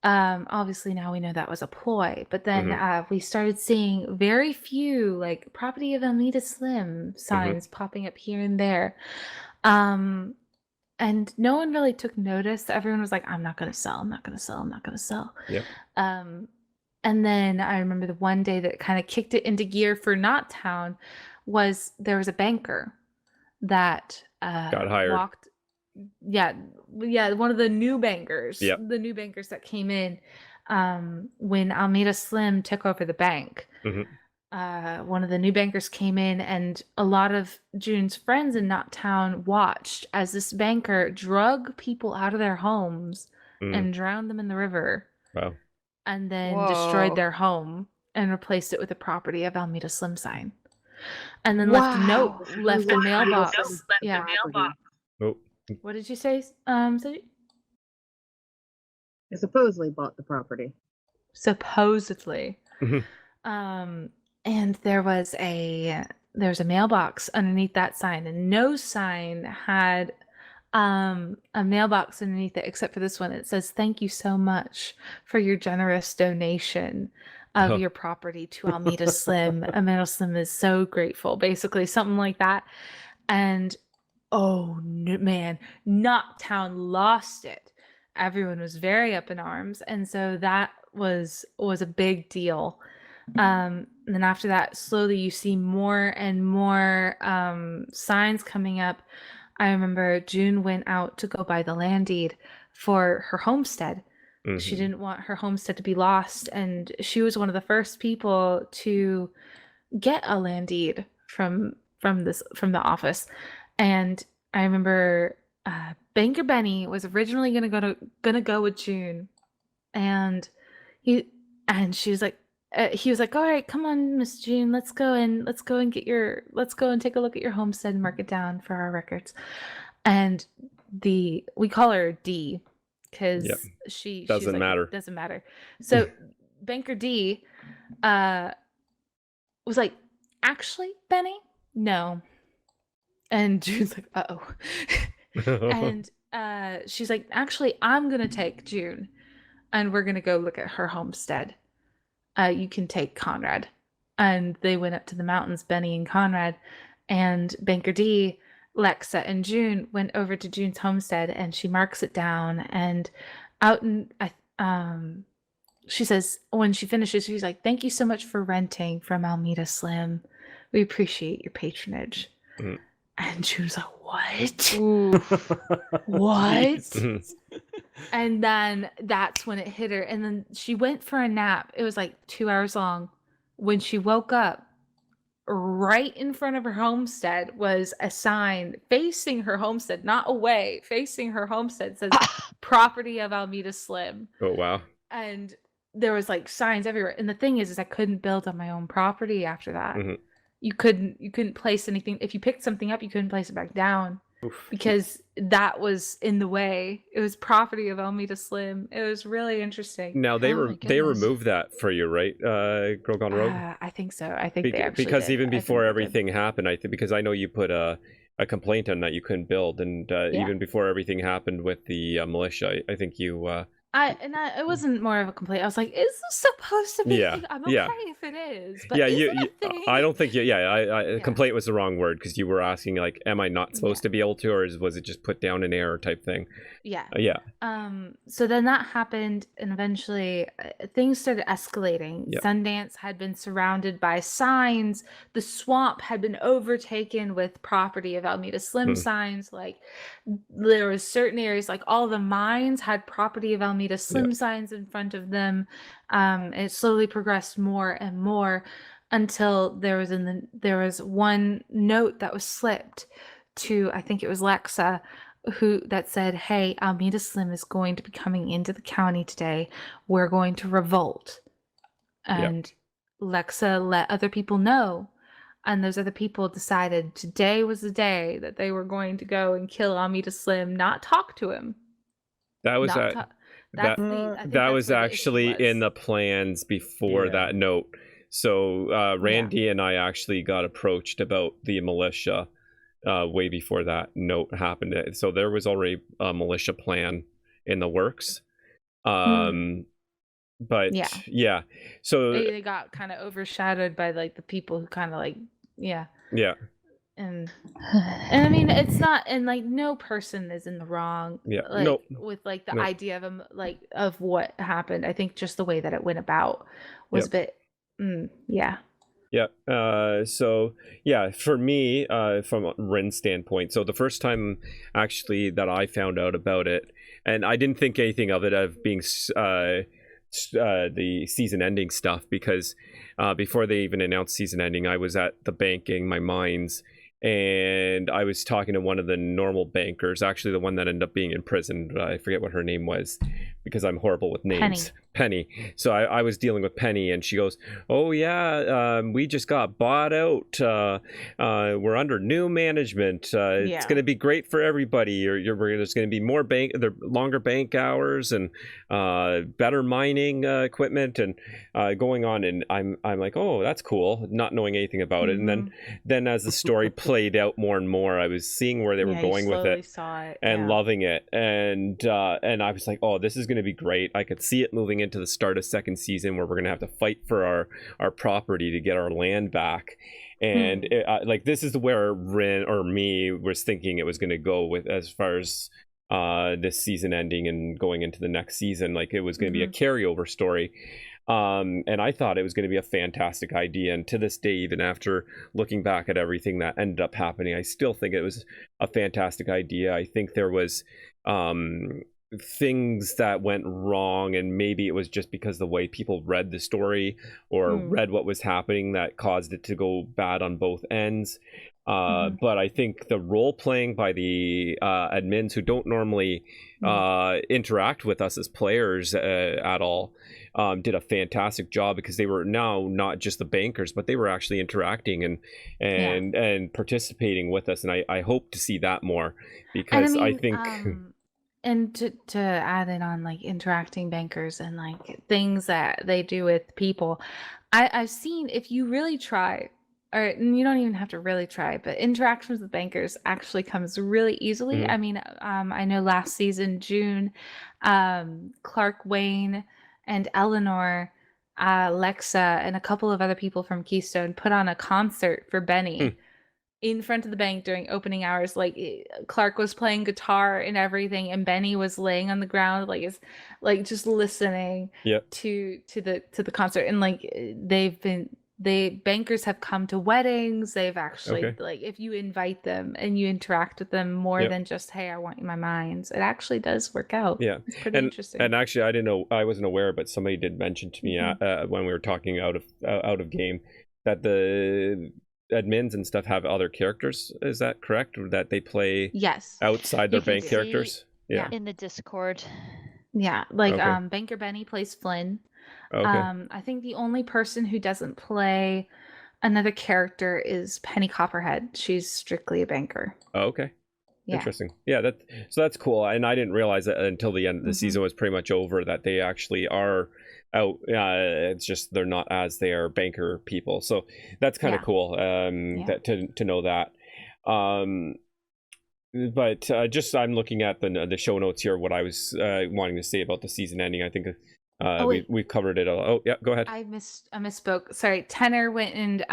obviously now we know that was a ploy, but then we started seeing very few like property of Almeida Slim signs popping up here and there. And no one really took notice. Everyone was like, I'm not going to sell. I'm not going to sell. I'm not going to sell. Yep. And then I remember the one day that kind of kicked it into gear for Knot Town was there was a banker that got hired. One of the new bankers. Yep. The new bankers that came in when Almeida Slim took over the bank. One of the new bankers came in, and a lot of June's friends in Knot Town watched as this banker drug people out of their homes and drowned them in the river. Wow. And then destroyed their home and replaced it with a property of Almeida Slim sign. And then left a mailbox. Yeah. Oh. What did you say, Suji? They supposedly bought the property. Supposedly. And there was a mailbox underneath that sign, and no sign had a mailbox underneath it except for this one. It says, "Thank you so much for your generous donation of your property to Almeida Slim. Almeida Slim is so grateful," basically something like that. And oh man, Knot Town lost it. Everyone was very up in arms, and so that was a big deal. And then after that, slowly you see more and more signs coming up. I remember June went out to go buy the land deed for her homestead. She didn't want her homestead to be lost, and she was one of the first people to get a land deed from the office. And I remember Banker Benny was originally gonna go with June, and he was like, "All right, come on, Miss June, let's go and take a look at your homestead and mark it down for our records." And we call her D because she doesn't like, matter. Doesn't matter. So Banker D was like, "Actually, Benny, no." And June's like, "Uh-oh." And she's like, "Actually, I'm gonna take June, and we're gonna go look at her homestead. You can take Conrad." And they went up to the mountains, Benny and Conrad, and Banker D, Lexa, and June went over to June's homestead, and she marks it down. And she says, when she finishes, she's like, "Thank you so much for renting from Almeida Slim. We appreciate your patronage." And she was like, "What?" What? And then that's when it hit her. And then she went for a nap. It was like 2 hours long. When she woke up, right in front of her homestead was a sign facing her homestead, not away, facing her homestead, says "Property of Almeida Slim." Oh, wow. And there was like signs everywhere. And the thing is I couldn't build on my own property after that. You couldn't place anything. If you picked something up, you couldn't place it back down. Oof. Because that was in the way. It was property of Almeida Slim. It was really interesting. Now they removed that for you, right? Girl Gone Rogue? I think so. I think they actually because did. even before everything happened, because I know you put a complaint on that you couldn't build, and even before everything happened with the militia, I think you It wasn't more of a complaint. I was like, is this supposed to be? Yeah, I'm okay yeah. if it is, but Yeah, is you, it you a thing? I don't think Yeah. complaint was the wrong word, because you were asking like, am I not supposed to be able to, or was it just put down an error type thing? Yeah. Yeah. So then that happened, and eventually things started escalating. Yep. Sundance had been surrounded by signs. The swamp had been overtaken with property of Almeida Slim signs. Like, there was certain areas, like all the mines had property of Almeida Slim signs in front of them. It slowly progressed more and more until there was one note that was slipped to, I think it was Lexa, that said, hey, Almeida Slim is going to be coming into the county today. We're going to revolt. And Lexa let other people know. And those other people decided today was the day that they were going to go and kill Almeida Slim, not talk to him. That was that was actually in the plans before that note. So Randy and I actually got approached about the militia way before that note happened. So there was already a militia plan in the works. But yeah, so they got kind of overshadowed by like the people who kind of like and I mean, it's not, and like no person is in the wrong with like the idea of them, like of what happened. I think just the way that it went about was a bit so yeah, for me, from Rin's standpoint, so the first time actually that I found out about it, and I didn't think anything of it of being the season ending stuff, because before they even announced season ending, I was at the banking my mines, and I was talking to one of the normal bankers, actually the one that ended up being in prison. I forget what her name was, because I'm horrible with names. Penny. So I was dealing with Penny, and she goes, oh yeah, we just got bought out. We're under new management. It's going to be great for everybody. There's going to be more longer bank hours and better mining equipment and going on. And I'm like, oh, that's cool, not knowing anything about it. And then as the story played out more and more, I was seeing where they were going with it, and loving it. And I was like, oh, this is going to be great. I could see it moving into the start of second season, where we're going to have to fight for our property to get our land back. And like, this is where Rin or me was thinking it was going to go with, as far as this season ending and going into the next season. Like, it was going to be a carryover story. And I thought it was going to be a fantastic idea. And to this day, even after looking back at everything that ended up happening, I still think it was a fantastic idea. I think there was things that went wrong, and maybe it was just because the way people read the story or read what was happening that caused it to go bad on both ends. But I think the role playing by the admins, who don't normally interact with us as players at all, did a fantastic job, because they were now not just the bankers, but they were actually interacting and participating with us. And I hope to see that more, because I think and to add in on like interacting bankers and like things that they do with people, I've seen, if you really try, or you don't even have to really try, but interactions with bankers actually comes really easily. I mean, I know last season, June, Clark, Wayne, and Eleanor, Lexa, and a couple of other people from Keystone put on a concert for Benny in front of the bank during opening hours. Like, Clark was playing guitar and everything, and Benny was laying on the ground, like just listening to the concert. And like, bankers have come to weddings. They've actually like, if you invite them and you interact with them more than just, hey, I want you in my mines, it actually does work out. It's pretty interesting. And actually, I didn't know, I wasn't aware, but somebody did mention to me when we were talking out of game, that the admins and stuff have other characters. Is that correct? Or that they play outside their bank characters? In the Discord. Like Banker Benny plays Flynn. I think the only person who doesn't play another character is Penny Copperhead. She's strictly a banker. Interesting. So that's cool. And I didn't realize that until the end of the season was pretty much over, that they actually are out. It's just they're not as they are banker people. So that's kind of cool. That to know that. but just I'm looking at the show notes here. What I was wanting to say about the season ending. I think we've covered it all. Oh yeah, go ahead. I misspoke. Sorry, Tenor went and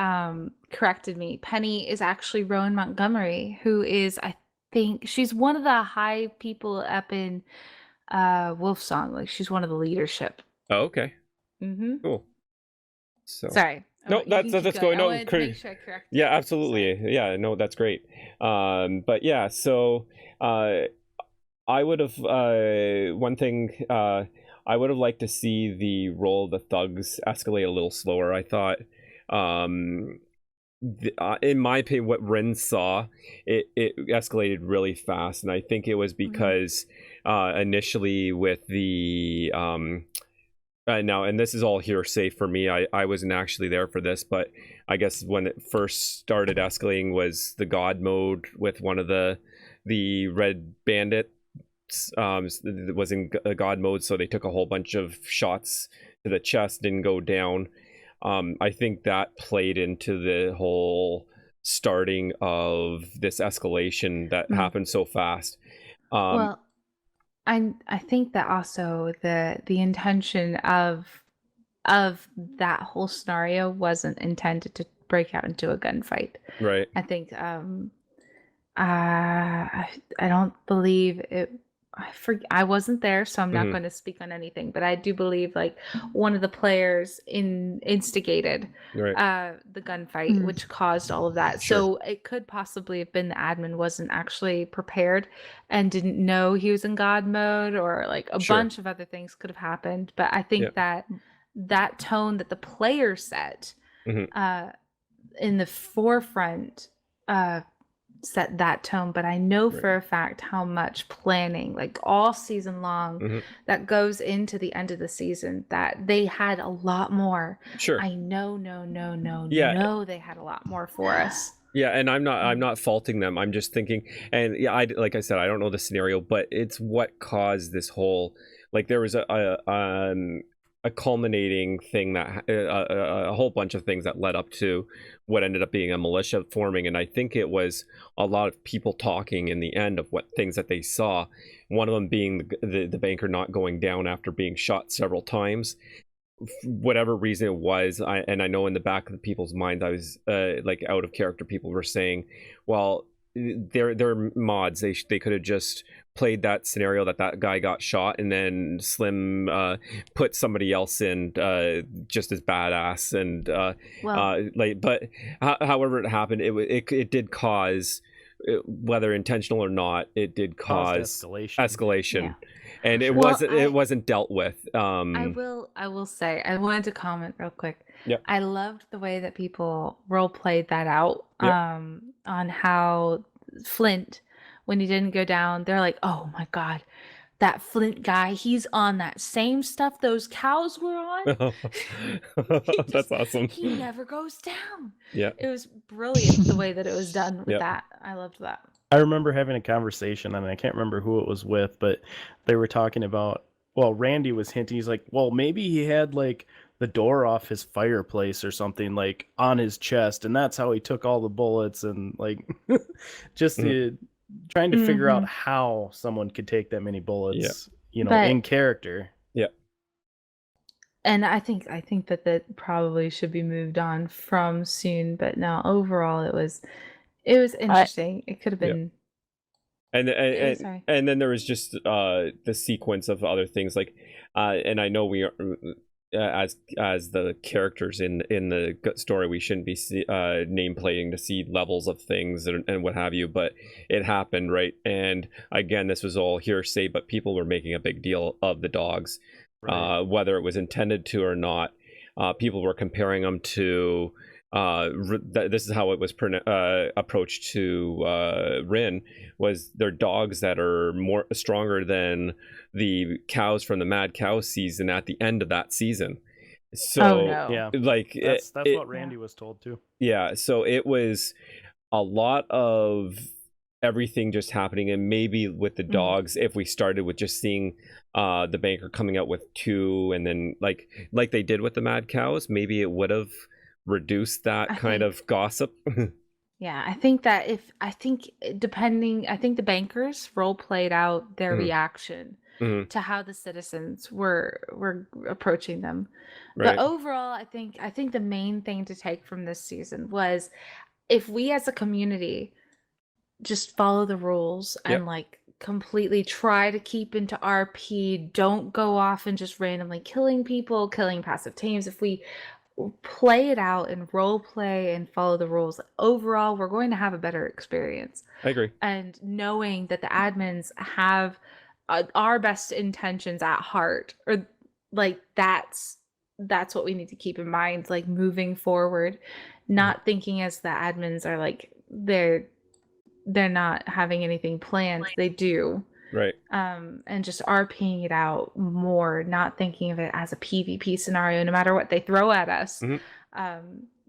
corrected me. Penny is actually Rowan Montgomery, who is, I think, she's one of the high people up in Wolfsong. Like, she's one of the leadership. Oh, okay. Mm-hmm. Cool. So sorry. No, that's going. No, make sure I correct yeah, absolutely. Sorry. Yeah, no, that's great. But yeah, so I would have one thing. I would have liked to see the role of the thugs escalate a little slower. I thought, in my opinion, what Rin saw, it escalated really fast, and I think it was because initially with the now, and this is all hearsay for me. I wasn't actually there for this, but I guess when it first started escalating was the God mode with one of the Red Bandit. Was in God mode, so they took a whole bunch of shots to the chest, didn't go down. I think that played into the whole starting of this escalation that happened so fast. Well, I think that also the intention of that whole scenario wasn't intended to break out into a gunfight. Right. I think I don't believe it. I wasn't there, so I'm not going to speak on anything. But I do believe like one of the players instigated the gunfight, which caused all of that. Sure. So it could possibly have been the admin wasn't actually prepared and didn't know he was in God mode, or like a bunch of other things could have happened. But I think that tone that the player set in the forefront set that tone. But I know for a fact how much planning, like all season long, that goes into the end of the season, that they had a lot more. Sure. I know they had a lot more for us. Yeah, and I'm not faulting them. I'm just thinking, and yeah, like I said, I don't know the scenario, but it's what caused this whole, like there was a culminating thing that a whole bunch of things that led up to what ended up being a militia forming, and I think it was a lot of people talking in the end of what things that they saw. One of them being the banker not going down after being shot several times. Whatever reason it was, I know in the back of the people's minds, I was like out of character. People were saying, well, they're mods. They could have just played that scenario that guy got shot, and then Slim put somebody else in just as badass, and like. But however it happened, it did cause, whether intentional or not, it did cause escalation. Yeah. And it wasn't dealt with. I will say, I wanted to comment real quick. Yep. I loved the way that people role played that out. On how Flint, when he didn't go down, they're like, oh my God, that Flint guy, he's on that same stuff those cows were on. That's awesome. He never goes down. Yeah. It was brilliant the way that it was done with that. I loved that. I remember having a conversation, and I can't remember who it was with, but they were talking about, well, Randy was hinting, he's like, well, maybe he had like the door off his fireplace or something, like on his chest, and that's how he took all the bullets, and like just trying to figure out how someone could take that many bullets, in character. Yeah. And I think that probably should be moved on from soon, but no, overall it was interesting. It could have been. And then there was just the sequence of other things, like, and I know we are as the characters in the story, we shouldn't be name playing to see levels of things and what have you, but it happened, right? And again, this was all hearsay, but people were making a big deal of the dogs, whether it was intended to or not. People were comparing them to. This is how it was approached to Rin, was they're dogs that are more stronger than the cows from the Mad Cow season at the end of that season. So like that's what Randy was told too. Yeah, so it was a lot of everything just happening, and maybe with the dogs, if we started with just seeing the banker coming out with 2, and then like they did with the Mad Cows, maybe it would have reduce that kind of gossip. Yeah, I think that I think the bankers role played out their reaction to how the citizens were approaching them. But Right. overall, I think the main thing to take from this season was if we as a community just follow the rules Yep. and like completely try to keep into RP, don't go off and just randomly killing people, killing passive teams. If we play it out and role play and follow the rules, overall we're going to have a better experience. I agree. And knowing that the admins have our best intentions at heart, or like that's what we need to keep in mind, like moving forward, not thinking as the admins are like they're not having anything planned. They do. Right. And just RPing it out more, not thinking of it as a PvP scenario, no matter what they throw at us.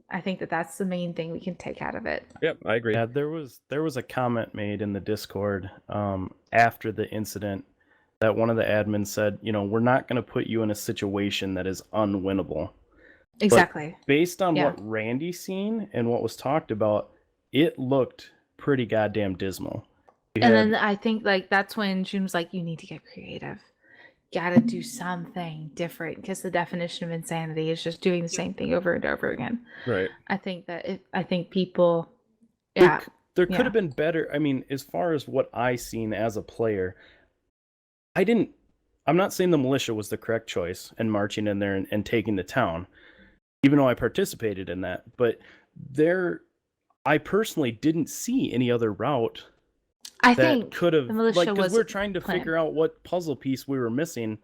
I think that that's the main thing we can take out of it. Yep, I agree. Yeah, there was a comment made in the Discord after the incident that one of the admins said, we're not going to put you in a situation that is unwinnable. Exactly. But based on what Randy seen and what was talked about, it looked pretty goddamn dismal. Then I think like that's when June was like, you need to get creative. Gotta do something different, because the definition of insanity is just doing the same thing over and over again. Right. I think people there could have been better. I mean, as far as what I seen as a player, I'm not saying the militia was the correct choice and marching in there and taking the town, even though I participated in that, but I personally didn't see any other route. I think could have, the militia because we're trying to figure out what puzzle piece we were missing.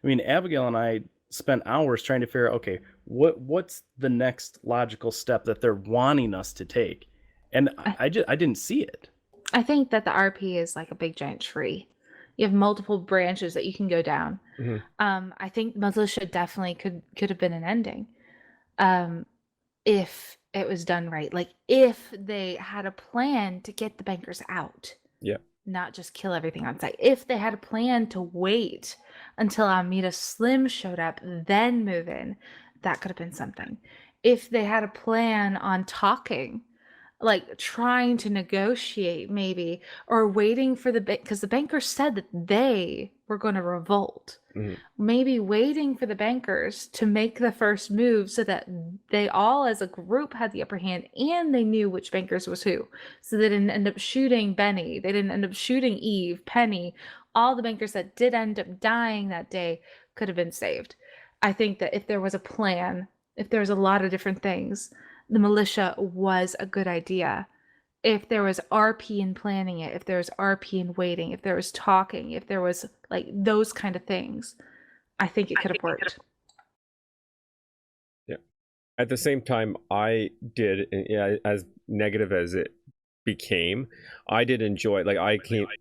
I mean, Abigail and I spent hours trying to figure out, okay, what's the next logical step that they're wanting us to take, and I didn't see it. I think that the RP is like a big giant tree. You have multiple branches that you can go down. I think militia definitely could have been an ending, if it was done right. Like if they had a plan to get the bankers out. Yeah. Not just kill everything on site. If they had a plan to wait until Amita Slim showed up, then move in, that could have been something. If they had a plan on talking, like trying to negotiate maybe, or waiting for because the bankers said that they were going to revolt. Maybe waiting for the bankers to make the first move so that they all as a group had the upper hand and they knew which bankers was who. So they didn't end up shooting Benny. They didn't end up shooting Eve, Penny. All the bankers that did end up dying that day could have been saved. I think that if there was a plan, if there was a lot of different things, the militia was a good idea. If there was RP in planning it, if there was RP in waiting, if there was talking, if there was like those kind of things, I think it could have worked. Yeah. At the same time, I did, as negative as it became, I did enjoy, like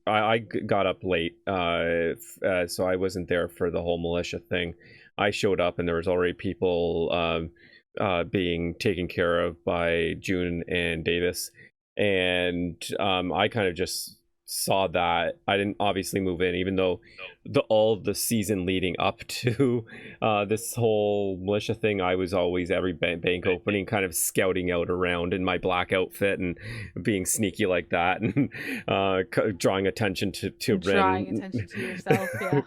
I got up late, so I wasn't there for the whole militia thing. I showed up and there was already people being taken care of by June and Davis. And I kind of just saw that. I didn't obviously move in, even though all the season leading up to this whole militia thing, I was always every bank opening kind of scouting out around in my black outfit and being sneaky like that, and drawing attention to yourself. Yeah.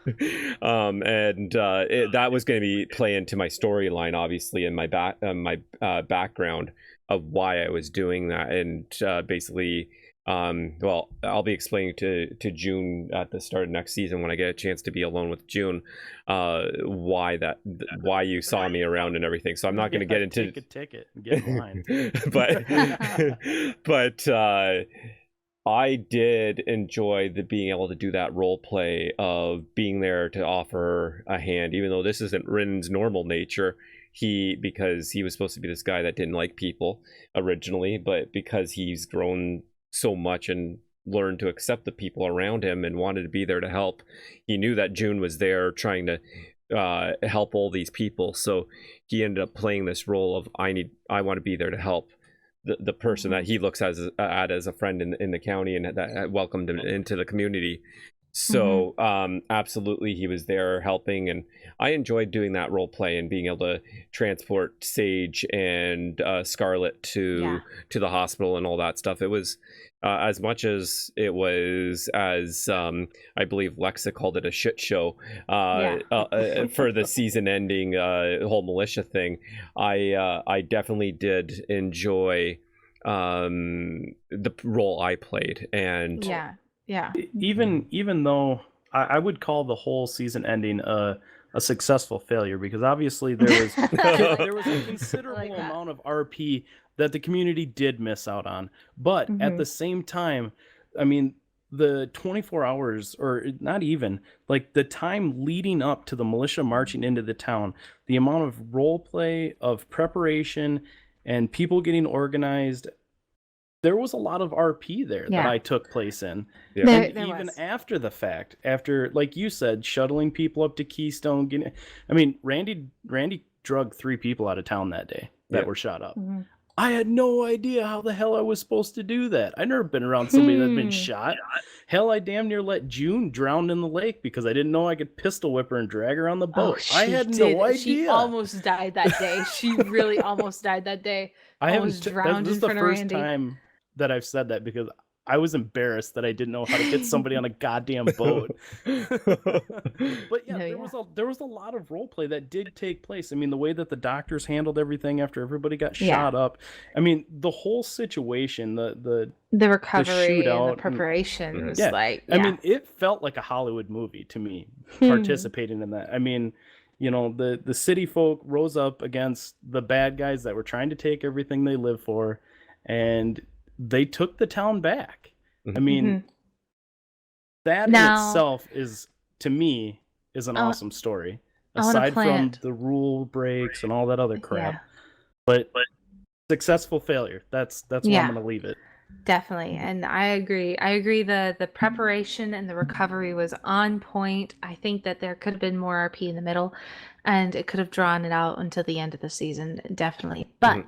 That was going to be play into my storyline, obviously, in my background of why I was doing that. And basically, well, I'll be explaining to June at the start of next season when I get a chance to be alone with June, why you saw me around and everything. So I'm not going to get into take a ticket and get in line. but I did enjoy being able to do that role play of being there to offer a hand, even though this isn't Rin's normal nature. Because he was supposed to be this guy that didn't like people originally, but because he's grown so much and learned to accept the people around him and wanted to be there to help, he knew that June was there trying to help all these people. So he ended up playing this role of I want to be there to help the person that he looks at as a friend in the county and that welcomed him into the community. So absolutely, he was there helping, and I enjoyed doing that role play and being able to transport Sage and Scarlet to the hospital and all that stuff. It was as much as it was, as I believe Lexa called it, a shit show for the season ending whole militia thing. I definitely did enjoy the role I played, and even though I would call the whole season ending a successful failure, because obviously there was a considerable amount of RP that the community did miss out on, but at the same time, I mean, the 24 hours, or not even, like the time leading up to the militia marching into the town, the amount of role play, of preparation, and people getting organized, there was a lot of RP there that I took place in. Yeah. And even after the fact, after, like you said, shuttling people up to Keystone, Randy drugged 3 people out of town that day that were shot up. I had no idea how the hell I was supposed to do that. I'd never been around somebody that's been shot. Hell, I damn near let June drown in the lake because I didn't know I could pistol whip her and drag her on the boat. I had no idea. She almost died that day. She really almost died that day. This is the first time that I've said that, because I was embarrassed that I didn't know how to get somebody on a goddamn boat. But there was a lot of role play that did take place. I mean, the way that the doctors handled everything after everybody got shot up. I mean, the whole situation, the recovery, the shootout, and the preparation was I mean, it felt like a Hollywood movie to me, participating in that. I mean, you know, the city folk rose up against the bad guys that were trying to take everything they live for, and they took the town back. I mean, that in itself is, to me, is an awesome story. Aside from the rule breaks and all that other crap. But successful failure. That's where I'm going to leave it. Definitely. And I agree. The preparation and the recovery was on point. I think that there could have been more RP in the middle, and it could have drawn it out until the end of the season. Definitely. But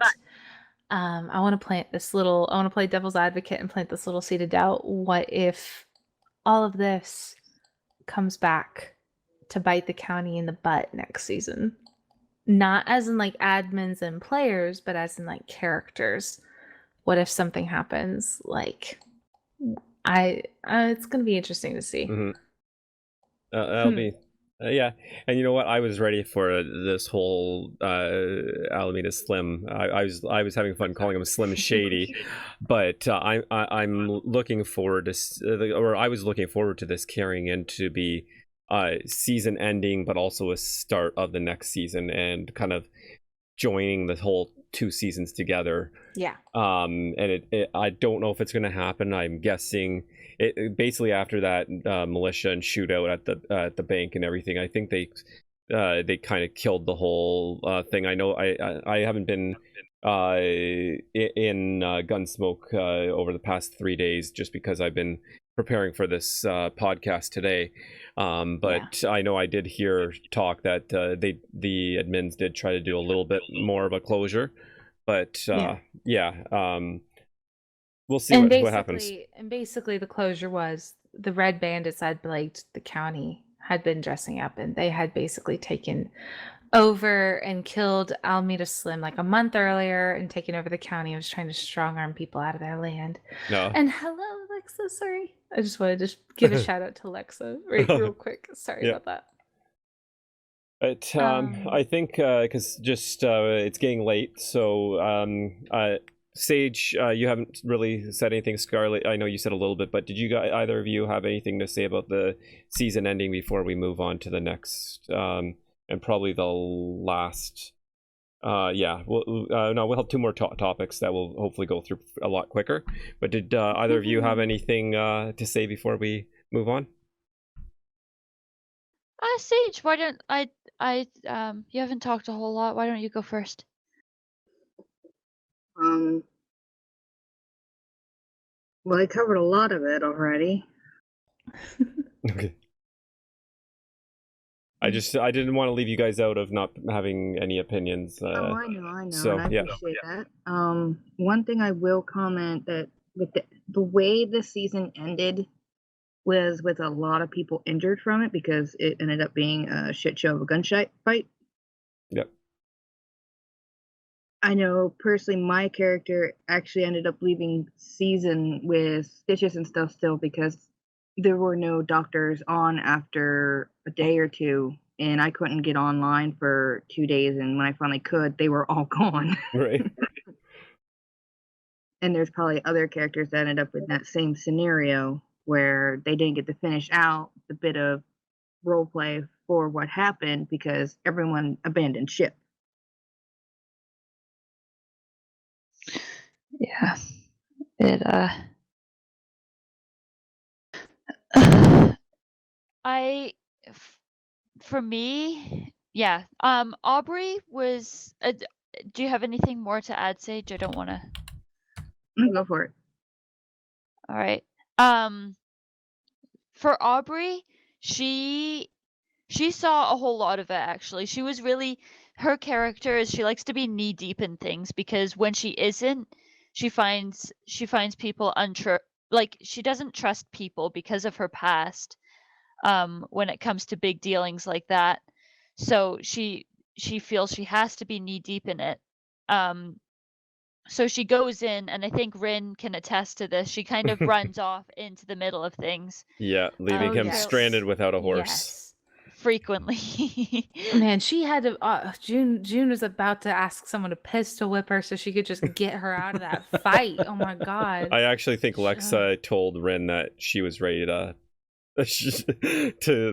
I want to play devil's advocate and plant this little seed of doubt. What if all of this comes back to bite the county in the butt next season? Not as in like admins and players, but as in like characters. What if something happens? Like, it's going to be interesting to see. That'll be. And you know what? I was ready for this whole Alameda Slim. I was having fun calling him Slim Shady, but I'm looking forward to, I was looking forward to this carrying into be season ending, but also a start of the next season, and kind of joining the whole 2 seasons together. And I don't know if it's going to happen. I'm guessing it basically after that militia and shootout at the bank and everything. I think they kind of killed the whole thing. I know I haven't been in Gunsmoke over the past 3 days, just because I've been preparing for this podcast today. But I know I did hear talk that the admins did try to do a little bit more of a closure, but we'll see what happens. And basically the closure was the Red Bandits had plagued the county, had been dressing up, and they had basically taken over and killed Alameda Slim like a month earlier and taken over the county and was trying to strong arm people out of their land. And hello, Alexa, sorry. I just wanted to give a shout out to Alexa real quick. Sorry about that. But I think because just it's getting late, so Sage, you haven't really said anything. Scarlet, I know you said a little bit, but did you either of you have anything to say about the season ending before we move on to the next and probably the last? We'll have 2 more topics that will hopefully go through a lot quicker. But did either of you have anything to say before we move on? Sage, why don't you haven't talked a whole lot. Why don't you go first? Well, I covered a lot of it already. Okay. I didn't want to leave you guys out of not having any opinions. I know. So, and I appreciate that. One thing I will comment that with the way the season ended, was with a lot of people injured from it because it ended up being a shit show of a gunfight fight. Yep. I know personally my character actually ended up leaving season with stitches and stuff still because there were no doctors on after a day or two, and I couldn't get online for 2 days, and when I finally could, they were all gone. Right. And there's probably other characters that ended up in that same scenario where they didn't get to finish out the bit of roleplay for what happened because everyone abandoned ship. Yeah. It for me, yeah. Aubrey was do you have anything more to add, Sage? I don't want to. Go for it. All right. For Aubrey, she saw a whole lot of it actually. She was really, her character is she likes to be knee deep in things because when she isn't, she finds people like she doesn't trust people because of her past when it comes to big dealings like that. So she feels she has to be knee deep in it. So she goes in, and I think Rin can attest to this. She kind of runs off into the middle of things. Yeah, leaving him stranded without a horse. Yes. Frequently. Man, she had to. June was about to ask someone to pistol whip her so she could just get her out of that fight. Oh my god. I actually think Lexa told Rin that she was ready to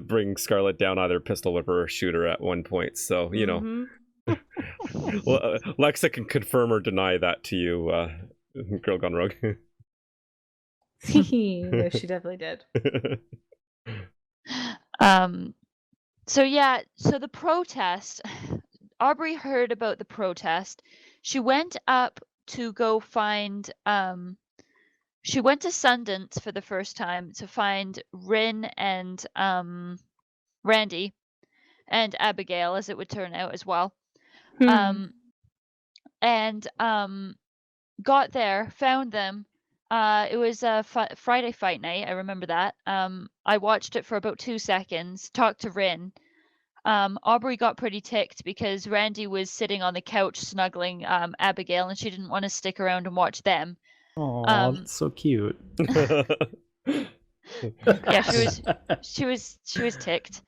bring Scarlet down, either pistol whip her or shoot her at one point. So, you know. Well, Lexa can confirm or deny that to you, Girl Gone Rogue. No, she definitely did. So the protest, Aubrey heard about the protest. She went up to go find, she went to Sundance for the first time to find Rin and Randy and Abigail, as it would turn out as well. And got there, found them. It was a Friday fight night. I remember that. I watched it for about 2 seconds, talked to Rin. Aubrey got pretty ticked because Randy was sitting on the couch snuggling Abigail, and she didn't want to stick around and watch them. Oh, that's so cute. Yeah, she was ticked.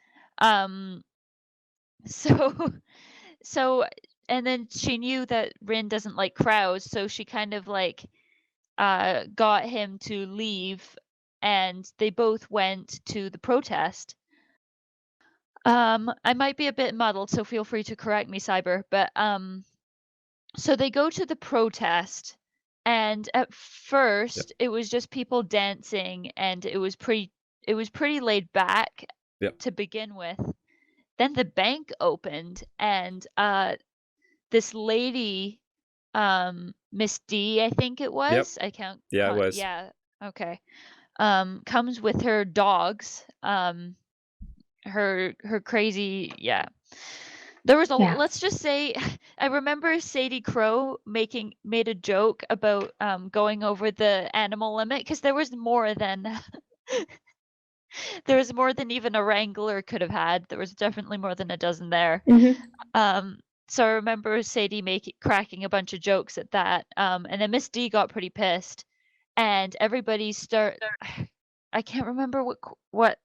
So and then she knew that Rin doesn't like crowds, so she kind of like got him to leave, and they both went to the protest. I might be a bit muddled, so feel free to correct me, Cyber, but so they go to the protest, and at first it was just people dancing, and it was pretty laid back to begin with. Then the bank opened, and this lady, Miss D, I think it was. It was. Yeah. Okay. Comes with her dogs. Her crazy. Yeah. There was let's just say, I remember Sadie Crow made a joke about going over the animal limit, because there was more than there was more than even a wrangler could have had. There was definitely more than a dozen there. So I remember Sadie cracking a bunch of jokes at that. And then Miss D got pretty pissed, and everybody I can't remember what.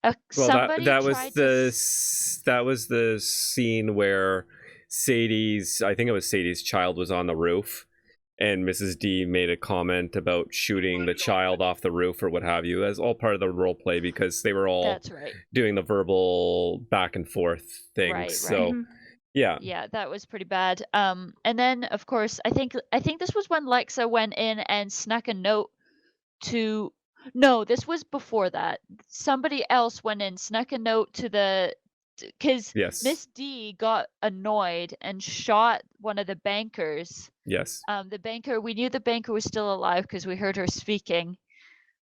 That was the scene where I think it was Sadie's child was on the roof, and Mrs. D made a comment about shooting the child off the roof or what have you, as all part of the role play, because they were all doing the verbal back and forth things. Right. So yeah, that was pretty bad. And then of course I think this was when Lexa went in and snuck a note to. No, this was before that. Somebody else went in, snuck a note to because Miss D got annoyed and shot one of the bankers. Yes. We knew the banker was still alive because we heard her speaking,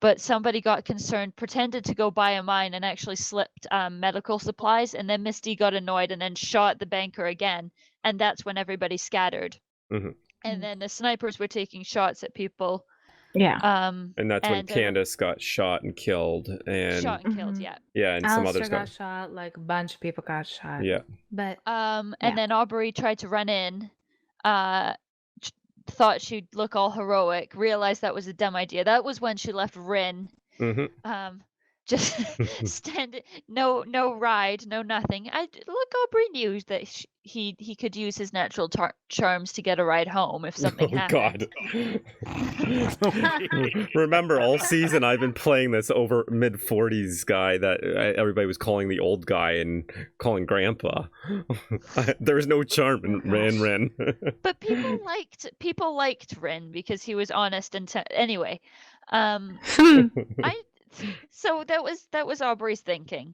but somebody got concerned, pretended to go buy a mine, and actually slipped medical supplies, and then Miss D got annoyed and then shot the banker again, and that's when everybody scattered. And then the snipers were taking shots at people. Yeah. And that's when and Candace got shot and killed, and shot and killed. Yeah. yeah, and some Alistair others got shot. Like a bunch of people got shot. Yeah. But And yeah. then Aubrey tried to run in, thought she'd look all heroic, realized that was a dumb idea. That was when she left Rin. Just stand, no ride, no nothing. Aubrey knew that he could use his natural charms to get a ride home if something happened. God. Remember, all season I've been playing this over mid-40s guy that everybody was calling the old guy and calling Grandpa. There was no charm in Ren. But people liked Rin because he was honest and anyway. So that was Aubrey's thinking.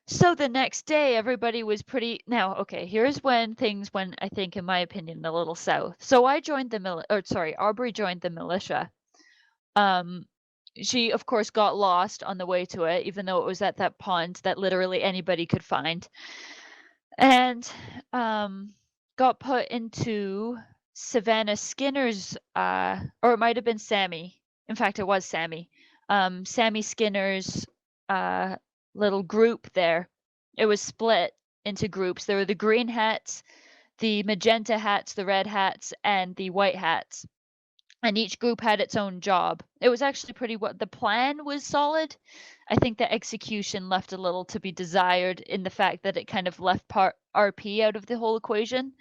So the next day, everybody was pretty. Now, okay, here's when things went, I think, in my opinion, a little south. So I joined Aubrey joined the militia. She of course got lost on the way to it, even though it was at that pond that literally anybody could find, and got put into Savannah Skinner's, or it might have been Sammy. In fact, it was Sammy. Sammy Skinner's little group there. It was split into groups. There were the green hats, the magenta hats, the red hats, and the white hats. And each group had its own job. It was actually the plan was solid. I think the execution left a little to be desired in the fact that it kind of left RP out of the whole equation.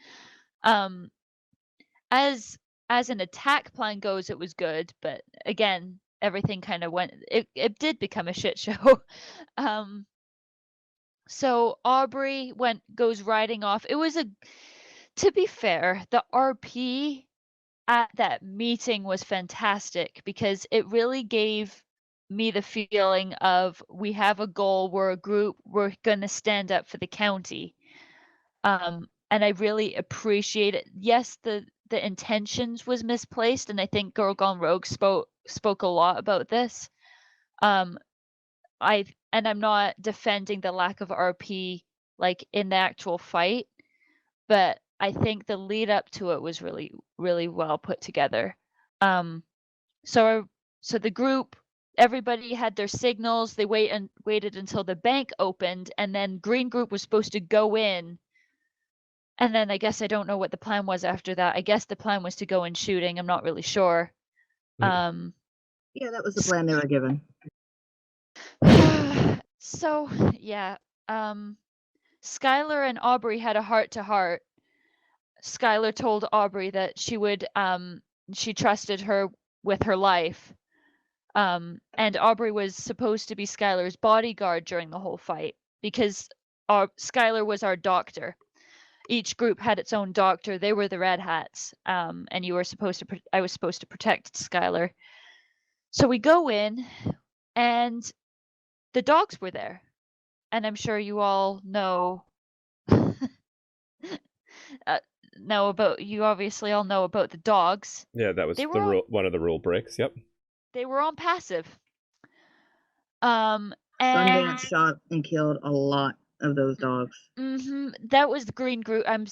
As an attack plan goes, it was good, but again, everything kind of went. It did become a shit show. So Aubrey goes riding off. It was to be fair, the RP at that meeting was fantastic because it really gave me the feeling of we have a goal, we're a group, we're going to stand up for the county. And I really appreciate it. Yes, the intentions was misplaced, and I think Girl Gone Rogue spoke a lot about this. I'm not defending the lack of RP like in the actual fight, but I think the lead up to it was really, really well put together. So the group, everybody had their signals. They waited until the bank opened, and then Green Group was supposed to go in. And then I guess I don't know what the plan was after that. I guess the plan was to go in shooting. I'm not really sure. Yeah, that was the plan they were given. So yeah, Skylar and Aubrey had a heart-to-heart. Skylar told Aubrey that she trusted her with her life. And Aubrey was supposed to be Skylar's bodyguard during the whole fight because Skylar was our doctor. Each group had its own doctor. They were the Red Hats, and I was supposed to protect Skylar. So we go in, and the dogs were there, and I'm sure you all know. You obviously all know about the dogs. Yeah, that was one of the rule breaks. Yep. They were on passive. Sundance shot and killed a lot of those dogs. That was the Green Group. I'm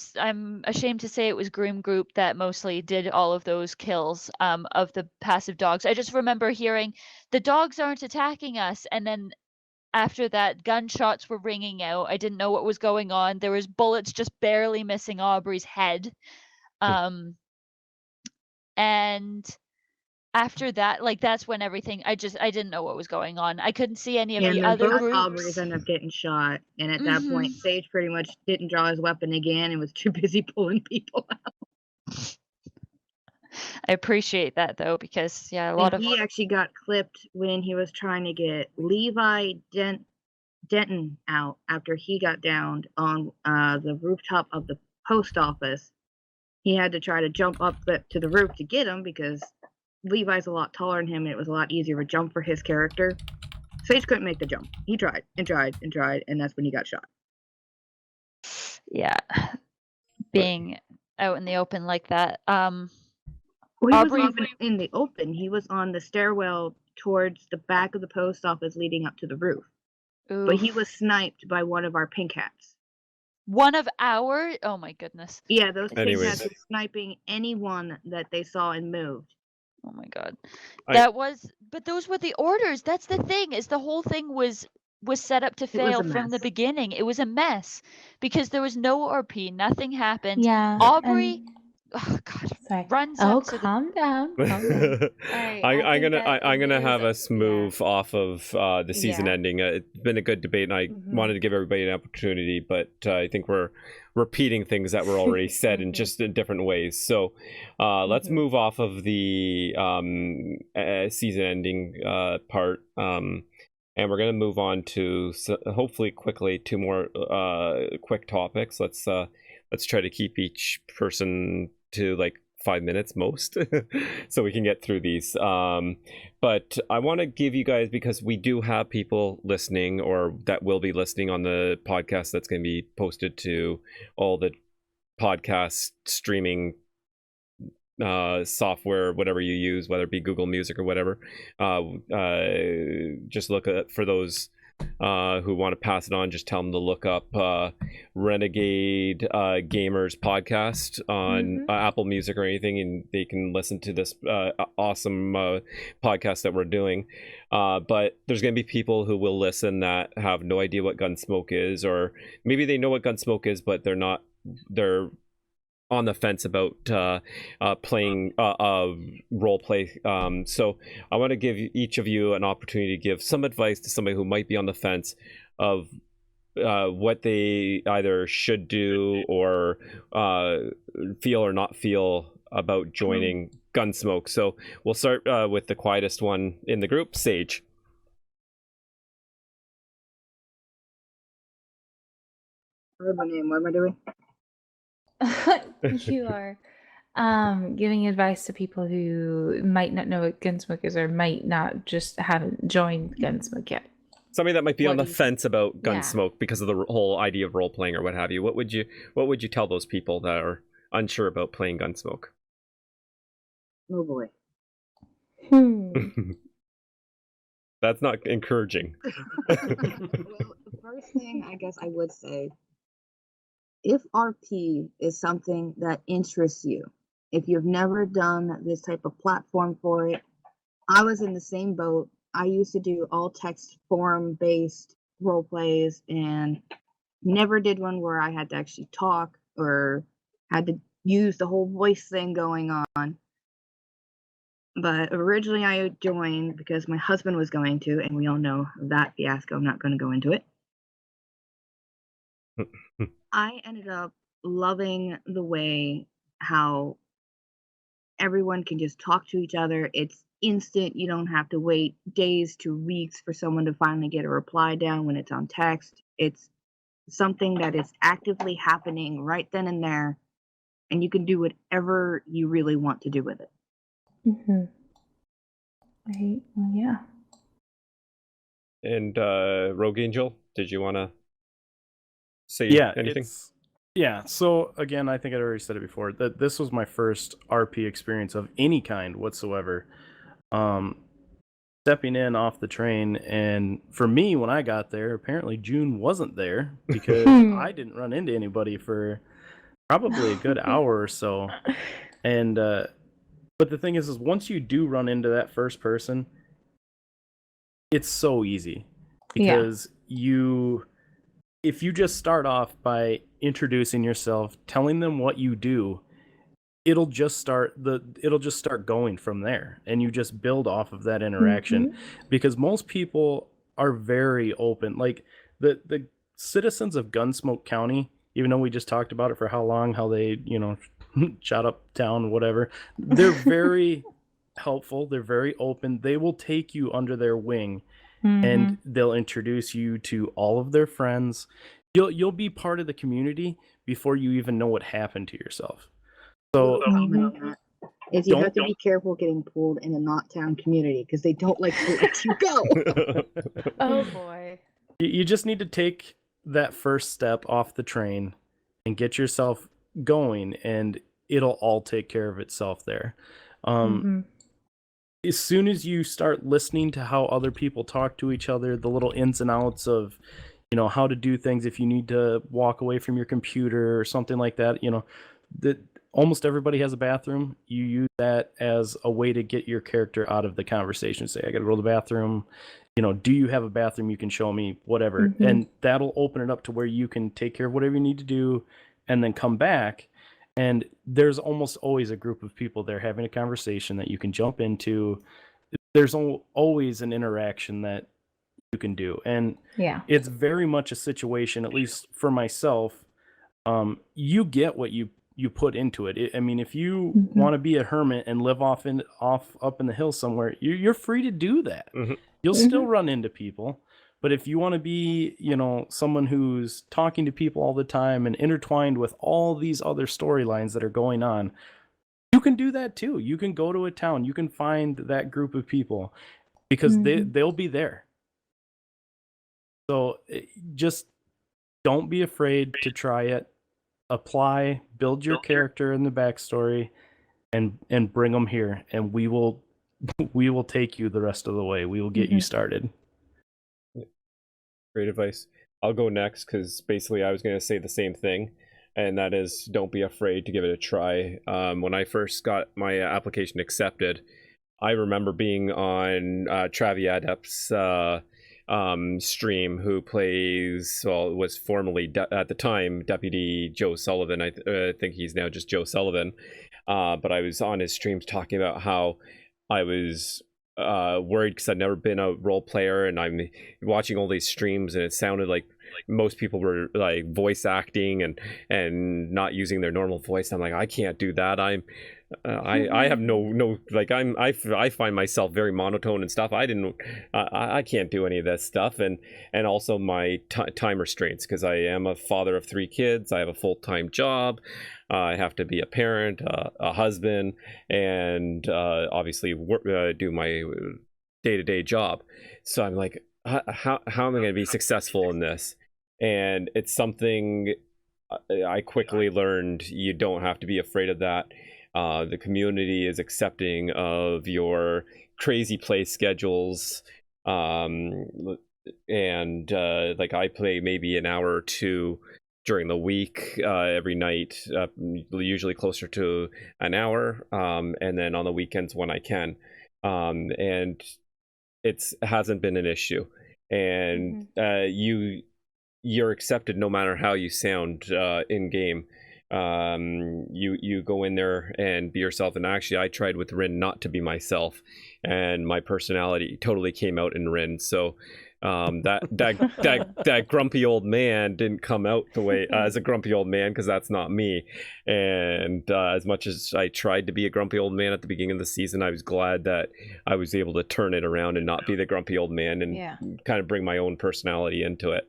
ashamed to say it was Green Group that mostly did all of those kills of the passive dogs. I just remember hearing the dogs aren't attacking us, and then after that, gunshots were ringing out. I didn't know what was going on. There was bullets just barely missing Aubrey's head. And after that, like that's when everything I didn't know what was going on. I couldn't see any of the other both groups. Aubrey's ended up getting shot, and at that point, Sage pretty much didn't draw his weapon again and was too busy pulling people out. I appreciate that though, because he actually got clipped when he was trying to get Levi Denton out after he got downed on the rooftop of the post office. He had to try to jump up to the roof to get him because Levi's a lot taller than him, and it was a lot easier to jump for his character. Sage couldn't make the jump. He tried and tried and tried, and that's when he got shot. Yeah, being out in the open like that. Well, he wasn't even in the open. He was on the stairwell towards the back of the post office leading up to the roof. Oof. But he was sniped by one of our pink hats. One of our? Oh my goodness. Yeah, those pink hats were sniping anyone that they saw and moved. Oh my god. I- But those were the orders. That's the thing, is the whole thing was set up to It was fail a from the mess. beginning. It was a mess because there was no RP, nothing happened. Yeah. Aubrey, and- oh god, Sorry. runs Oh, up to the calm down. Calm down. Alright, I'm think that I'm it gonna is have a- us move off of the season Yeah. ending. It's been a good debate, and I Mhm. wanted to give everybody an opportunity, but I think we're repeating things that were already said in Mhm. just in different ways. So let's Mhm. move off of the season ending part, and we're gonna move on to hopefully quickly 2 more quick topics. Let's try to keep each person to like 5 minutes most so we can get through these, but I want to give you guys, because we do have people listening or that will be listening on the podcast that's going to be posted to all the podcast streaming software, whatever you use, whether it be Google Music or whatever. Just look at for those who want to pass it on, just tell them to look up Renegade Gamers podcast on Apple Music or anything, and they can listen to this awesome podcast that we're doing. But there's going to be people who will listen that have no idea what Gunsmoke is, or maybe they know what Gunsmoke is, but they're on the fence about playing role play. So I want to give each of you an opportunity to give some advice to somebody who might be on the fence of what they either should do or feel or not feel about joining Gunsmoke. So we'll start with the quietest one in the group, Sage. I heard my name. What am I doing? You are giving advice to people who might not know what Gunsmoke is or might not just haven't joined Gunsmoke yet. Somebody that might be What on the do you fence about Yeah. Gunsmoke because of the whole idea of role playing or what have you. What would you tell those people that are unsure about playing Gunsmoke? Oh boy. That's not encouraging. Well, the first thing I guess I would say, if RP is something that interests you, if you've never done this type of platform for it, I was in the same boat. I used to do all text forum based role plays and never did one where I had to actually talk or had to use the whole voice thing going on. But originally I joined because my husband was going to, and we all know that fiasco. I'm not going to go into it. I ended up loving the way how everyone can just talk to each other. It's instant. You don't have to wait days to weeks for someone to finally get a reply down when it's on text. It's something that is actively happening right then and there, and you can do whatever you really want to do with it. Right. Well, yeah. And Rogue Angel, did you want to say anything? So again, I think I already said it before, that this was my first RP experience of any kind whatsoever. Stepping in off the train, and for me, when I got there, apparently June wasn't there because I didn't run into anybody for probably a good hour or so. And but the thing is once you do run into that first person, it's so easy because if you just start off by introducing yourself, telling them what you do, it'll just start going from there, and you just build off of that interaction. Because most people are very open. Like the citizens of Gunsmoke County, even though we just talked about it for how long, how they shot up town, whatever, they're very helpful, they're very open, they will take you under their wing, and they'll introduce you to all of their friends. You'll be part of the community before you even know what happened to yourself. So is you have to be careful getting pulled in a not town community because they don't like to let you go. Oh boy. You just need to take that first step off the train and get yourself going, and it'll all take care of itself there. As soon as you start listening to how other people talk to each other, the little ins and outs of how to do things, if you need to walk away from your computer or something like that, almost everybody has a bathroom. You use that as a way to get your character out of the conversation. Say, I got to go to the bathroom. Do you have a bathroom you can show me? Whatever. Mhm. And that'll open it up to where you can take care of whatever you need to do and then come back. And there's almost always a group of people there having a conversation that you can jump into. There's always an interaction that you can do. And Yeah. it's very much a situation, at least for myself, you get what you put into it. I mean, if you Mhm. want to be a hermit and live up in the hills somewhere, you're free to do that. Mhm. You'll still run into people, but if you want to be, someone who's talking to people all the time and intertwined with all these other storylines that are going on, you can do that too. You can go to a town, you can find that group of people because they'll be there. So just don't be afraid to try it. Apply, build your character in the backstory, and bring them here, and we will take you the rest of the way. We will get you started. Great advice. I'll go next because basically I was going to say the same thing, and that is don't be afraid to give it a try. When I first got my application accepted, I remember being on Travi Adept's stream, who was formerly at the time Deputy Joe Sullivan. I think he's now just Joe Sullivan. But I was on his streams talking about how I was worried because I'd never been a role player, and I'm watching all these streams, and it sounded like most people were like voice acting and not using their normal voice. I'm like, I can't do that. I have no like I find myself very monotone and stuff. I can't do any of this stuff, and also my time restraints, because I am a father of 3 kids. I have a full-time job. I have to be a parent, a husband, and obviously do my day-to-day job. So I'm like, how am I going to be successful in this? And it's something I quickly learned. You don't have to be afraid of that. The community is accepting of your crazy play schedules. Like I play maybe an hour or 2 during the week, every night, usually closer to an hour, and then on the weekends when I can. And it hasn't been an issue. And you're accepted no matter how you sound in game. You go in there and be yourself. And actually, I tried with Rin not to be myself, and my personality totally came out in Rin. So that grumpy old man didn't come out the way as a grumpy old man, because that's not me. And as much as I tried to be a grumpy old man at the beginning of the season, I was glad that I was able to turn it around and not be the grumpy old man, and kind of bring my own personality into it.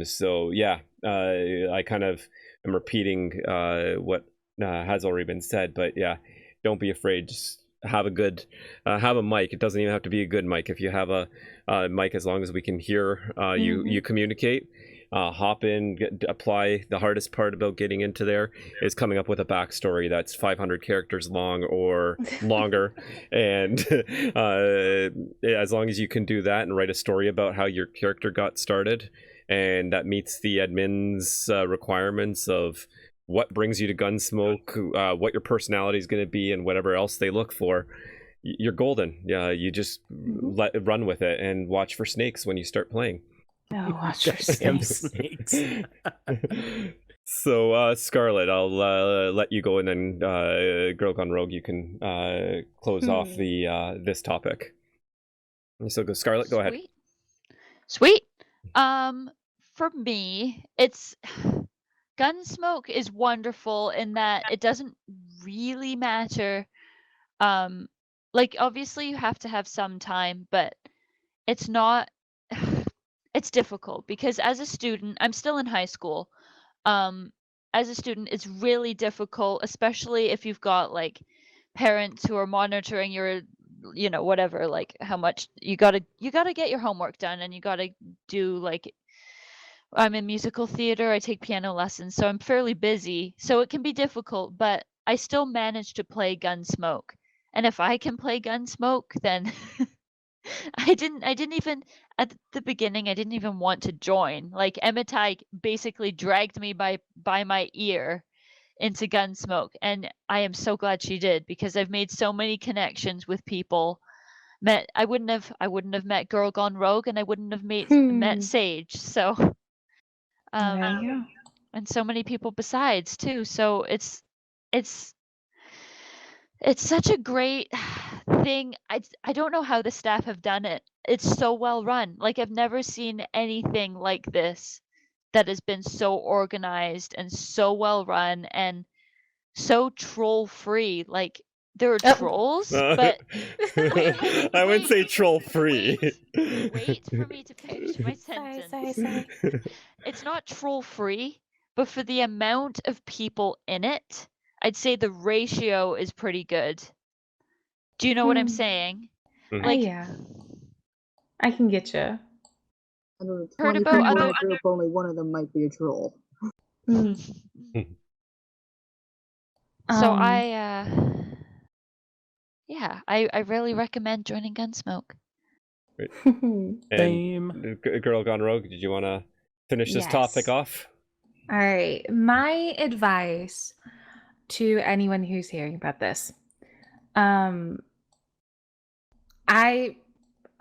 So yeah, I kind of am repeating what has already been said, but yeah, don't be afraid. Just have a good have a mic. It doesn't even have to be a good mic. If you have a mic, as long as we can hear you communicate, hop in, apply. The hardest part about getting into there is coming up with a backstory that's 500 characters long or longer. And as long as you can do that and write a story about how your character got started, and that meets the admin's requirements of what brings you to Gunsmoke, what your personality is going to be, and whatever else they look for, you're golden. Yeah, you just run with it and watch for snakes when you start playing. Oh, watch for snakes. So, Scarlett, I'll let you go, and then Girl Gone Rogue, you can close off the this topic. So, Scarlett, go ahead. Sweet. For me, it's Gunsmoke is wonderful in that it doesn't really matter. Like obviously you have to have some time, but it's not. It's difficult because as a student, I'm still in high school. As a student, it's really difficult, especially if you've got like parents who are monitoring your, whatever, like how much you gotta get your homework done, and you gotta do like. I'm in musical theater, I take piano lessons, so I'm fairly busy. So it can be difficult, but I still manage to play Gunsmoke. And if I can play Gunsmoke, then I didn't even at the beginning I didn't even want to join. Like Emitai basically dragged me by my ear into Gunsmoke, and I am so glad she did, because I've made so many connections with people. I wouldn't have met Girl Gone Rogue, and I wouldn't have met Sage. So There you go. and so many people besides too. So it's such a great thing. I don't know how the staff have done it. It's so well run. Like, I've never seen anything like this that has been so organized and so well run and so troll free. Like, there are trolls, but I would say troll free. wait for me to finish my sentence. Sorry. It's not troll free, but for the amount of people in it, I'd say the ratio is pretty good. Do you know what I'm saying? Mhm. Like, yeah, I can get you. I know the Heard 20 about people in other- the group, only one of them might be a troll. so I really recommend joining Gunsmoke. And Girl Gone Rogue, did you want to finish this topic off? All right. My advice to anyone who's hearing about this,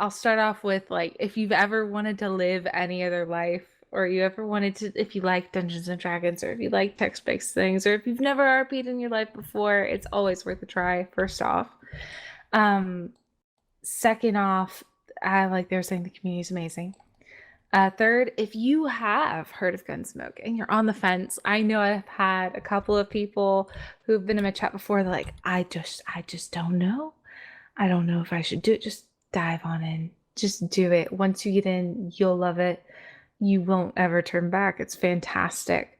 I'll start off with, like, if you've ever wanted to live any other life, or you ever wanted to, if you like Dungeons and Dragons, or if you like text-based things, or if you've never RP'd in your life before, it's always worth a try, first off. Second off, like they were saying, the community is amazing. Third, if you have heard of Gunsmoke and you're on the fence, I know I've had a couple of people who've been in my chat before. They're like, I just don't know. I don't know if I should do it. Just dive on in. Just do it. Once you get in, you'll love it. You won't ever turn back. It's fantastic.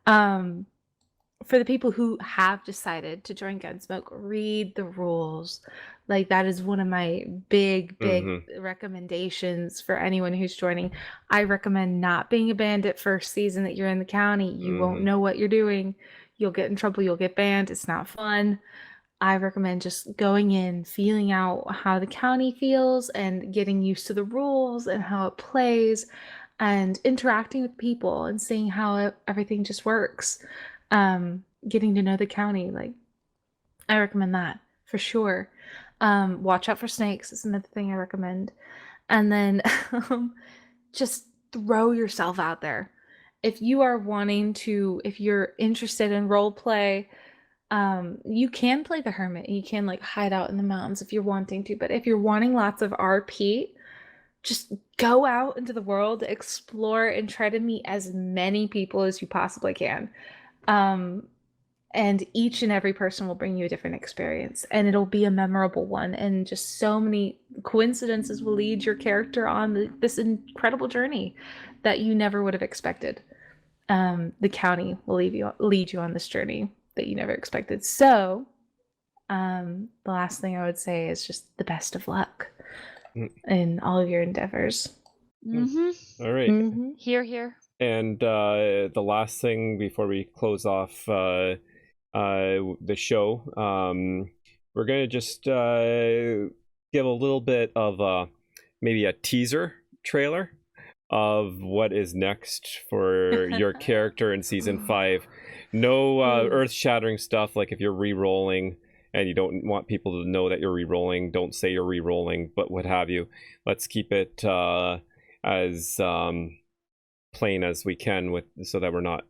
For the people who have decided to join Gunsmoke, read the rules. Like, that is one of my big recommendations for anyone who's joining. I recommend not being a bandit first season that you're in the county. You won't know what you're doing. You'll get in trouble. You'll get banned. It's not fun. I recommend just going in, feeling out how the county feels and getting used to the rules and how it plays and interacting with people and seeing how everything just works. Getting to know the county. Like, I recommend that for sure. Watch out for snakes is another thing I recommend. And then just throw yourself out there. If you are if you're interested in role play, you can play the hermit. You can, like, hide out in the mountains if you're wanting to. But if you're wanting lots of RP, just go out into the world, explore, and try to meet as many people as you possibly can. And each and every person will bring you a different experience, and it'll be a memorable one. And just so many coincidences will lead your character on this incredible journey that you never would have expected. The county will lead you on this journey that you never expected. So, the last thing I would say is just the best of luck in all of your endeavors. All right. Here. And the last thing before we close off the show, we're going to just give a little bit of maybe a teaser trailer of what is next for your character in season 5. No earth-shattering stuff, like if you're re-rolling and you don't want people to know that you're re-rolling, don't say you're re-rolling, but what have you. Let's keep it as plain as we can, so that we're not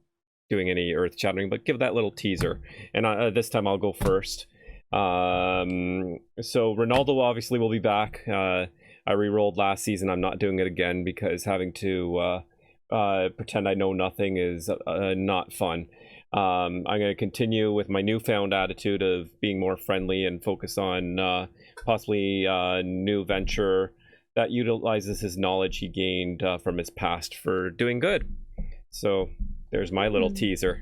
doing any earth-shattering, but give that little teaser. And this time I'll go first. So Ronaldo obviously will be back. I re-rolled last season. I'm not doing it again because having to pretend I know nothing is not fun. I'm going to continue with my newfound attitude of being more friendly and focus on possibly a new venture that utilizes his knowledge he gained from his past for doing good. So there's my little teaser.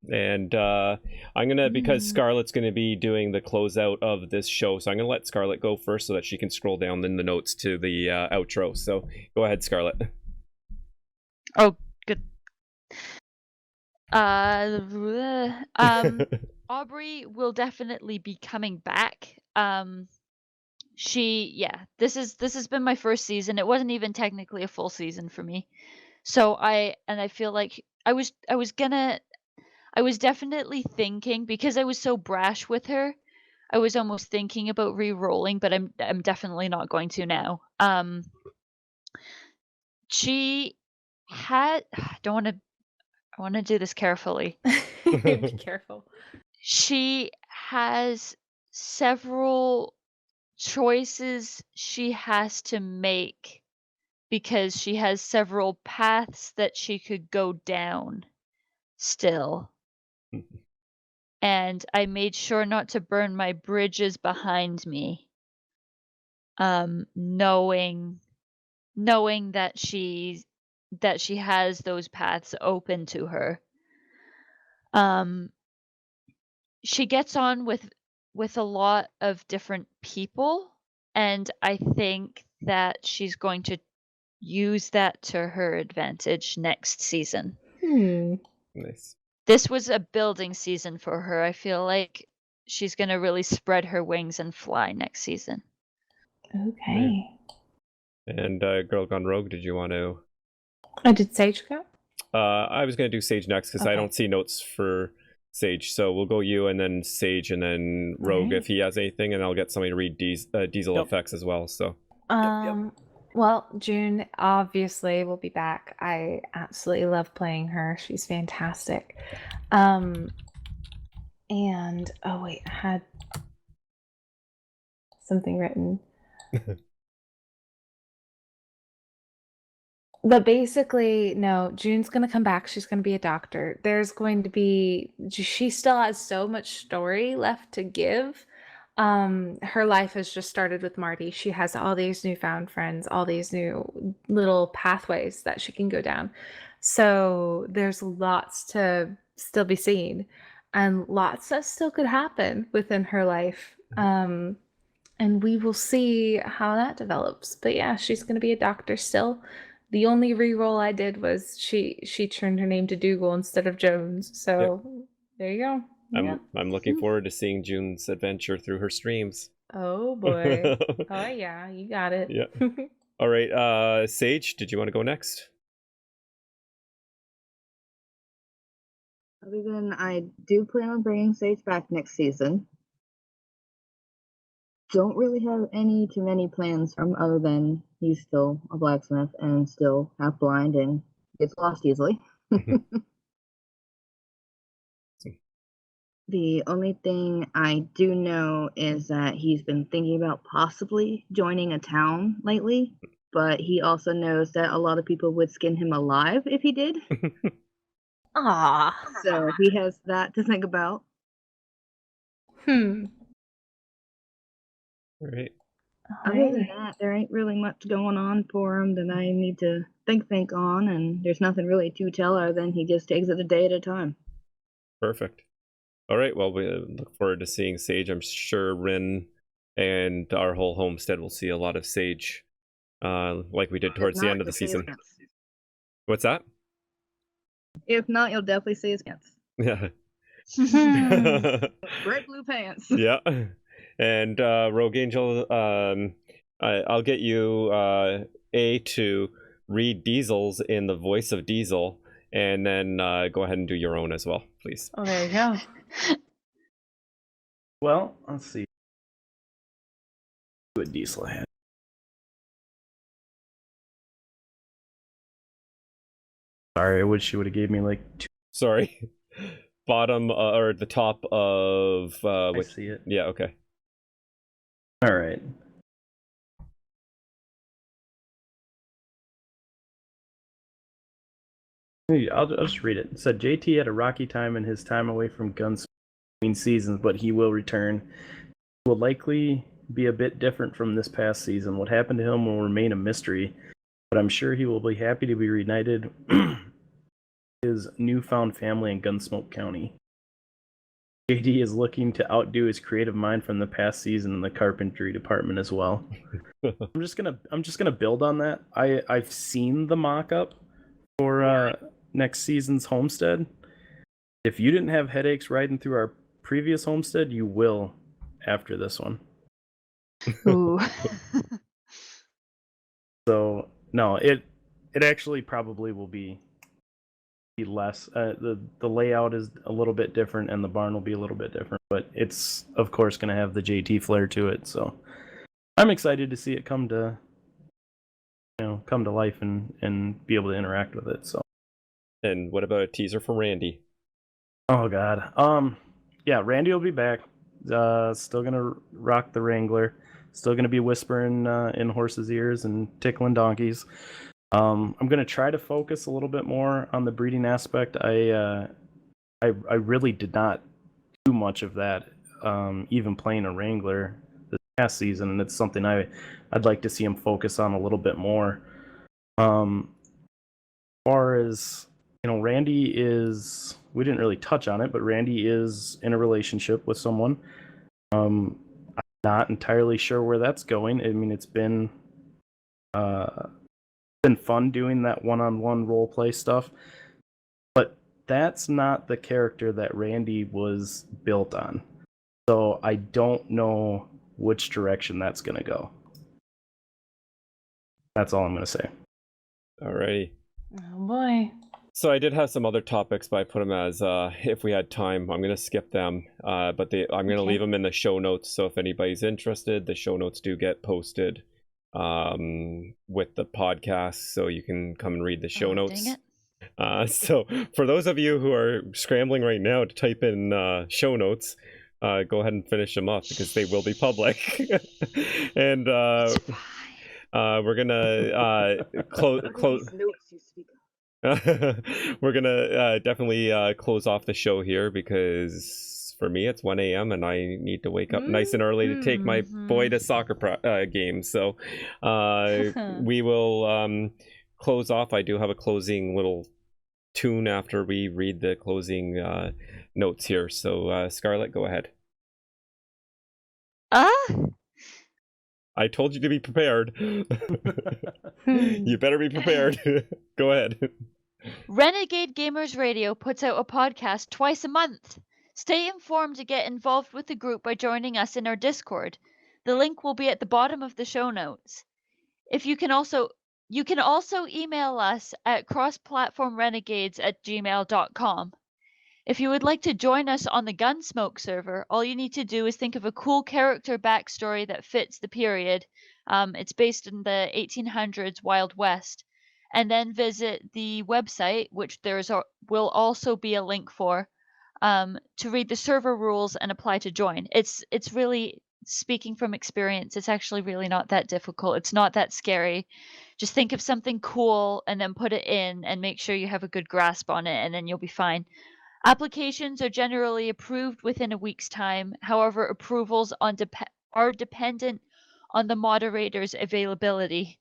And I'm going to, because Scarlett's going to be doing the closeout of this show, so I'm going to let Scarlett go first so that she can scroll down in the notes to the outro. So go ahead, Scarlett. Oh, good. Aubrey will definitely be coming back. This has been my first season. It wasn't even technically a full season for me. So I feel like I I was definitely thinking, because I was so brash with her, I was almost thinking about re-rolling, but I'm definitely not going to now. She had I want to do this carefully. Be careful. She has several choices she has to make because she has several paths that she could go down still. And I made sure not to burn my bridges behind me. Knowing that she has those paths open to her. She gets on with a lot of different people, and I think that she's going to use that to her advantage next season. Nice. This was a building season for her. I feel like she's going to really spread her wings and fly next season. Okay. And Girl Gone Rogue, did you want to? Did Sage go? I was going to do Sage next because I Okay. don't see notes for Sage. So we'll go you and then Sage and then Rogue Alright. if he has anything, and I'll get somebody to read Diesel effects as well. So Well, June obviously will be back. I absolutely love playing her. She's fantastic. And oh wait, I had something written. But basically, no, June's going to come back. She's going to be a doctor. She still has so much story left to give. Her life has just started with Marty. She has all these newfound friends, all these new little pathways that she can go down. So there's lots to still be seen and lots that still could happen within her life. And we will see how that develops. But yeah, she's going to be a doctor still. The only reroll I did was she turned her name to Dougal instead of Jones. So there you go. Yeah. I'm looking forward to seeing June's adventure through her streams. Oh boy. Oh yeah, you got it. Yeah. All right, Sage, did you want to go next? Other than I do plan on bringing Sage back next season. Don't really have any too many plans from other than he's still a blacksmith and still half blind and gets lost easily. The only thing I do know is that he's been thinking about possibly joining a town lately, but he also knows that a lot of people would skin him alive if he did. Ah. So he has that to think about. All right. Other than that, there ain't really much going on for him that I need to think on, and there's nothing really to tell other than he just takes it a day at a time. Perfect. All right, well, we look forward to seeing Sage. I'm sure Rin and our whole homestead will see a lot of Sage, like we did towards the end of the season. What's that? If not, you'll definitely see his pants. Yeah. Bright blue pants. Yeah. And Rogue Angel, I'll get you to read Diesel's in the voice of Diesel, and then go ahead and do your own as well, please. Oh, there you go. Well, let's see. What Diesel had. Sorry, I wish she would have gave me like two. Sorry. Bottom or the top of I see it. Yeah, okay. All right. I'll just read it. It said JT had a rocky time in his time away from Gunsmoke between seasons, but he will return. He will likely be a bit different from this past season. What happened to him will remain a mystery, but I'm sure he will be happy to be reunited with his newfound family in Gunsmoke County. JD is looking to outdo his creative mind from the past season in the carpentry department as well. I'm just gonna build on that. I've seen the mock-up for next season's homestead. If you didn't have headaches riding through our previous homestead, you will after this one. Ooh. So no, it actually probably will be be less. The layout is a little bit different, and the barn will be a little bit different. But it's of course going to have the JT flair to it. So I'm excited to see it come to life and be able to interact with it. So. And what about a teaser from Randy? Oh God. Yeah, Randy will be back. Still gonna rock the Wrangler. Still gonna be whispering in horses' ears and tickling donkeys. I'm gonna try to focus a little bit more on the breeding aspect. I really did not do much of that, even playing a Wrangler this past season, and it's something I'd like to see him focus on a little bit more. As far as Randy is, we didn't really touch on it, but Randy is in a relationship with someone. I'm not entirely sure where that's going. I mean, it's been fun doing that one-on-one role play stuff, but that's not the character that Randy was built on. So I don't know which direction that's going to go. That's all I'm going to say. Alrighty. Oh boy. So I did have some other topics, but I put them as if we had time. I'm going to skip them, but I'm going to leave them in the show notes. So if anybody's interested, the show notes do get posted with the podcast, so you can come and read the show notes. Dang it. So for those of you who are scrambling right now to type in show notes, go ahead and finish them up because they will be public. And we're gonna close. We're gonna definitely close off the show here because for me it's 1 a.m. and I need to wake up nice and early to take my boy to soccer game. So we will close off. I do have a closing little tune after we read the closing notes here. So Scarlett, go ahead. I told you to be prepared. You better be prepared. Go ahead. Renegade Gamers Radio puts out a podcast twice a month. Stay informed to get involved with the group by joining us in our Discord. The link will be at the bottom of the show notes. You can also email us at crossplatformrenegades@gmail.com. If you would like to join us on the Gunsmoke server, all you need to do is think of a cool character backstory that fits the period. It's based in the 1800s Wild West. And then visit the website, which will also be a link for, to read the server rules and apply to join. It's really, speaking from experience, it's actually really not that difficult. It's not that scary. Just think of something cool and then put it in and make sure you have a good grasp on it, and then you'll be fine. Applications are generally approved within a week's time. However, approvals are dependent on the moderator's availability.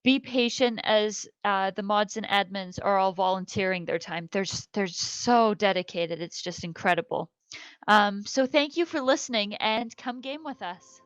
Be patient as the mods and admins are all volunteering their time. They're so dedicated. It's just incredible. So thank you for listening and come game with us.